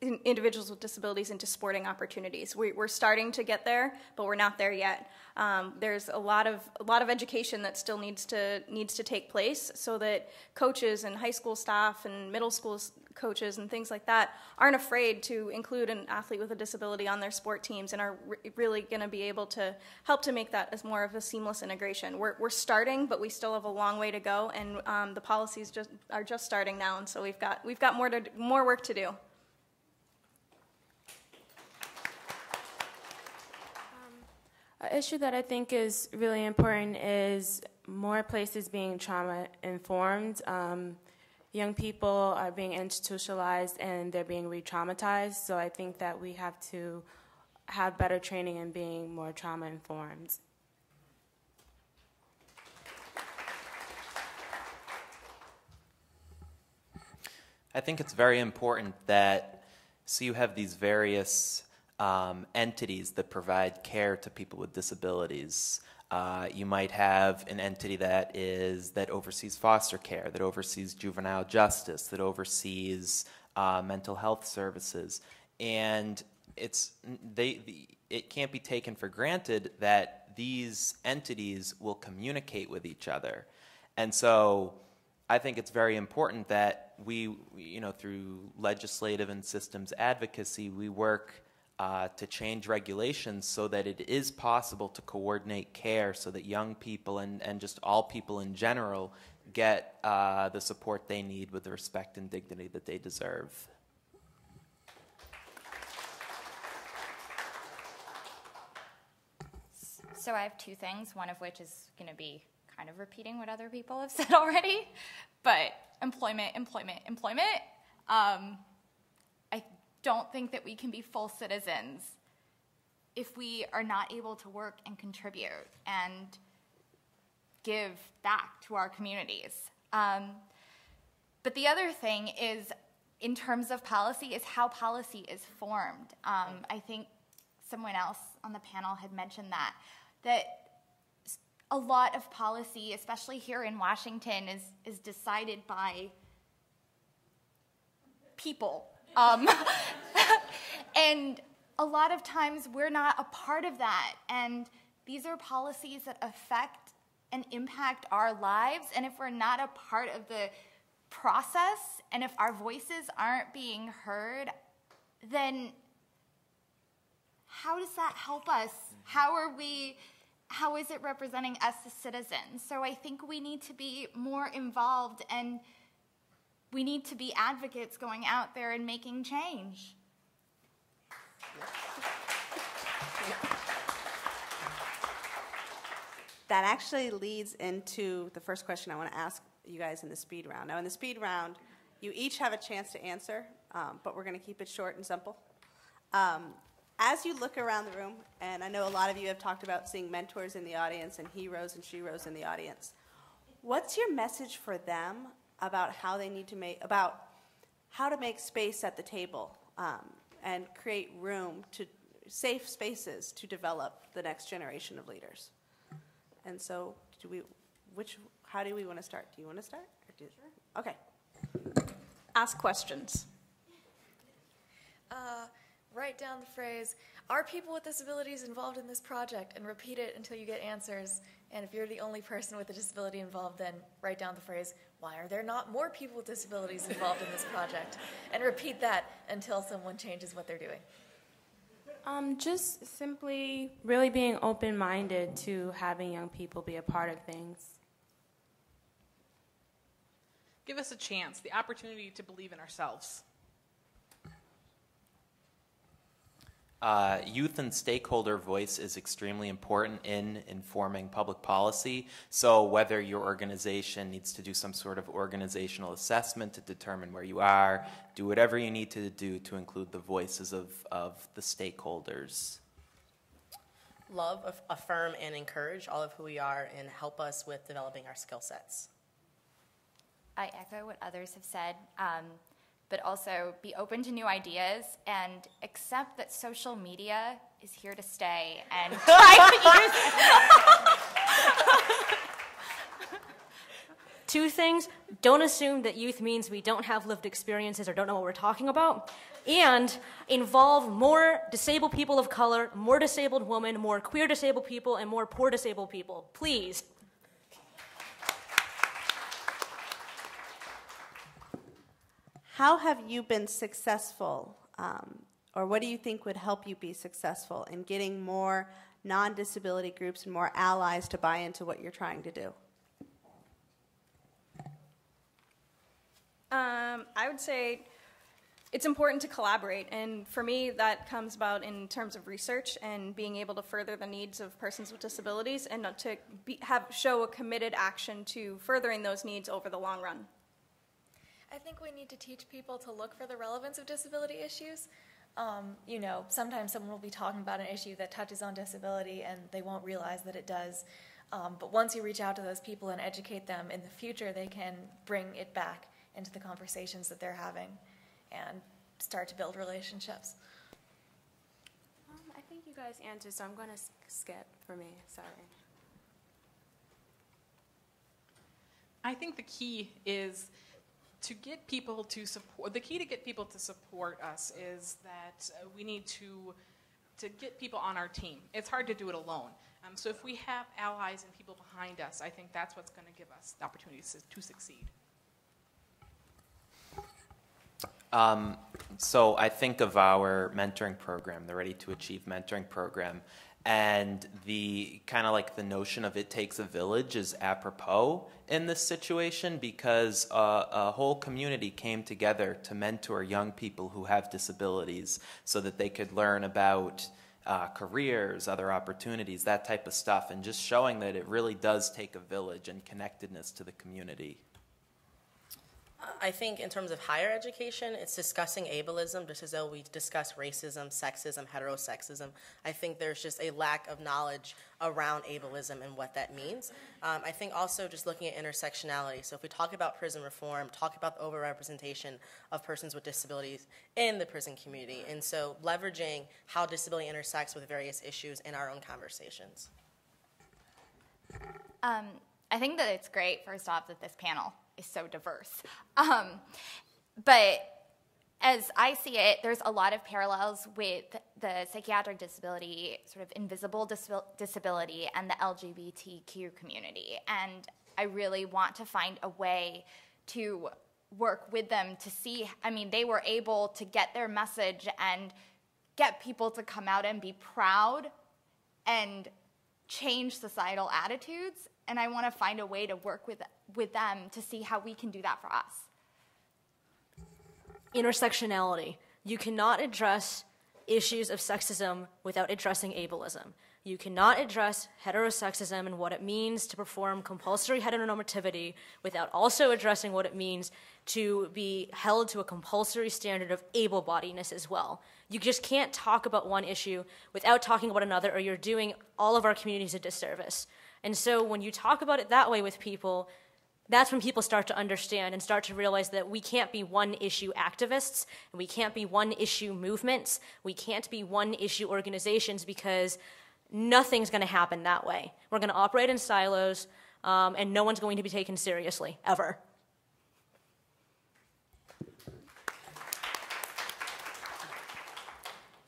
individuals with disabilities into sporting opportunities. We're starting to get there, but we're not there yet. There's a lot of education that still needs to take place so that coaches and high school staff and middle school coaches and things like that aren't afraid to include an athlete with a disability on their sport teams and are really going to be able to help to make that as more of a seamless integration. We're starting, but we still have a long way to go, and the policies are just starting now, and so we've got more work to do. An issue that I think is really important is more places being trauma-informed. Young people are being institutionalized and they're being re-traumatized, so I think that we have to have better training in being more trauma-informed. I think it's very important that, so you have these various entities that provide care to people with disabilities. You might have an entity that oversees foster care, that oversees juvenile justice, that oversees mental health services, and it can't be taken for granted that these entities will communicate with each other, and so I think it's very important that we, through legislative and systems advocacy, we work to change regulations so that it is possible to coordinate care so that young people and just all people in general get the support they need with the respect and dignity that they deserve. So I have 2 things, one of which is going to be kind of repeating what other people have said already, but employment. don't think that we can be full citizens if we are not able to work and contribute and give back to our communities. But the other thing is, in terms of policy, is how policy is formed. I think someone else on the panel had mentioned that a lot of policy, especially here in Washington, is decided by people. And a lot of times we're not a part of that. And these are policies that affect and impact our lives. And if we're not a part of the process, and if our voices aren't being heard, then how does that help us? How is it representing us as citizens? So I think we need to be more involved, and we need to be advocates going out there and making change. That actually leads into the first question I want to ask you guys in the speed round. Now, in the speed round, you each have a chance to answer, but we're going to keep it short and simple. As you look around the room, and I know a lot of you have talked about seeing mentors in the audience and heroes and sheroes in the audience, what's your message for them about how they need to make space at the table and create room to safe spaces to develop the next generation of leaders? And so, how do we want to start? Do you want to start? Sure. Okay. Ask questions. Write down the phrase, "Are people with disabilities involved in this project?" and repeat it until you get answers. And if you're the only person with a disability involved, then write down the phrase, "Why are there not more people with disabilities involved in this project?" and repeat that until someone changes what they're doing. Just simply really being open-minded to having young people be a part of things. Give us a chance, the opportunity to believe in ourselves. Youth and stakeholder voice is extremely important in informing public policy. So whether your organization needs to do some sort of organizational assessment to determine where you are, do whatever you need to do to include the voices of the stakeholders. Love, affirm, and encourage all of who we are and help us with developing our skill sets. I echo what others have said, but also be open to new ideas and accept that social media is here to stay and try to use it. Two things. Don't assume that youth means we don't have lived experiences or don't know what we're talking about. And involve more disabled people of color, more disabled women, more queer disabled people, and more poor disabled people. Please. How have you been successful, or what do you think would help you be successful in getting more non-disability groups and more allies to buy into what you're trying to do? I would say it's important to collaborate, and for me that comes about in terms of research and being able to further the needs of persons with disabilities and to show a committed action to furthering those needs over the long run. I think we need to teach people to look for the relevance of disability issues. Sometimes someone will be talking about an issue that touches on disability and they won't realize that it does. But once you reach out to those people and educate them, in the future they can bring it back into the conversations that they're having and start to build relationships. I think you guys answered, so I'm going to skip for me. Sorry. I think the key is to get people to support. The key to get people to support us is that we need to get people on our team. It's hard to do it alone. So if we have allies and people behind us, I think that's what's going to give us the opportunities to succeed. So I think of our mentoring program, the Ready to Achieve mentoring program, and the kind of like the notion of it takes a village is apropos in this situation because a whole community came together to mentor young people who have disabilities so that they could learn about careers, other opportunities, that type of stuff, and just showing that it really does take a village and connectedness to the community. I think in terms of higher education, it's discussing ableism just as though we discuss racism, sexism, heterosexism. I think there's just a lack of knowledge around ableism and what that means. I think also just looking at intersectionality. So if we talk about prison reform, talk about the overrepresentation of persons with disabilities in the prison community. And so leveraging how disability intersects with various issues in our own conversations. I think that it's great, first off, that this panel is so diverse. But as I see it, there's a lot of parallels with the psychiatric disability, sort of invisible disability, and the LGBTQ community. And I really want to find a way to work with them to see, I mean, they were able to get their message and get people to come out and be proud and change societal attitudes. And I want to find a way to work with them to see how we can do that for us. Intersectionality. You cannot address issues of sexism without addressing ableism. You cannot address heterosexism and what it means to perform compulsory heteronormativity without also addressing what it means to be held to a compulsory standard of able-bodiedness as well. You just can't talk about one issue without talking about another, or you're doing all of our communities a disservice. And so when you talk about it that way with people, that's when people start to understand and start to realize that we can't be one-issue activists, and we can't be one-issue movements, we can't be one-issue organizations, because nothing's going to happen that way. We're going to operate in silos, and no one's going to be taken seriously, ever.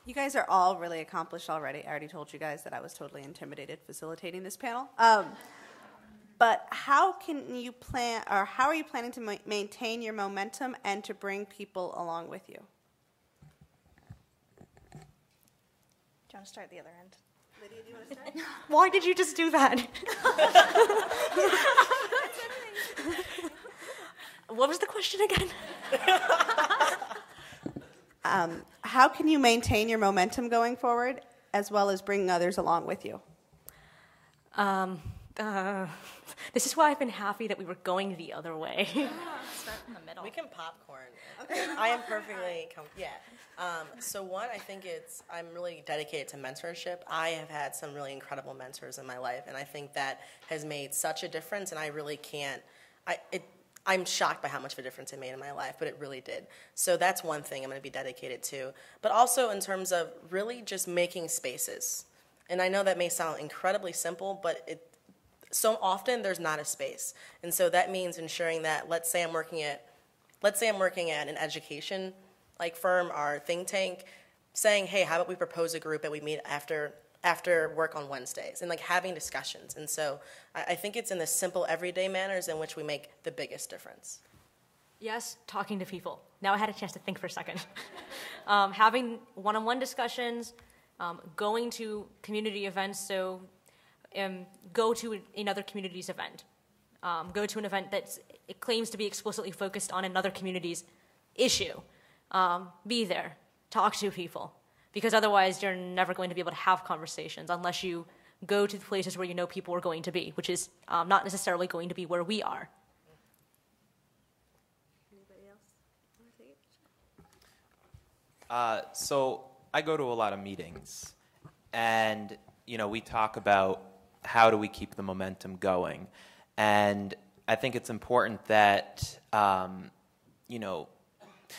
You guys are all really accomplished already. I already told you guys that I was totally intimidated facilitating this panel. But how can you plan, or how are you planning to maintain your momentum and to bring people along with you? Do you want to start at the other end? Lydia, do you want to start? Why did you just do that? What was the question again? How can you maintain your momentum going forward, as well as bringing others along with you? This is why I've been happy that we were going the other way. Start in the middle. We can popcorn. Okay. I am perfectly so one, I think I'm really dedicated to mentorship. I have had some really incredible mentors in my life, and I think that has made such a difference, and I really can't, I'm shocked by how much of a difference it made in my life, but it really did. So that's one thing I'm going to be dedicated to. But also in terms of really just making spaces. And I know that may sound incredibly simple, but so often there's not a space. And so that means ensuring that, let's say I'm working at an education firm or think tank, saying, hey, how about we propose a group that we meet after work on Wednesdays, and having discussions. And so I think it's in the simple everyday manners in which we make the biggest difference. Yes, talking to people. Now I had a chance to think for a second. Having one-on-one discussions, going to community events, so go to another community's event. Go to an event that it claims to be explicitly focused on another community's issue. Be there. Talk to people. Because otherwise you're never going to be able to have conversations unless you go to the places where you know people are going to be, which is not necessarily going to be where we are. Anybody else? So I go to a lot of meetings, and we talk about how do we keep the momentum going, and I think it's important that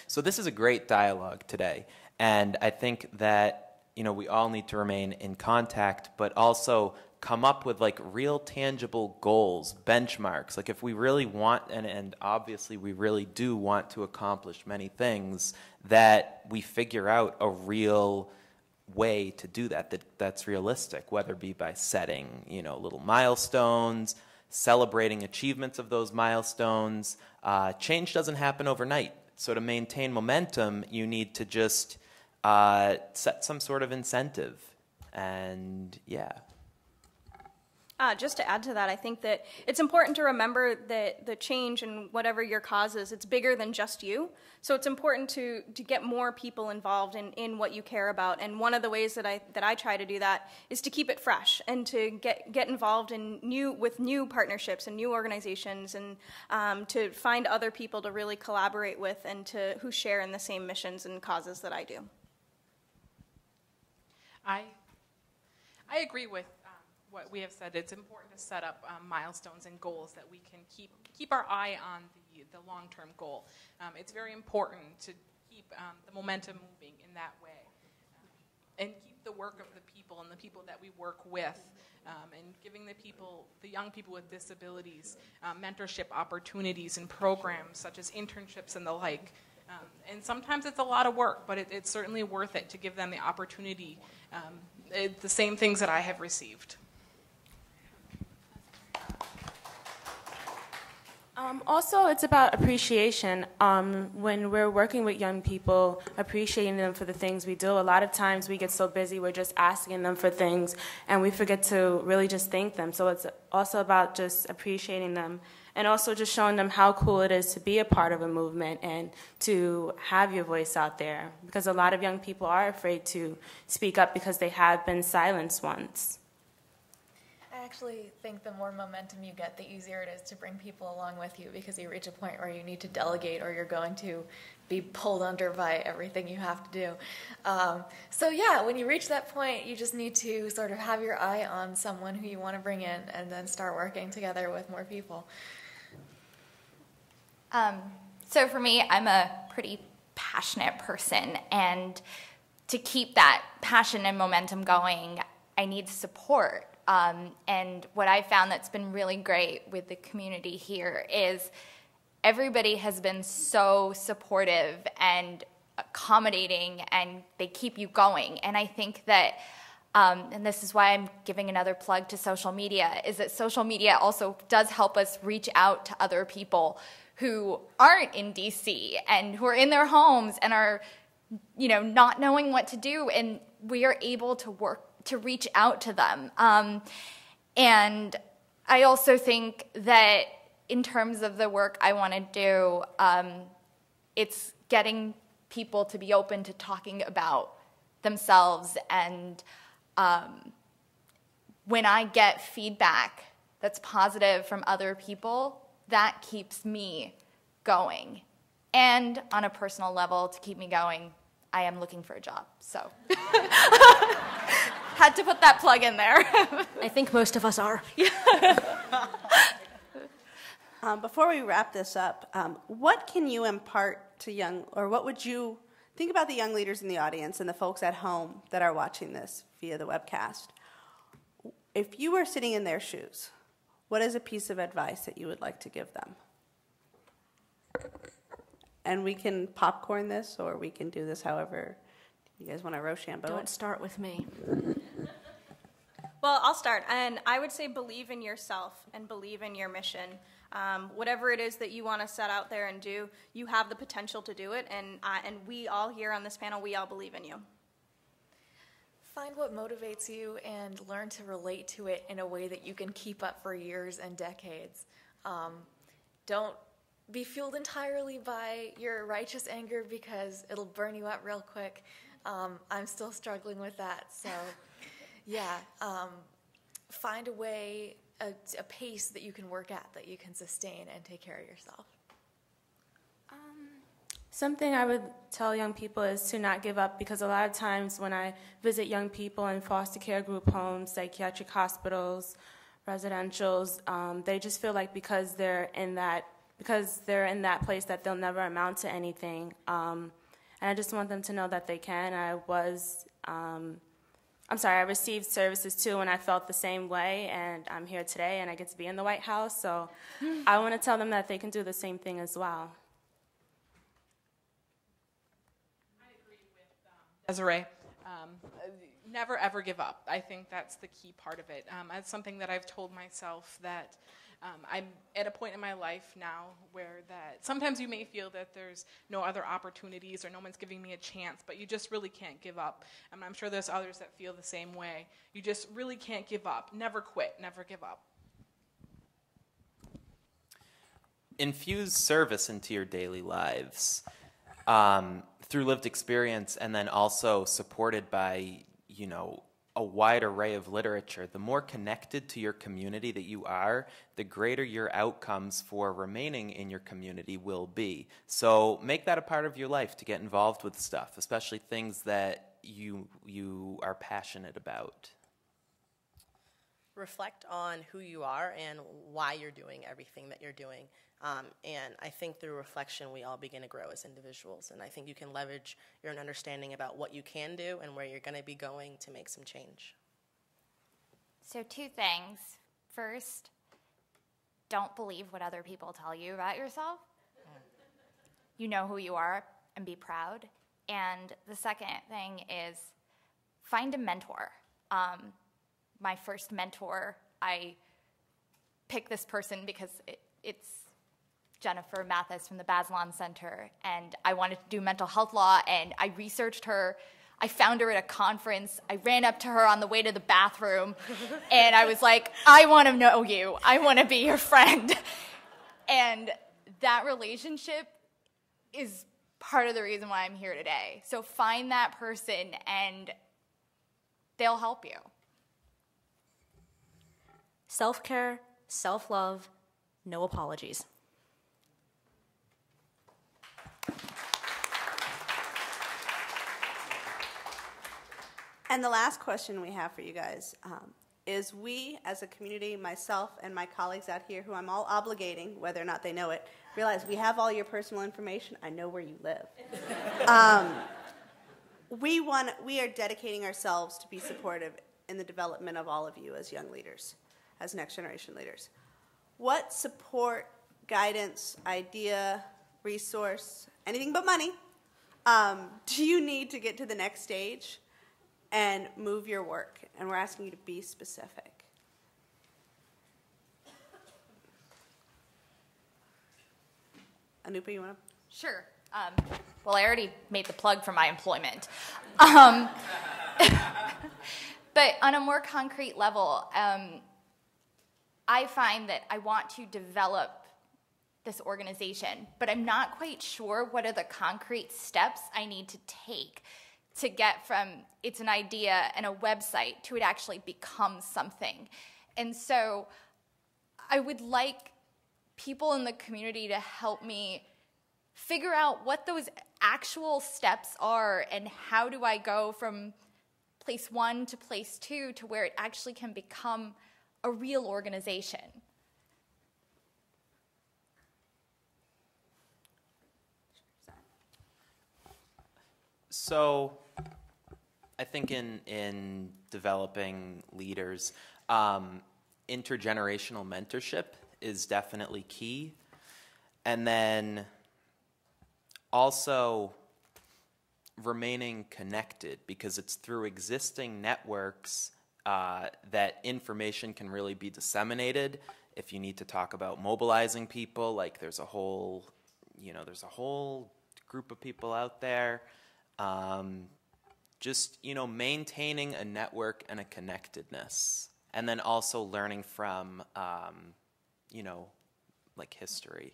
so this is a great dialogue today, and I think that we all need to remain in contact, but also come up with real tangible goals, benchmarks. If we really want, and obviously we really do want to accomplish many things, that we figure out a real way to do that's realistic, whether it be by setting little milestones, celebrating achievements of those milestones. Change doesn't happen overnight. So to maintain momentum, you need to just set some sort of incentive. And yeah. Just to add to that, I think that it's important to remember that the change and whatever your cause is, it's bigger than just you. So it's important to get more people involved in what you care about. And one of the ways that I try to do that is to keep it fresh and to get involved in with new partnerships and new organizations, and to find other people to really collaborate with and who share in the same missions and causes that I do. I agree with what we have said. It's important to set up milestones and goals that we can keep our eye on the long-term goal. It's very important to keep the momentum moving in that way, and keep the work of the people and the people that we work with, and giving the young people with disabilities mentorship opportunities and programs such as internships and the like. And sometimes it's a lot of work, but it's certainly worth it to give them the opportunity, the same things that I have received. Also, it's about appreciation. When we're working with young people, appreciating them for the things we do. A lot of times we get so busy, we're just asking them for things, and we forget to really just thank them. So it's also about just appreciating them, and also just showing them how cool it is to be a part of a movement and to have your voice out there. Because a lot of young people are afraid to speak up because they have been silenced once. I actually think the more momentum you get, the easier it is to bring people along with you, because you reach a point where you need to delegate or you're going to be pulled under by everything you have to do. So yeah, when you reach that point, you just need to sort of have your eye on someone who you want to bring in and then start working together with more people. So for me, I'm a pretty passionate person, and to keep that passion and momentum going, I need support. And what I found that's been really great with the community here is everybody has been so supportive and accommodating, and they keep you going. And I think that, and this is why I'm giving another plug to social media, is that social media also does help us reach out to other people who aren't in DC and who are in their homes and are, not knowing what to do, and we are able to reach out to them. And I also think that in terms of the work I want to do, it's getting people to be open to talking about themselves. And when I get feedback that's positive from other people, that keeps me going. And on a personal level, to keep me going, I am looking for a job, so. Had to put that plug in there. I think most of us are. Before we wrap this up, what can you impart to what would you think about the young leaders in the audience and the folks at home that are watching this via the webcast? If you were sitting in their shoes, what is a piece of advice that you would like to give them? And we can popcorn this, or we can do this however you guys want to Rochambeau. Don't start with me. Well, I'll start, and I would say believe in yourself and believe in your mission. Whatever it is that you want to set out there and do, you have the potential to do it, and we all here on this panel, we all believe in you. Find what motivates you and learn to relate to it in a way that you can keep up for years and decades. Don't be fueled entirely by your righteous anger, because it'll burn you out real quick. I'm still struggling with that, so yeah. Find a way, a pace that you can work at, that you can sustain and take care of yourself. Something I would tell young people is to not give up, because a lot of times when I visit young people in foster care group homes, psychiatric hospitals, residentials, they just feel like because they're in that place that they'll never amount to anything. And I just want them to know that they can. I received services too, and I felt the same way, and I'm here today, and I get to be in the White House, so I want to tell them that they can do the same thing as well. I agree with Desiree. Never ever give up. I think that's the key part of it. It's something that I've told myself, that I'm at a point in my life now where that sometimes you may feel that there's no other opportunities or no one's giving me a chance, but you just really can't give up. And I'm sure there's others that feel the same way. You just really can't give up. Never quit. Never give up. Infuse service into your daily lives through lived experience, and then also supported by, a wide array of literature. The more connected to your community that you are, the greater your outcomes for remaining in your community will be. So make that a part of your life, to get involved with stuff, especially things that you are passionate about. Reflect on who you are and why you're doing everything that you're doing. And I think through reflection, we all begin to grow as individuals. And I think you can leverage your understanding about what you can do and where you're going to be going to make some change. So 2 things. First, don't believe what other people tell you about yourself. You know who you are, and be proud. And the second thing is find a mentor. My first mentor, I picked this person because it's Jennifer Mathis from the Bazelon Center, and I wanted to do mental health law, and I researched her. I found her at a conference. I ran up to her on the way to the bathroom, and I was like, I want to know you. I want to be your friend. And that relationship is part of the reason why I'm here today. So find that person, and they'll help you. Self-care, self-love, no apologies. And the last question we have for you guys is, we as a community, myself and my colleagues out here, who I'm all obligating, whether or not they know it, realize we have all your personal information. I know where you live. We are dedicating ourselves to be supportive in the development of all of you as young leaders, as next generation leaders. What support, guidance, idea, resource, anything but money, do you need to get to the next stage and move your work? And we're asking you to be specific. Anupa, you want to? Sure. Well, I already made the plug for my employment. But on a more concrete level, I find that I want to develop this organization, but I'm not quite sure what are the concrete steps I need to take to get from it's an idea and a website to it actually becomes something. And so I would like people in the community to help me figure out what those actual steps are and how do I go from place 1 to place 2 to where it actually can become a real organization. So I think in developing leaders, intergenerational mentorship is definitely key. And then also remaining connected, because it's through existing networks that information can really be disseminated. If you need to talk about mobilizing people, like there's a whole group of people out there. Just, maintaining a network and a connectedness. And then also learning from, like history.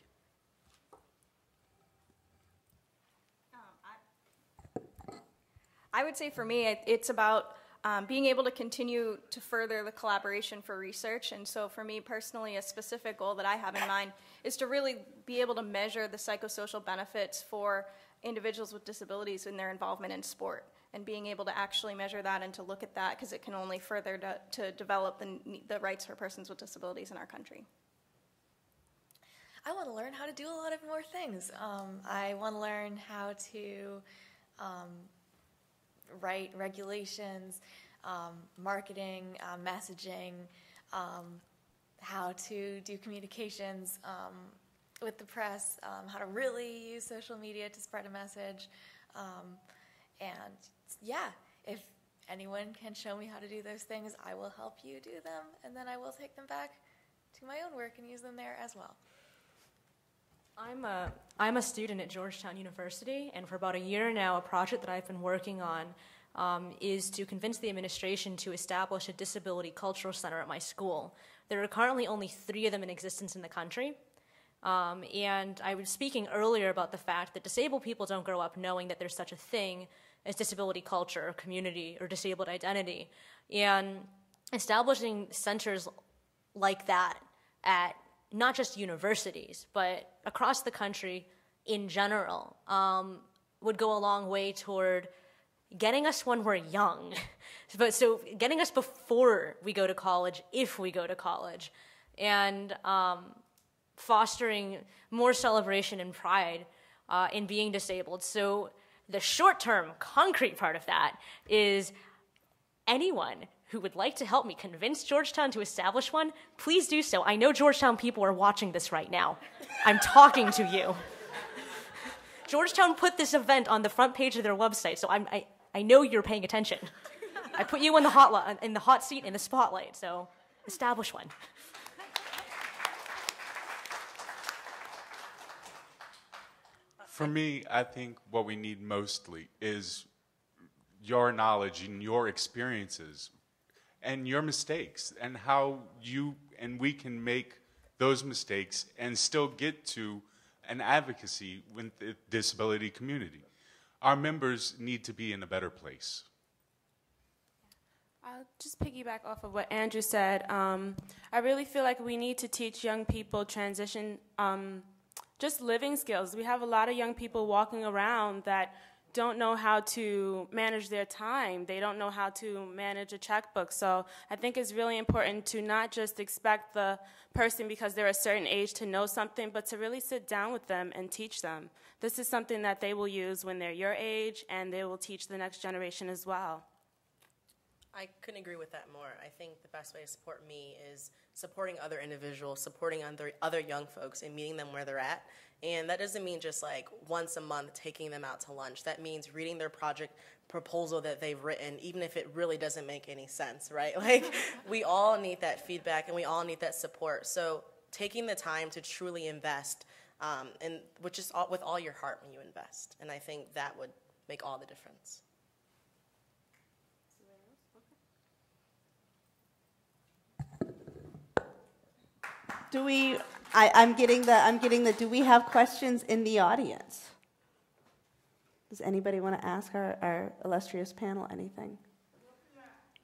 I would say for me, it's about being able to continue to further the collaboration for research. And so for me personally, a specific goal that I have in mind is to really be able to measure the psychosocial benefits for individuals with disabilities in their involvement in sport, and being able to actually measure that and to look at that, because it can only further to develop the rights for persons with disabilities in our country. I want to learn how to do a lot of more things. I want to learn how to write regulations, marketing, messaging, how to do communications with the press, how to really use social media to spread a message. And yeah, if anyone can show me how to do those things, I will help you do them, and then I will take them back to my own work and use them there as well. I'm a student at Georgetown University, and for about a year now, a project that I've been working on is to convince the administration to establish a disability cultural center at my school. There are currently only 3 of them in existence in the country. And I was speaking earlier about the fact that disabled people don't grow up knowing that there's such a thing as disability culture, or community, or disabled identity. And establishing centers like that at not just universities, but across the country in general, would go a long way toward getting us when we're young. So getting us before we go to college, if we go to college, and fostering more celebration and pride in being disabled. So the short-term, concrete part of that is anyone who would like to help me convince Georgetown to establish one, please do so. I know Georgetown people are watching this right now. I'm talking to you. Georgetown put this event on the front page of their website, so I know you're paying attention. I put you in the hot seat, in the spotlight, so establish one. For me, I think what we need mostly is your knowledge and your experiences and your mistakes, and how you and we can make those mistakes and still get to an advocacy with the disability community. Our members need to be in a better place. I'll just piggyback off of what Andrew said. I really feel like we need to teach young people transition, just living skills. We have a lot of young people walking around that don't know how to manage their time. They don't know how to manage a checkbook. So I think it's really important to not just expect the person because they're a certain age to know something, but to really sit down with them and teach them. This is something that they will use when they're your age, and they will teach the next generation as well. I couldn't agree with that more. I think the best way to support me is supporting other individuals, supporting other young folks, and meeting them where they're at. And that doesn't mean just like once a month taking them out to lunch. That means reading their project proposal that they've written, even if it really doesn't make any sense, right? Like, we all need that feedback and we all need that support. So taking the time to truly invest, and which is with all your heart when you invest. And I think that would make all the difference. I'm getting the, do we have questions in the audience? Does anybody want to ask our illustrious panel anything?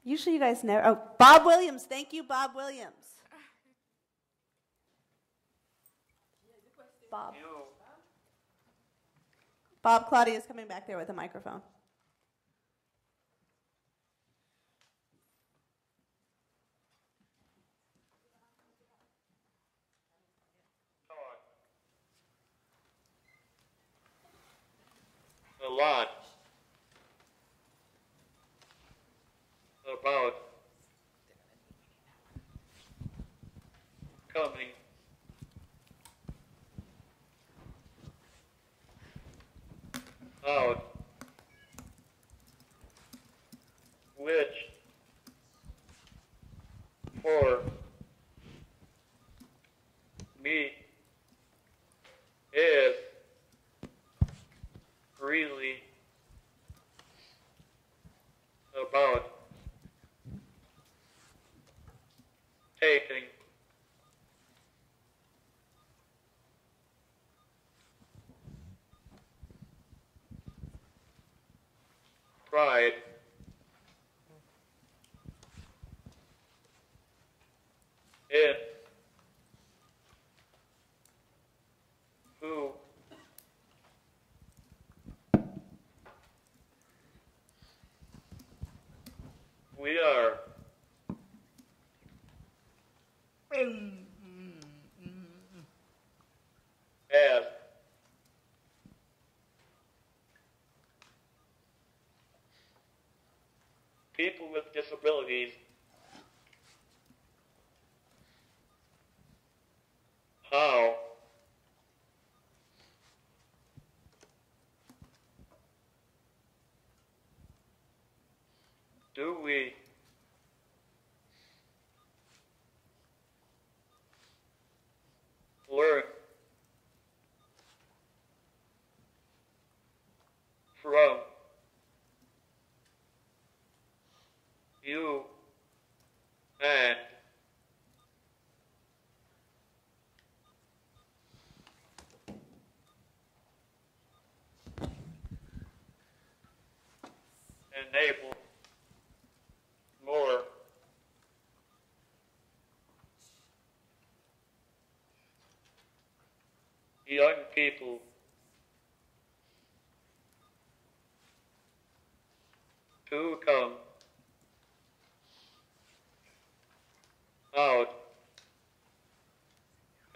Usually you guys never, oh, Bob Williams, thank you, Bob Williams. Bob, Claudia's coming back there with a microphone. A lot about coming out, which for me is really about taking pride in who we are. As people with disabilities, how do we enable more young people to come out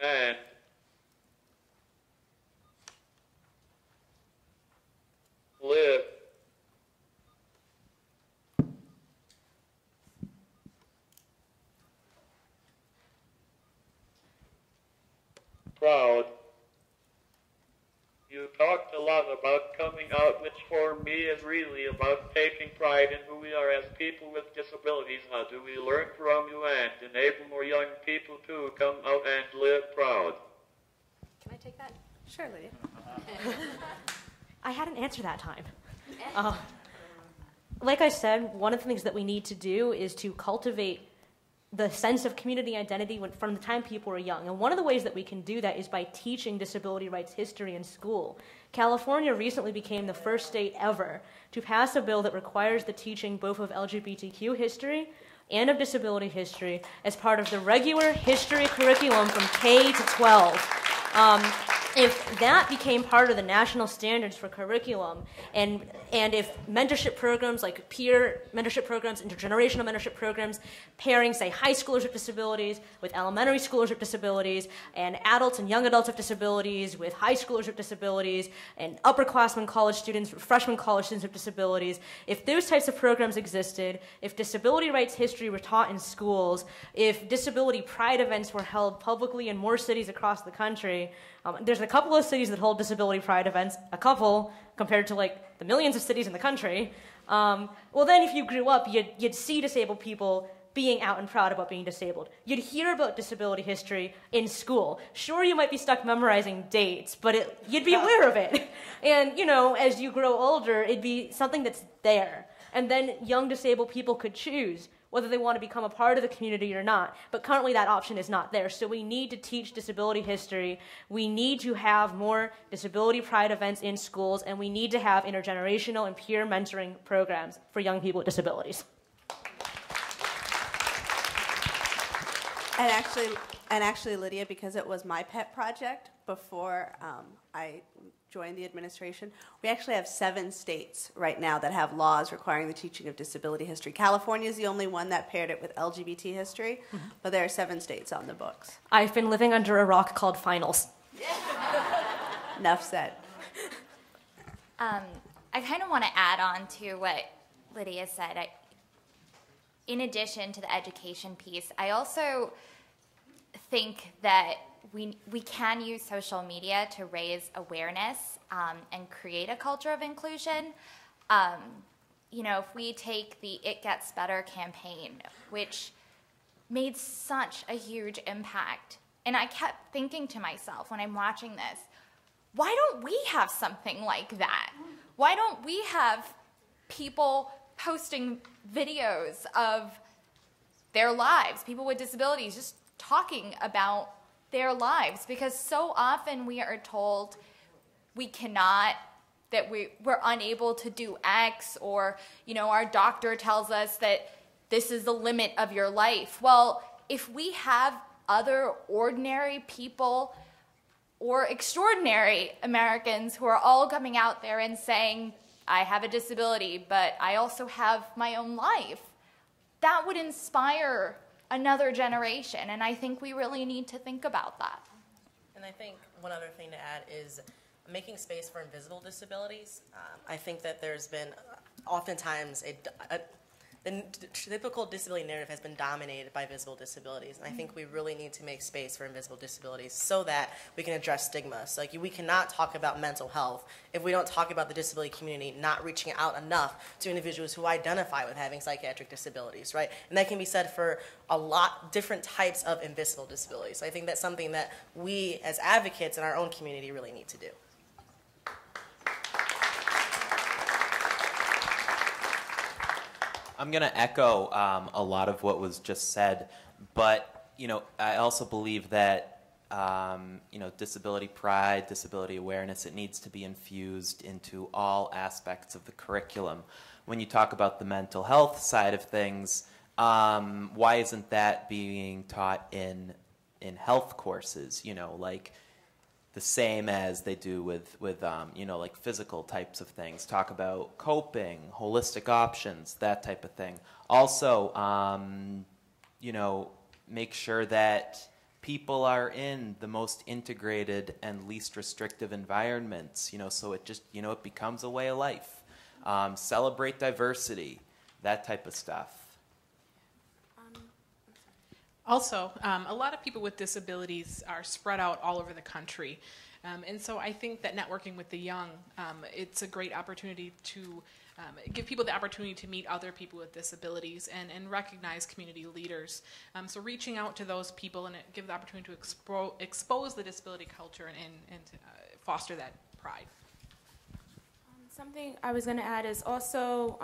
and live proud. You talked a lot about coming out, which for me is really about taking pride in who we are as people with disabilities. How do we learn from you and enable more young people to come out and live proud? Can I take that? Sure, Lydia. I had an answer that time. Like I said, one of the things that we need to do is to cultivate the sense of community identity from the time people are young. And one of the ways that we can do that is by teaching disability rights history in school. California recently became the first state ever to pass a bill that requires the teaching both of LGBTQ history and of disability history as part of the regular history curriculum from K to 12. If that became part of the national standards for curriculum, and if mentorship programs like peer mentorship programs, intergenerational mentorship programs, pairing, say, high schoolers with disabilities with elementary schoolers with disabilities, and adults and young adults with disabilities with high schoolers with disabilities, and upperclassmen college students, freshman college students with disabilities, if those types of programs existed, if disability rights history were taught in schools, if disability pride events were held publicly in more cities across the country, there's a couple of cities that hold disability pride events, a couple compared to like the millions of cities in the country. Well, then if you grew up, you'd see disabled people being out and proud about being disabled. You'd hear about disability history in school. Sure, you might be stuck memorizing dates, but you'd be aware of it. And, you know, as you grow older, it'd be something that's there. And then young disabled people could choose whether they want to become a part of the community or not. But currently that option is not there. So we need to teach disability history. We need to have more disability pride events in schools, and we need to have intergenerational and peer mentoring programs for young people with disabilities. And actually, Lydia, because it was my pet project before I joined the administration, we actually have 7 states right now that have laws requiring the teaching of disability history. California is the only one that paired it with LGBT history, but there are 7 states on the books. I've been living under a rock called finals. Enough said. I kind of want to add on to what Lydia said. In addition to the education piece, I also think that we can use social media to raise awareness and create a culture of inclusion. You know, if we take the It Gets Better campaign, which made such a huge impact, and I kept thinking to myself when I'm watching this, why don't we have something like that? Why don't we have people posting videos of their lives, people with disabilities just talking about their lives? Because so often we are told we cannot, that we're unable to do X, or, you know, our doctor tells us that this is the limit of your life. Well, if we have other ordinary people or extraordinary Americans who are all coming out there and saying, I have a disability, but I also have my own life, that would inspire another generation, and I think we really need to think about that. And I think one other thing to add is making space for invisible disabilities. I think that there's been oftentimes the typical disability narrative has been dominated by visible disabilities, and I think we really need to make space for invisible disabilities so that we can address stigma. So we cannot talk about mental health if we don't talk about the disability community not reaching out enough to individuals who identify with having psychiatric disabilities, right? And that can be said for a lot different types of invisible disabilities. So I think that's something that we as advocates in our own community really need to do. I'm going to echo a lot of what was just said, but I also believe that disability pride, disability awareness, it needs to be infused into all aspects of the curriculum. when you talk about the mental health side of things, why isn't that being taught in health courses? You know, like the same as they do with you know, like physical types of things. Talk about coping, holistic options, that type of thing. Also, you know, make sure that people are in the most integrated and least restrictive environments, you know, so it just, you know, it becomes a way of life. Celebrate diversity, that type of stuff. Also, a lot of people with disabilities are spread out all over the country. And so I think that networking with the young, it's a great opportunity to give people the opportunity to meet other people with disabilities and recognize community leaders. So reaching out to those people and give the opportunity to expose the disability culture and foster that pride. Something I was going to add is also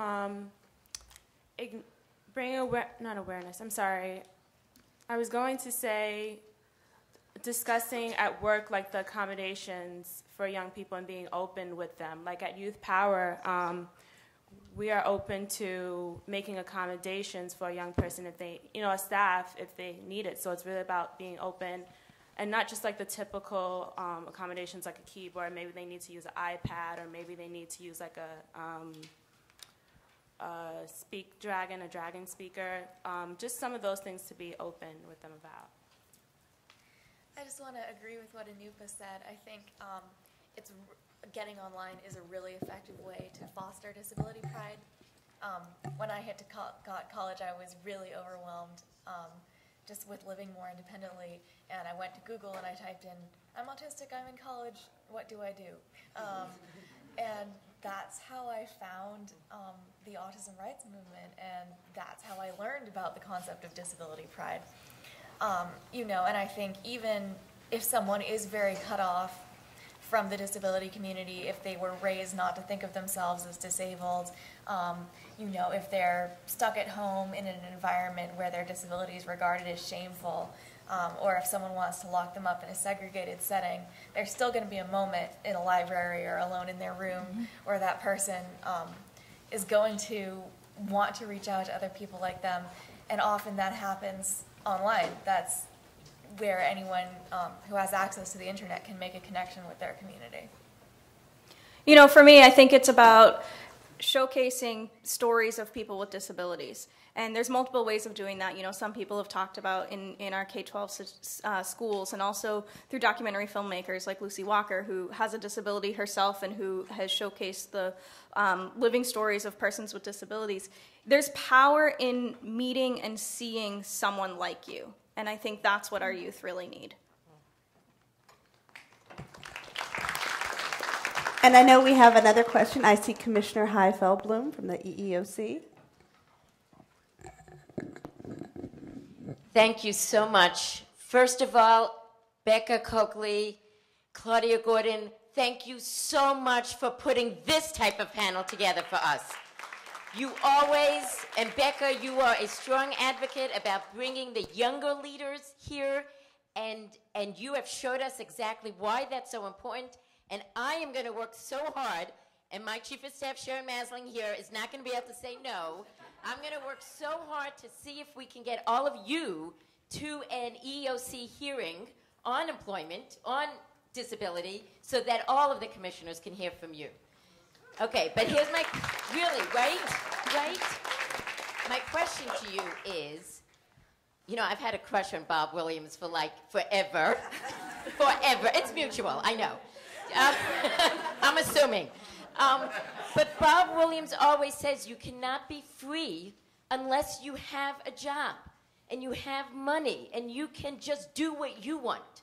bring not awareness, I'm sorry. I was going to say discussing at work like the accommodations for young people and being open with them. Like at Youth Power, we are open to making accommodations for a young person if they, you know, a staff if they need it. So it's really about being open and not just like the typical accommodations like a keyboard. Maybe they need to use an iPad, or maybe they need to use like a dragon speaker. Just some of those things to be open with them about. I just want to agree with what Anupa said. I think getting online is a really effective way to foster disability pride. When I hit to got college, I was really overwhelmed just with living more independently, and I went to Google and I typed in, I'm autistic, I'm in college, what do I do? And that's how I found the autism rights movement, and that's how I learned about the concept of disability pride. You know, and I think even if someone is very cut off from the disability community, if they were raised not to think of themselves as disabled, you know, if they're stuck at home in an environment where their disability is regarded as shameful, or if someone wants to lock them up in a segregated setting, there's still going to be a moment in a library or alone in their room where that person is going to want to reach out to other people like them, and often that happens online. That's where anyone who has access to the internet can make a connection with their community. You know, for me, I think it's about showcasing stories of people with disabilities. And there's multiple ways of doing that. You know, some people have talked about in our K-12 schools, and also through documentary filmmakers like Lucy Walker, who has a disability herself and who has showcased the living stories of persons with disabilities. There's power in meeting and seeing someone like you. And I think that's what our youth really need. And I know we have another question. I see Commissioner Heifeld-Bloom from the EEOC. Thank you so much. First of all, Becca Coakley, Claudia Gordon, thank you so much for putting this type of panel together for us. You always, and Becca, you are a strong advocate about bringing the younger leaders here, and you have showed us exactly why that's so important. And I am going to work so hard, and my Chief of Staff, Sharon Masling, here is not going to be able to say no. I'm going to work so hard to see if we can get all of you to an EEOC hearing on employment, on disability, so that all of the commissioners can hear from you. Okay, but here's my, really, right? My question to you is, you know, I've had a crush on Bob Williams for like forever. Forever. It's mutual, I know. I'm assuming. But Bob Williams always says you cannot be free unless you have a job and you have money and you can just do what you want.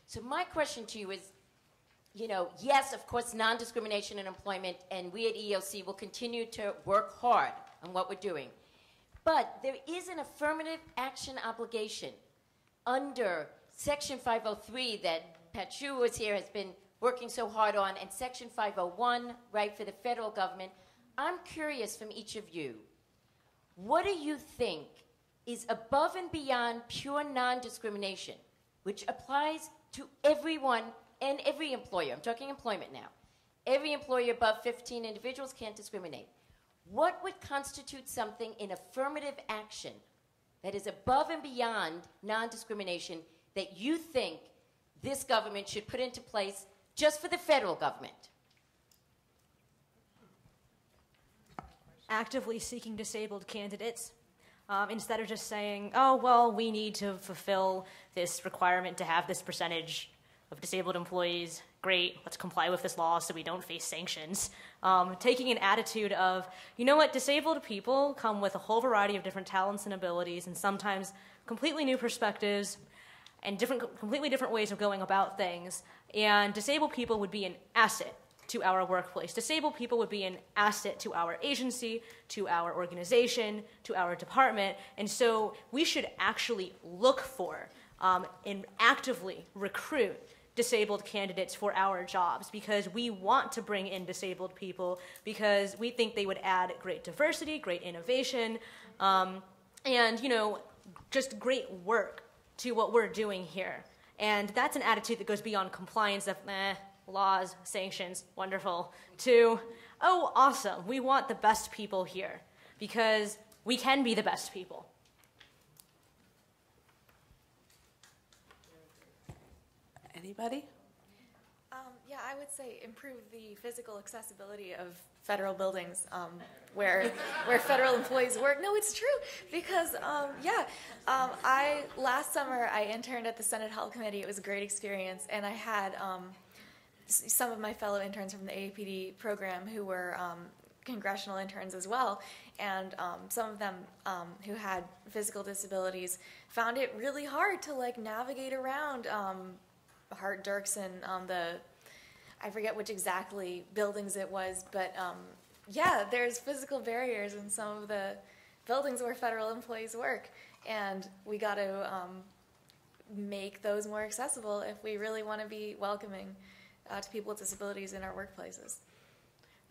So my question to you is, you know, yes, of course, non-discrimination in employment, and we at EEOC will continue to work hard on what we're doing. But there is an affirmative action obligation under Section 503 that Pat Chu was here, has been working so hard on, and Section 501, right, for the federal government. I'm curious from each of you, what do you think is above and beyond pure non-discrimination, which applies to everyone and every employer? I'm talking employment now. Every employer above 15 individuals can't discriminate. What would constitute something in affirmative action that is above and beyond non-discrimination that you think this government should put into place just for the federal government? Actively seeking disabled candidates instead of just saying, oh, well, we need to fulfill this requirement to have this percentage of disabled employees. Great, let's comply with this law so we don't face sanctions. Taking an attitude of, you know what, disabled people come with a whole variety of different talents and abilities and sometimes completely new perspectives and completely different ways of going about things. And disabled people would be an asset to our workplace. Disabled people would be an asset to our agency, to our organization, to our department. And so we should actually look for and actively recruit disabled candidates for our jobs because we want to bring in disabled people because we think they would add great diversity, great innovation, and, you know, just great work to what we're doing here. And that's an attitude that goes beyond compliance of, laws, sanctions, wonderful, to, oh, awesome, we want the best people here because we can be the best people. Anybody? Yeah, I would say improve the physical accessibility of federal buildings where federal employees work. No, it's true because last summer I interned at the Senate Health Committee. It was a great experience, and I had some of my fellow interns from the AAPD program who were congressional interns as well, and some of them who had physical disabilities found it really hard to navigate around Hart Dirksen on I forget which exactly buildings it was, but there's physical barriers in some of the buildings where federal employees work, and we got to make those more accessible if we really want to be welcoming to people with disabilities in our workplaces.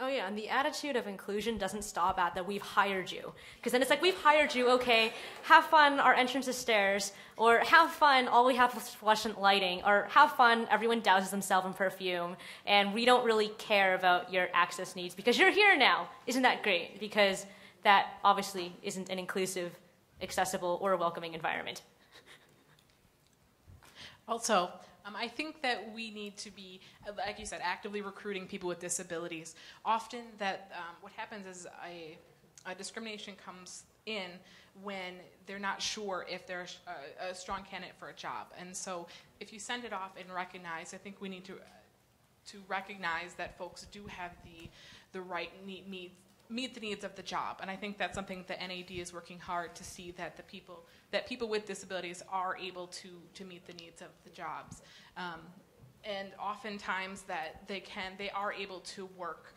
Oh yeah, and the attitude of inclusion doesn't stop at that we've hired you. Because then it's like, we've hired you, okay, have fun, our entrance is stairs, or have fun, all we have is fluorescent lighting, or have fun, everyone douses themselves in perfume, and we don't really care about your access needs because you're here now. Isn't that great? Because that obviously isn't an inclusive, accessible, or welcoming environment. Also, I think that we need to be, like you said, actively recruiting people with disabilities. Often what happens is a discrimination comes in when they're not sure if they're a strong candidate for a job. And so if you send it off and recognize, I think we need to recognize that folks do have the right meet the needs of the job. And I think that's something that NAD is working hard to see that people with disabilities are able to meet the needs of the jobs. And oftentimes that they are able to work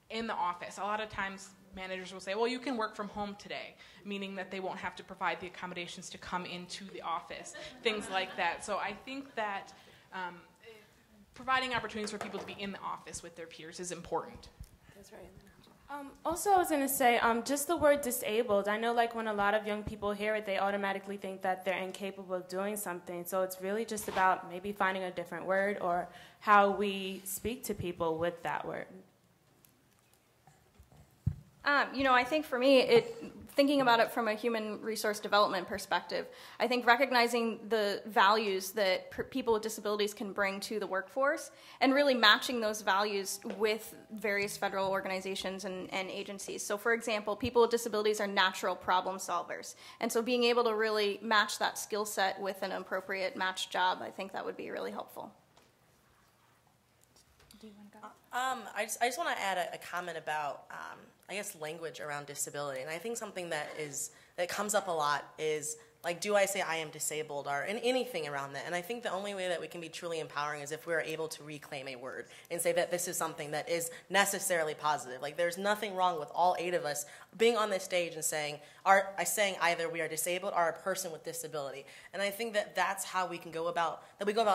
in the office. A lot of times managers will say, well, you can work from home today, meaning that they won't have to provide the accommodations to come into the office, things like that. So I think that providing opportunities for people to be in the office with their peers is important. That's right. Also, I was going to say, just the word disabled. I know when a lot of young people hear it, they automatically think that they're incapable of doing something. So it's really just about maybe finding a different word or how we speak to people with that word. I think for me, thinking about it from a human resource development perspective, I think recognizing the values that people with disabilities can bring to the workforce and really matching those values with various federal organizations and agencies. So for example, people with disabilities are natural problem solvers. And so being able to really match that skill set with an appropriate matched job, I think that would be really helpful. Do you want to go? I just want to add a comment about, language around disability. And I think something that comes up a lot is, do I say I am disabled or anything around that? And I think the only way that we can be truly empowering is if we're able to reclaim a word and say that this is something that is necessarily positive. There's nothing wrong with all 8 of us being on this stage and saying either we are disabled or a person with disability. And I think that that's how we can go about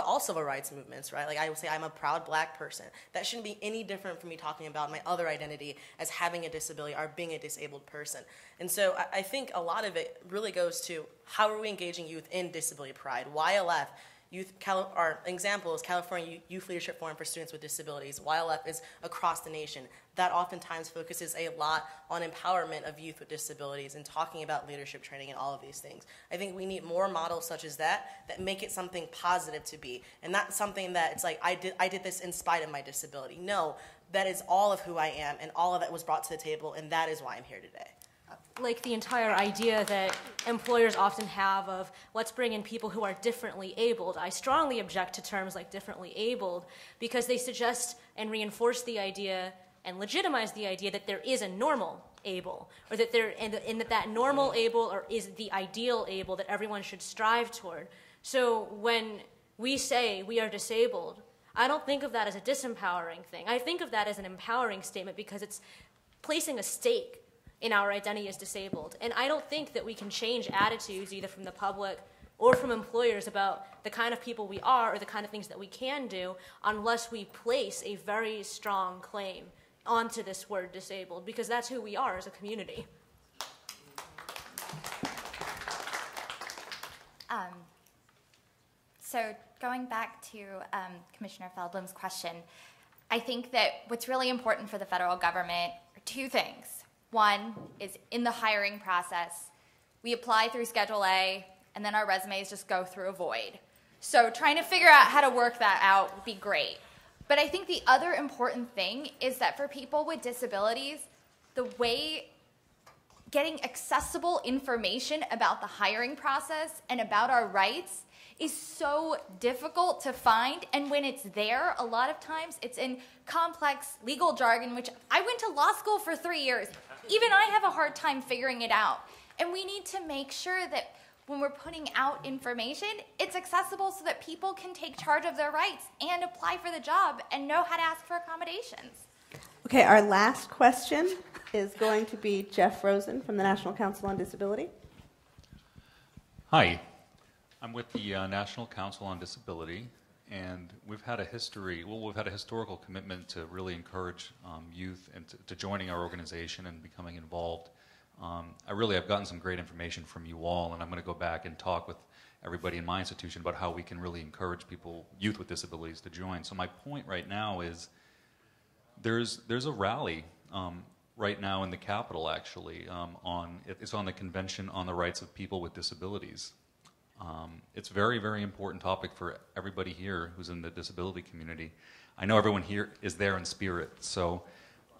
all civil rights movements, right? I would say I'm a proud black person. That shouldn't be any different from me talking about my other identity as having a disability or being a disabled person. And so I think a lot of it really goes to how are we engaging youth in disability pride? YLF, Our example is California Youth Leadership Forum for Students with Disabilities. YLF is across the nation. That oftentimes focuses a lot on empowerment of youth with disabilities and talking about leadership training and all of these things. I think we need more models such as that make it something positive to be, and not something that it's like, I did this in spite of my disability. No, that is all of who I am, and all of it was brought to the table, and that is why I'm here today. Like the entire idea that employers often have of, let's bring in people who are differently abled. I strongly object to terms like differently abled because they suggest and reinforce the idea and legitimize the idea that there is a normal able, or that that normal able or is the ideal able that everyone should strive toward. So when we say we are disabled, I don't think of that as a disempowering thing. I think of that as an empowering statement because it's placing a stake in our identity as disabled. And I don't think that we can change attitudes either from the public or from employers about the kind of people we are or the kind of things that we can do unless we place a very strong claim onto this word disabled, because that's who we are as a community. So going back to Commissioner Feldblum's question, I think that what's really important for the federal government are two things. One is in the hiring process, we apply through Schedule A, and then our resumes just go through a void. So trying to figure out how to work that out would be great. But I think the other important thing is that for people with disabilities, the way getting accessible information about the hiring process and about our rights is so difficult to find, and when it's there, a lot of times it's in complex legal jargon, which I went to law school for 3 years. Even I have a hard time figuring it out. And we need to make sure that when we're putting out information, it's accessible so that people can take charge of their rights and apply for the job and know how to ask for accommodations. Okay, our last question is going to be Jeff Rosen from the National Council on Disability. Hi. I'm with the National Council on Disability, and we've had a historical commitment to really encourage youth and to joining our organization and becoming involved. I've gotten some great information from you all, and I'm going to go back and talk with everybody in my institution about how we can really encourage youth with disabilities to join. So my point right now is there's a rally right now in the Capitol, actually, it's on the Convention on the Rights of People with Disabilities. It's a very, very important topic for everybody here who's in the disability community. I know everyone here is there in spirit, so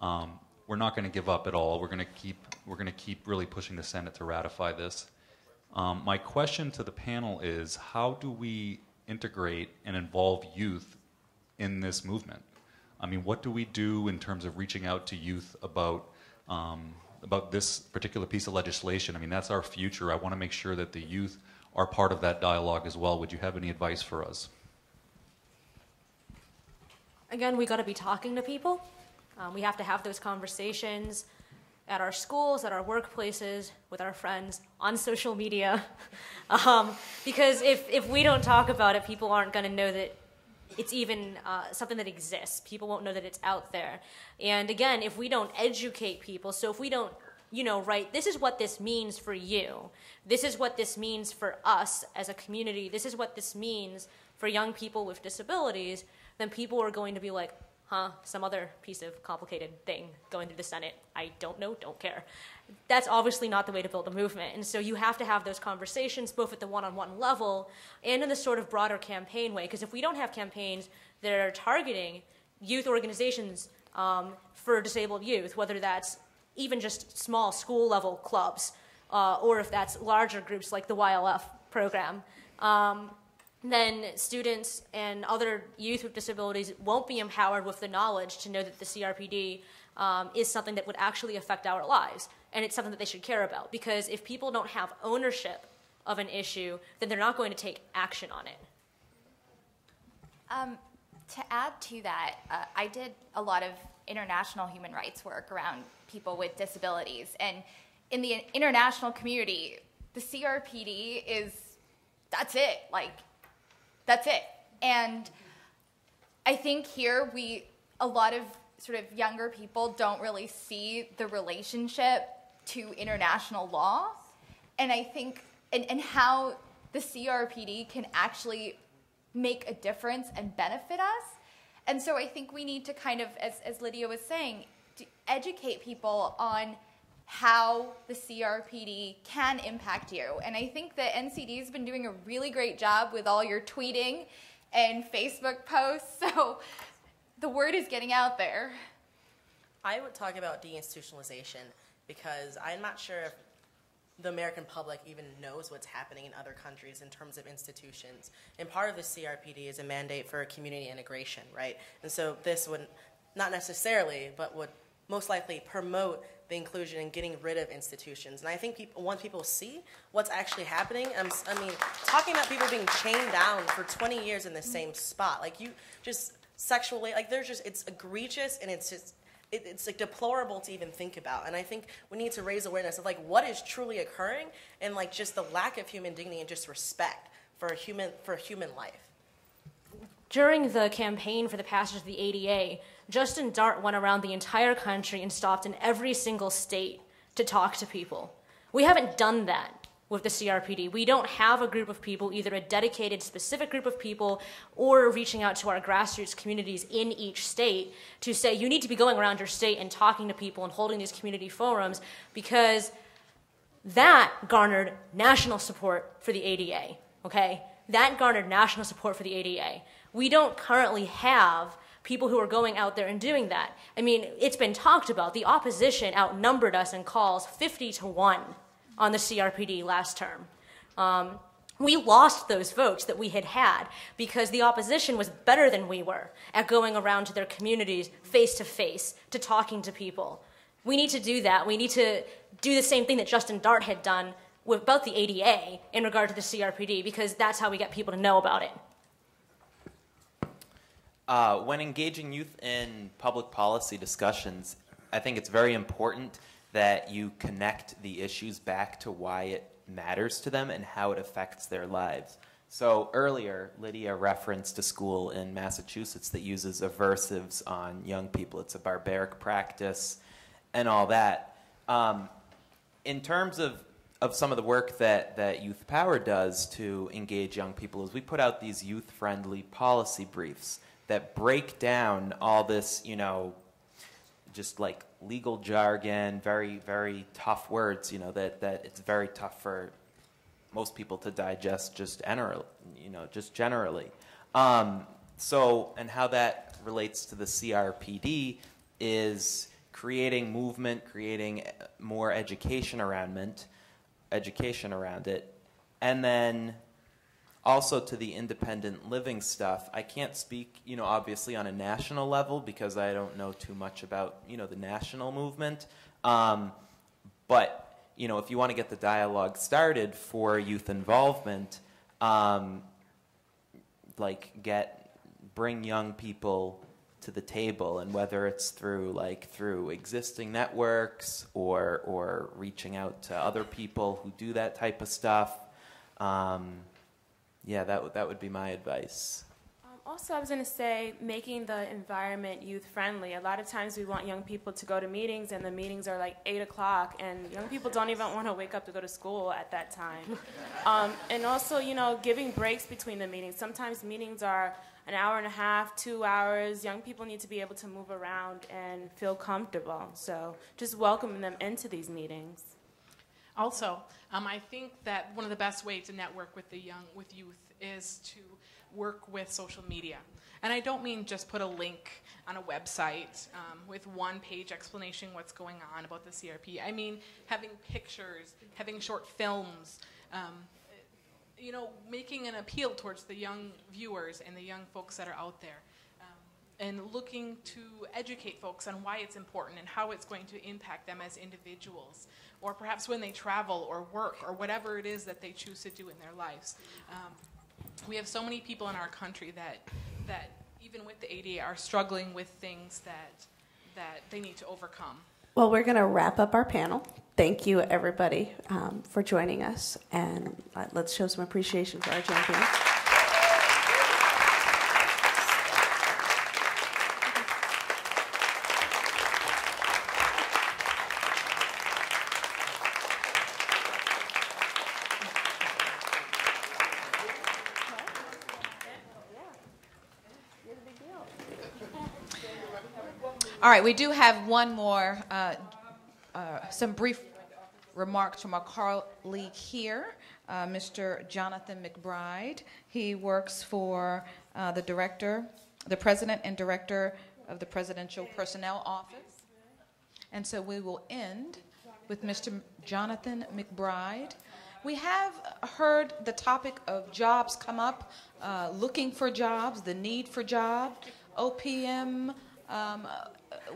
we're not going to give up at all. We're going to keep really pushing the Senate to ratify this. My question to the panel is, how do we integrate and involve youth in this movement? I mean, what do we do in terms of reaching out to youth about this particular piece of legislation? I mean, that's our future. I want to make sure that the youth are part of that dialogue as well. Would you have any advice for us? Again, we got to be talking to people. We have to have those conversations at our schools, at our workplaces, with our friends, on social media. Because if we don't talk about it, people aren't going to know that it's even something that exists. People won't know that it's out there. And again, if we don't educate people, so if we don't right, this is what this means for you. This is what this means for us as a community. This is what this means for young people with disabilities. Then people are going to be like, some other piece of complicated thing going through the Senate. I don't know, don't care. That's obviously not the way to build a movement. And so you have to have those conversations both at the one-on-one level and in the sort of broader campaign way. Because if we don't have campaigns that are targeting youth organizations for disabled youth, whether that's even just small school-level clubs, or if that's larger groups like the YLF program, then students and other youth with disabilities won't be empowered with the knowledge to know that the CRPD is something that would actually affect our lives, and it's something that they should care about. Because if people don't have ownership of an issue, then they're not going to take action on it. To add to that, I did a lot of international human rights work around people with disabilities. And in the international community, the CRPD that's it. That's it. And I think here a lot of sort of younger people don't really see the relationship to international law. And I think, and how the CRPD can actually make a difference and benefit us. And so I think we need to kind of, as Lydia was saying, to educate people on how the CRPD can impact you. And I think that NCD has been doing a really great job with all your tweeting and Facebook posts, so the word is getting out there. I would talk about deinstitutionalization because I'm not sure if the American public even knows what's happening in other countries in terms of institutions. And part of the CRPD is a mandate for community integration, right? And so this would not necessarily, but would most likely promote the inclusion and getting rid of institutions. And I think once people see what's actually happening, I mean, talking about people being chained down for 20 years in the same spot, like you just sexually, like there's just, it's egregious and it's just, it's like deplorable to even think about. And I think we need to raise awareness of like what is truly occurring and like just the lack of human dignity and just respect for human life. During the campaign for the passage of the ADA, Justin Dart went around the entire country and stopped in every single state to talk to people. We haven't done that with the CRPD. We don't have a group of people, either a dedicated specific group of people or reaching out to our grassroots communities in each state to say, you need to be going around your state and talking to people and holding these community forums, because that garnered national support for the ADA, okay? That garnered national support for the ADA. We don't currently have people who are going out there and doing that. I mean, it's been talked about. The opposition outnumbered us in calls 50-1 on the CRPD last term. We lost those votes that we had because the opposition was better than we were at going around to their communities face-to-face, to talking to people. We need to do that. We need to do the same thing that Justin Dart had done about the ADA in regard to the CRPD, because that's how we get people to know about it. When engaging youth in public policy discussions, I think it's very important that you connect the issues back to why it matters to them and how it affects their lives. So earlier, Lydia referenced a school in Massachusetts that uses aversives on young people. It's a barbaric practice and all that. In terms of some of the work that Youth Power does to engage young people is we put out these youth-friendly policy briefs that break down all this, you know, just like legal jargon, very, very tough words, you know, that it's very tough for most people to digest just generally. So, and how that relates to the CRPD is creating movement, creating more education around it, and then also to the independent living stuff. I can't speak, you know, obviously on a national level because I don't know too much about, you know, the national movement. But, you know, if you want to get the dialogue started for youth involvement, bring young people to the table, and whether it's through existing networks or reaching out to other people who do that type of stuff. Yeah, that would be my advice. Also, I was going to say, making the environment youth-friendly. A lot of times we want young people to go to meetings, and the meetings are like 8 o'clock, and young people don't even want to wake up to go to school at that time. And also, you know, giving breaks between the meetings. Sometimes meetings are an hour and a half, 2 hours. Young people need to be able to move around and feel comfortable. So just welcoming them into these meetings. Also, I think that one of the best ways to network with youth is to work with social media. And I don't mean just put a link on a website with one-page explanation what's going on about the CRP. I mean having pictures, having short films, you know, making an appeal towards the young viewers and the young folks that are out there. And looking to educate folks on why it's important and how it's going to impact them as individuals, or perhaps when they travel or work or whatever it is that they choose to do in their lives. We have so many people in our country that even with the ADA are struggling with things that they need to overcome. Well, we're going to wrap up our panel. Thank you, everybody, for joining us, and let's show some appreciation for our champions. All right, we do have one more, some brief remarks from our colleague here, Mr. Jonathan McBride. He works for the President and Director of the Presidential Personnel Office. And so we will end with Mr. Jonathan McBride. We have heard the topic of jobs come up, looking for jobs, the need for jobs, OPM.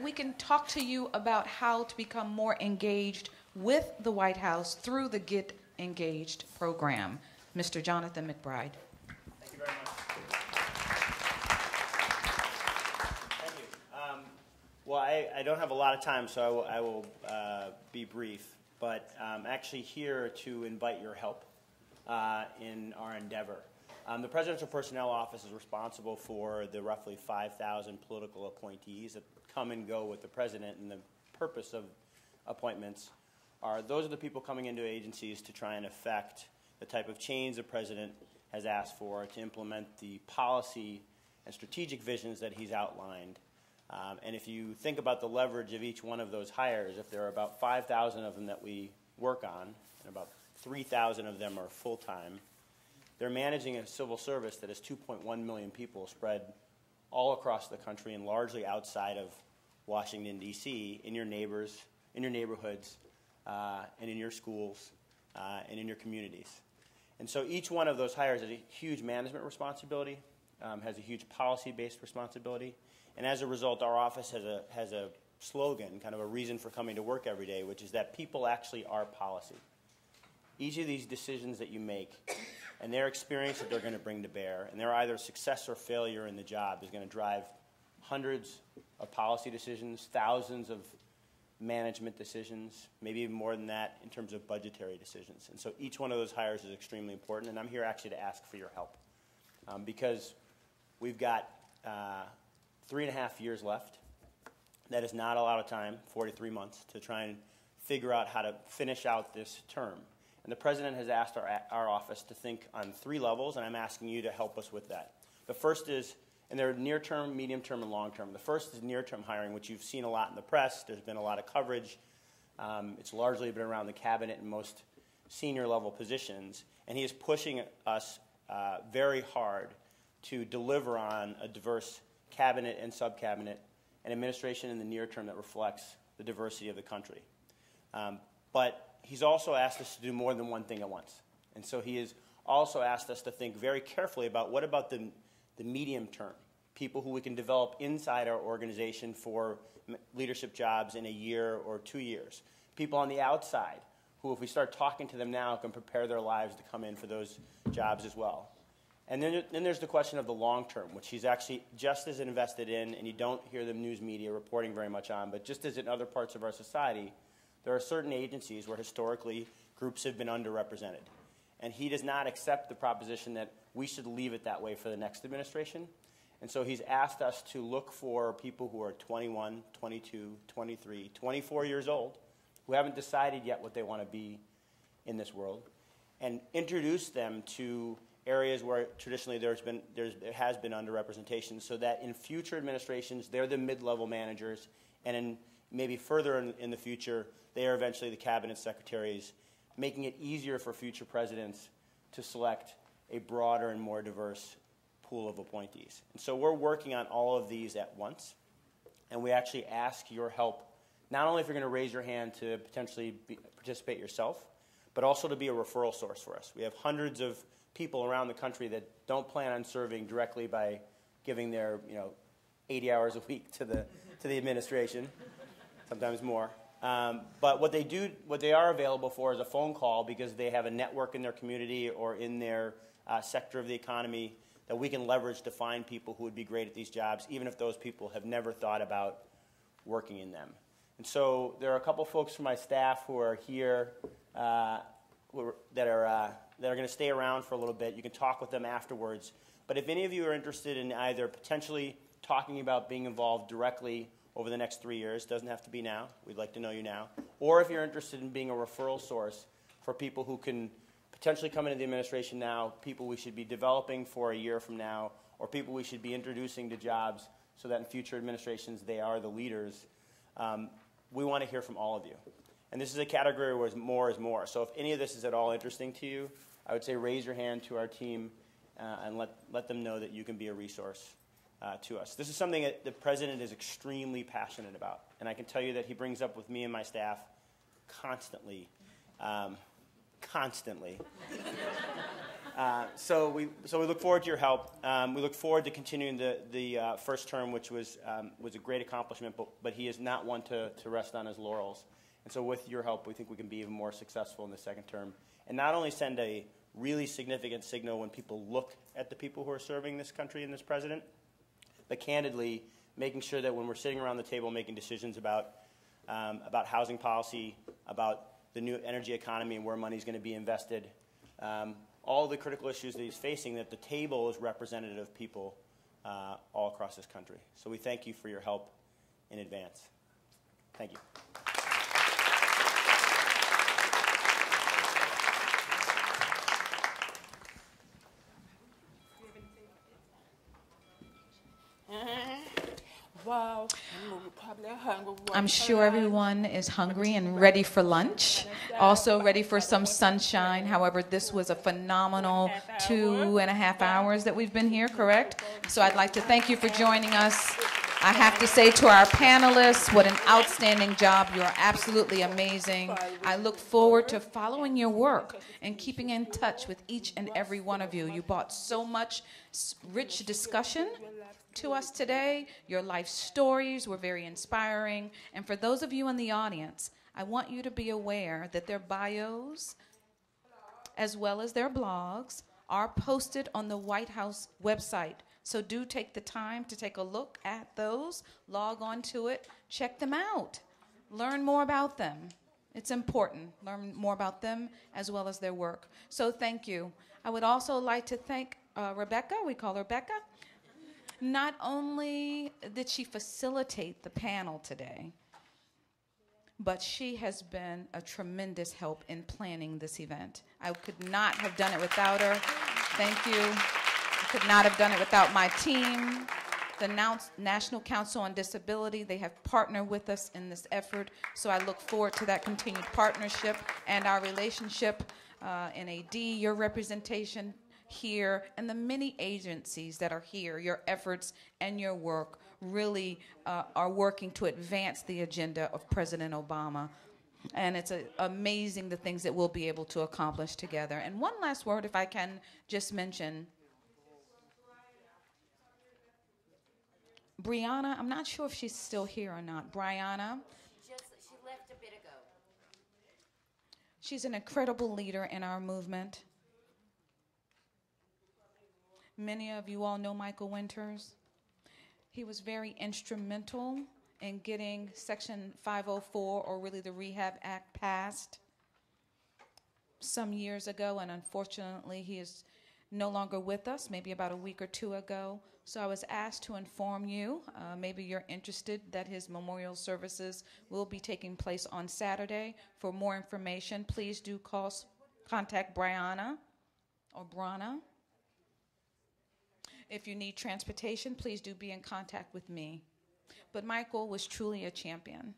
We can talk to you about how to become more engaged with the White House through the Get Engaged program. Mr. Jonathan McBride. Thank you very much. Thank you. Well, I don't have a lot of time, so I will be brief, but I'm actually here to invite your help in our endeavor. The Presidential Personnel Office is responsible for the roughly 5,000 political appointees that come and go with the President, and the purpose of appointments those are the people coming into agencies to try and affect the type of change the President has asked for to implement the policy and strategic visions that he's outlined. And if you think about the leverage of each one of those hires, if there are about 5,000 of them that we work on, and about 3,000 of them are full-time, they're managing a civil service that has 2.1 million people spread all across the country and largely outside of Washington, D.C., in your neighborhoods, and in your schools, and in your communities. And so each one of those hires has a huge management responsibility, has a huge policy-based responsibility, and as a result, our office has a slogan, kind of a reason for coming to work every day, which is that people actually are policy. Each of these decisions that you make and their experience that they're going to bring to bear, and their either success or failure in the job is going to drive hundreds of policy decisions, thousands of management decisions, maybe even more than that in terms of budgetary decisions. And so each one of those hires is extremely important, and I'm here actually to ask for your help because we've got 3.5 years left. That is not a lot of time, 43 months, to try and figure out how to finish out this term. And the President has asked our office to think on 3 levels, and I'm asking you to help us with that. The first is, and they're near-term, medium-term, and long-term. The first is near-term hiring, which you've seen a lot in the press. There's been a lot of coverage. It's largely been around the cabinet and most senior-level positions. And he is pushing us very hard to deliver on a diverse cabinet and sub-cabinet and administration in the near term that reflects the diversity of the country. But he's also asked us to do more than one thing at once. And so he has also asked us to think very carefully about what about the medium term, people who we can develop inside our organization for leadership jobs in a year or 2 years, people on the outside who, if we start talking to them now, can prepare their lives to come in for those jobs as well. And then there's the question of the long term, which he's actually just as invested in, and you don't hear the news media reporting very much on, but just as in other parts of our society, there are certain agencies where historically groups have been underrepresented. And he does not accept the proposition that we should leave it that way for the next administration. And so he's asked us to look for people who are 21, 22, 23, 24 years old, who haven't decided yet what they want to be in this world, and introduce them to areas where traditionally there has been underrepresentation, so that in future administrations, they're the mid-level managers, and in maybe further in the future, they are eventually the cabinet secretaries, making it easier for future presidents to select a broader and more diverse pool of appointees. And so we're working on all of these at once, and we actually ask your help, not only if you're going to raise your hand to potentially participate yourself, but also to be a referral source for us. We have hundreds of people around the country that don't plan on serving directly by giving their 80 hours a week to the administration, sometimes more. But what they are available for is a phone call because they have a network in their community or in their sector of the economy that we can leverage to find people who would be great at these jobs, even if those people have never thought about working in them. And so there are a couple folks from my staff who are here that are going to stay around for a little bit. You can talk with them afterwards. But if any of you are interested in either potentially talking about being involved directly over the next 3 years, doesn't have to be now, we'd like to know you now, or if you're interested in being a referral source for people who can potentially come into the administration now, people we should be developing for a year from now, or people we should be introducing to jobs so that in future administrations they are the leaders, we want to hear from all of you. And this is a category where more is more. So if any of this is at all interesting to you, I would say raise your hand to our team and let them know that you can be a resource to us. This is something that the President is extremely passionate about. And I can tell you that he brings up with me and my staff constantly. So we look forward to your help. We look forward to continuing the first term, which was a great accomplishment, but he is not one to rest on his laurels. And so with your help, we think we can be even more successful in the second term. And not only send a really significant signal when people look at the people who are serving this country and this president, but candidly, making sure that when we're sitting around the table making decisions about housing policy, about the new energy economy and where money is going to be invested, all the critical issues that he's facing, that the table is representative of people all across this country. So we thank you for your help in advance. Thank you. Wow. I'm sure everyone is hungry and ready for lunch, also ready for some sunshine. However, this was a phenomenal 2.5 hours that we've been here, correct? So I'd like to thank you for joining us. I have to say to our panelists, what an outstanding job. You are absolutely amazing. I look forward to following your work and keeping in touch with each and every one of you. You brought so much rich discussion to us today. Your life stories were very inspiring. And for those of you in the audience, I want you to be aware that their bios, as well as their blogs, are posted on the White House website. So do take the time to take a look at those, log on to it, check them out, learn more about them. It's important, learn more about them as well as their work. So thank you. I would also like to thank Rebecca, we call her Becca. Not only did she facilitate the panel today, but she has been a tremendous help in planning this event. I could not have done it without her. Thank you. I could not have done it without my team, the National Council on Disability. They have partnered with us in this effort, so I look forward to that continued partnership and our relationship. NAD, your representation here, and the many agencies that are here, your efforts and your work really are working to advance the agenda of President Obama. And it's amazing the things that we'll be able to accomplish together. And one last word, if I can just mention, Brianna, I'm not sure if she's still here or not. Brianna. She left a bit ago. She's an incredible leader in our movement. Many of you all know Michael Winters. He was very instrumental in getting Section 504, or really the Rehab Act, passed some years ago, and unfortunately he is no longer with us, maybe about a week or two ago. So I was asked to inform you, maybe you're interested, that his memorial services will be taking place on Saturday. For more information, please do contact Brianna or Brana. If you need transportation, please do be in contact with me. But Michael was truly a champion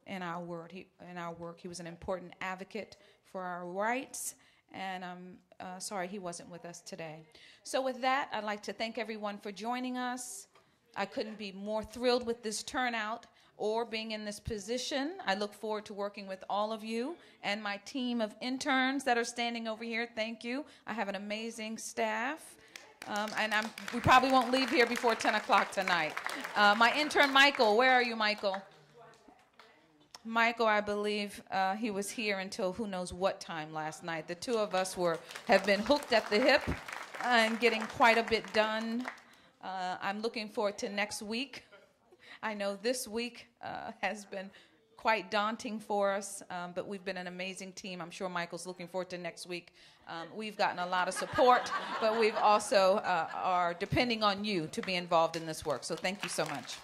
in our work. He was an important advocate for our rights, and I'm sorry he wasn't with us today. So with that, I'd like to thank everyone for joining us. I couldn't be more thrilled with this turnout or being in this position. I look forward to working with all of you and my team of interns that are standing over here. Thank you. I have an amazing staff. And we probably won't leave here before 10 o'clock tonight. My intern, Michael, where are you, Michael? Michael, I believe he was here until who knows what time last night. The two of us have been hooked at the hip and getting quite a bit done. I'm looking forward to next week. I know this week has been quite daunting for us, but we've been an amazing team. I'm sure Michael's looking forward to next week. We've gotten a lot of support, but we've also are depending on you to be involved in this work. So thank you so much.